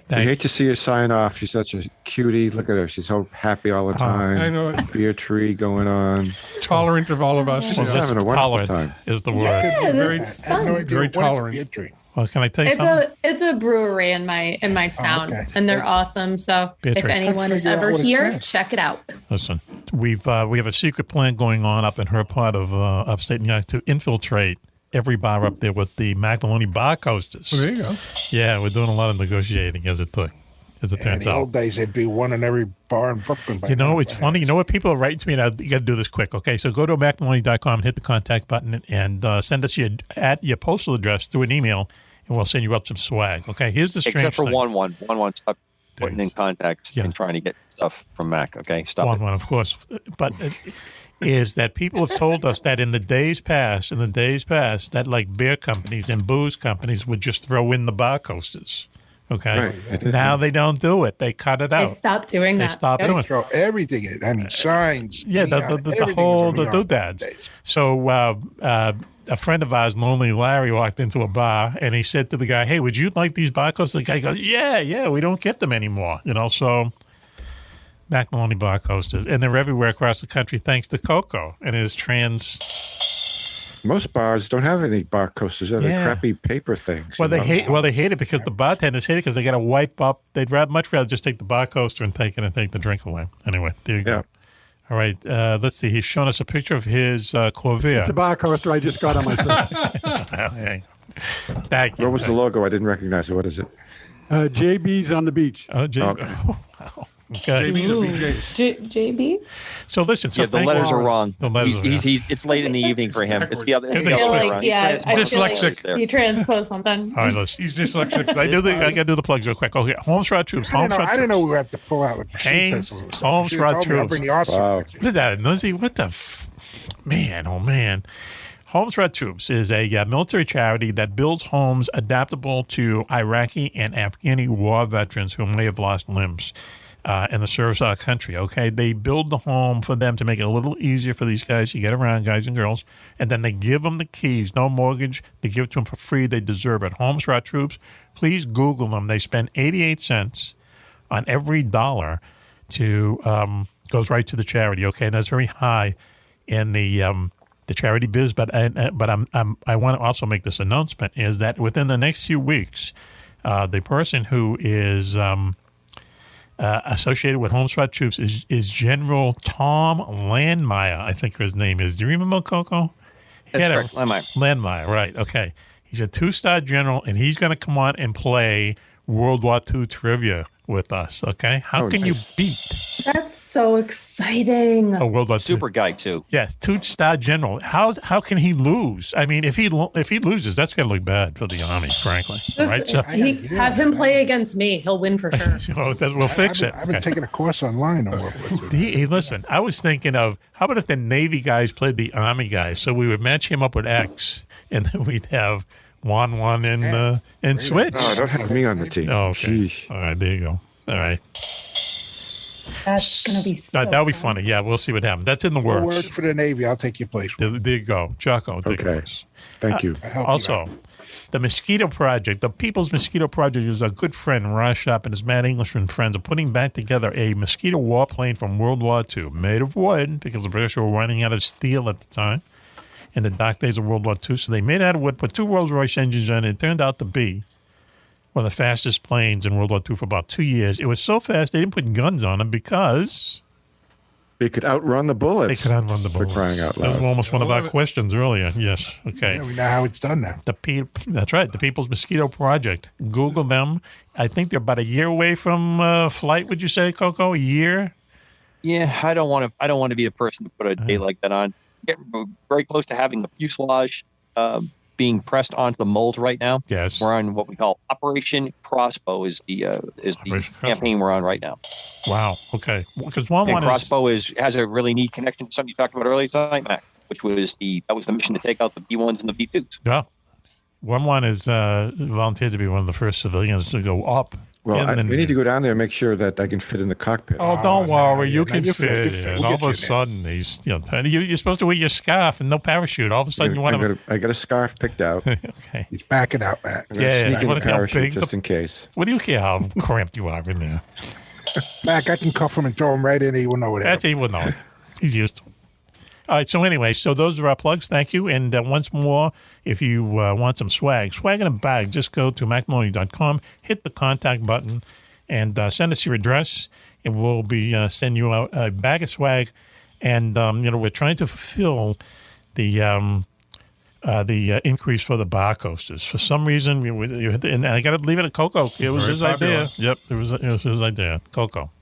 I hate to see her sign off. She's such a cutie. Look at her. She's so happy all the time. I know it. Beer tree going on. Tolerant of all of us. Well, She's Yeah. having a wonderful tolerant time. is the word. Yeah, very- it's I have no fun. idea Very what is tolerant. beer tree. Well, can I tell you something? It's a brewery in my town, okay. and they're awesome. So if Beatrice. anyone is Figure out ever what it here, says. check it out. Listen, we have a secret plan going on up in her part of upstate New York to infiltrate every bar up there with the Mack Maloney bar coasters. Well, there you go. Yeah, we're doing a lot of negotiating as it In turns the out. old days, there'd be one in every bar in Brooklyn. by You know, now, it's funny. You know what people are writing to me? And you got to do this quick. Okay, so go to MackMaloney.com and hit the contact button and send us your postal address through an email, and we'll send you up some swag. Okay, here's the strange Except for thing. one stop putting in contacts and trying to get stuff from Mac. Okay, stop it. One, of course. But is that people have told us that in the days past, that like beer companies and booze companies would just throw in the bar coasters. Okay. Right. Now they don't do it. They cut it out. They stopped doing that. They stopped doing it. Throw everything in. I mean, signs. Yeah, the whole doodads. So a friend of ours, Lonely Larry, walked into a bar and he said to the guy, "Hey, would you like these bar coasters?" The guy goes, "Yeah, we don't get them anymore." So Mack Maloney bar coasters, and they're everywhere across the country thanks to Coco and his trans. Most bars don't have any bar coasters. They're the crappy paper things. Well, they hate it because the bartenders hate it because they got to wipe up. They'd much rather just take the bar coaster and take the drink away. Anyway, there you go. All right, let's see. He's shown us a picture of his Corvair. It's a bar coaster I just got on my trip. Thank you. What was the logo? I didn't recognize it. What is it? JB's on the beach. Oh, JB. Okay. Wow. Okay. JB? So listen. So the letters are wrong. The letters are wrong. It's late in the evening for him. It's the other. I feel like dyslexic. He transposed something. All right, listen. He's dyslexic. I got to do the plugs real quick. Okay, Holmesrod Troops. I didn't know we had to pull out with machine pistols. Holmesrod Troops. Bring the arsenal. Wow. Look at that, Lizzie. What the man? Oh man. Holmesrod Troops is a military charity that builds homes adaptable to Iraqi and Afghani war veterans who may have lost limbs in the service of our country. Okay, they build the home for them to make it a little easier for these guys to get around, guys and girls, and then they give them the keys, no mortgage. They give it to them for free. They deserve it. Holmesrod Troops. Please Google them. They spend 88 cents on every dollar to goes right to the charity. Okay, and that's very high in the charity biz. But I want to also make this announcement: is that within the next few weeks, the person who is associated with Holmesrod Troops is General Tom Landmeyer, I think his name is. Do you remember, Coco? That's correct, Landmeyer. Landmeyer, right, okay. He's a 2-star general, and he's going to come on and play World War II trivia with us, okay? How can you beat? That's so exciting. A World War II. Super guy, too. Yes, 2-star general. How can he lose? I mean, if he loses, that's going to look bad for the Army, frankly. Right? So, have him play against me. He'll win for sure. We'll fix it. I've been taking a course online on World War II. Listen, I was thinking of, how about if the Navy guys played the Army guys? So we would match him up with X, and then we'd have 1-1 and switch. Oh, don't have me on the team. Oh, okay. Sheesh. All right, there you go. All right. That's going to be so that'll be funny. Yeah, we'll see what happens. That's in the works. I'll work for the Navy. I'll take your place. There you go. Jocko. Okay. Thank you. Also, the Mosquito Project, the People's Mosquito Project, is a good friend, Ross Shop, and his Mad Englishman friends are putting back together a mosquito warplane from World War II, made of wood, because the British were running out of steel at the time in the dark days of World War II. So they made it out of wood, put 2 Rolls-Royce engines on it. It turned out to be one of the fastest planes in World War II for about 2 years. It was so fast they didn't put guns on them because they could outrun the bullets. They could outrun the bullets. For crying out loud. That was almost one of our questions earlier. Yes. Okay. Yeah, we know how it's done now. That's right. The People's Mosquito Project. Google them. I think they're about a year away from flight. Would you say, Coco? A year? Yeah, I don't want to be the person to put a date like that on. Getting very close to having the fuselage being pressed onto the mold right now. Yes, we're on what we call Operation Crossbow is the campaign we're on right now. Wow. Okay. Because Crossbow has a really neat connection to something you talked about earlier tonight, Mac, which was the mission to take out the B-1s and the B-2s. Yeah. 1-1 is volunteered to be one of the first civilians to go up. Well, we need to go down there and make sure that I can fit in the cockpit. Oh, don't worry. You can fit. And all of a sudden, you're supposed to wear your scarf and no parachute. All of a sudden, you want to... I got a scarf picked out. Okay. He's backing out, Matt. Sneak in the parachute just in case. What do you care how cramped you are in there? Mac, I can cuff him and throw him right in. He will know it. He will know. He's used to it. All right, so anyway, those are our plugs. Thank you. And once more, if you want some swag in a bag, just go to MackMaloney.com, hit the contact button, and send us your address, and we'll be sending you out a bag of swag. And, we're trying to fulfill the increase for the bar coasters. For some reason, and I got to leave it at Coco. It was his idea. Yep, it was his idea. Coco.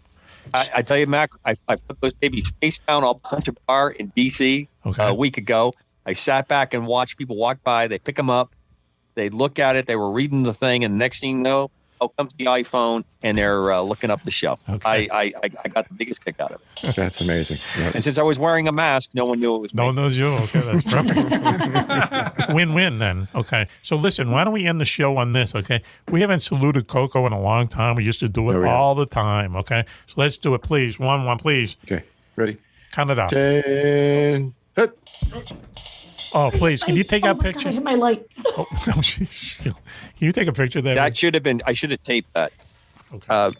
I tell you, Mac, I put those babies face down on Punch Bar in D.C. a week ago. I sat back and watched people walk by. They pick them up. They'd look at it. They were reading the thing, and the next thing you know, out comes the iPhone, and they're looking up the show. Okay. I got the biggest kick out of it. That's amazing. Yep. And since I was wearing a mask, no one knew it was me. No one knows you. Okay, that's perfect. Win-win then. Okay. So listen, why don't we end the show on this, okay? We haven't saluted Coco in a long time. We used to do it all the time, okay? So let's do it, please. One, please. Okay. Ready? Count it out. 10. Hit. Oh, please, can you take a picture? God, I hit my light. Oh, jeez. Can you take a picture of that? That should have been. I should have taped that. Okay.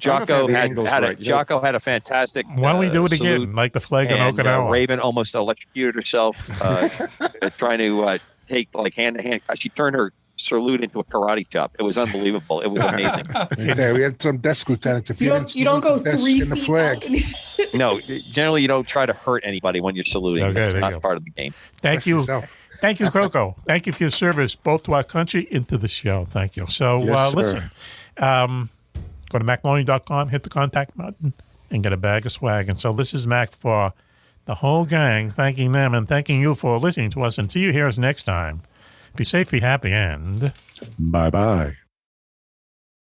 Jocko had a fantastic. Why don't we do it salute, again, like the flag on and, Okinawa? Raven almost electrocuted herself trying to take hand to hand. She turned her salute into a karate chop. It was unbelievable. It was amazing. Yeah, we had some desk lieutenants. If You don't go 3 in the feet flag. out. No, generally you don't try to hurt anybody when you're saluting. Okay, That's there you not go. part of the game. Thank you. Yourself. Thank you, Coco. Thank you for your service, both to our country and to the show. Thank you. So, Yes, listen, go to MackMaloney.com, hit the contact button, and get a bag of swag. And so this is Mac for the whole gang, thanking them and thanking you for listening to us. And see you here next time. Be safe, be happy, and Bye-bye.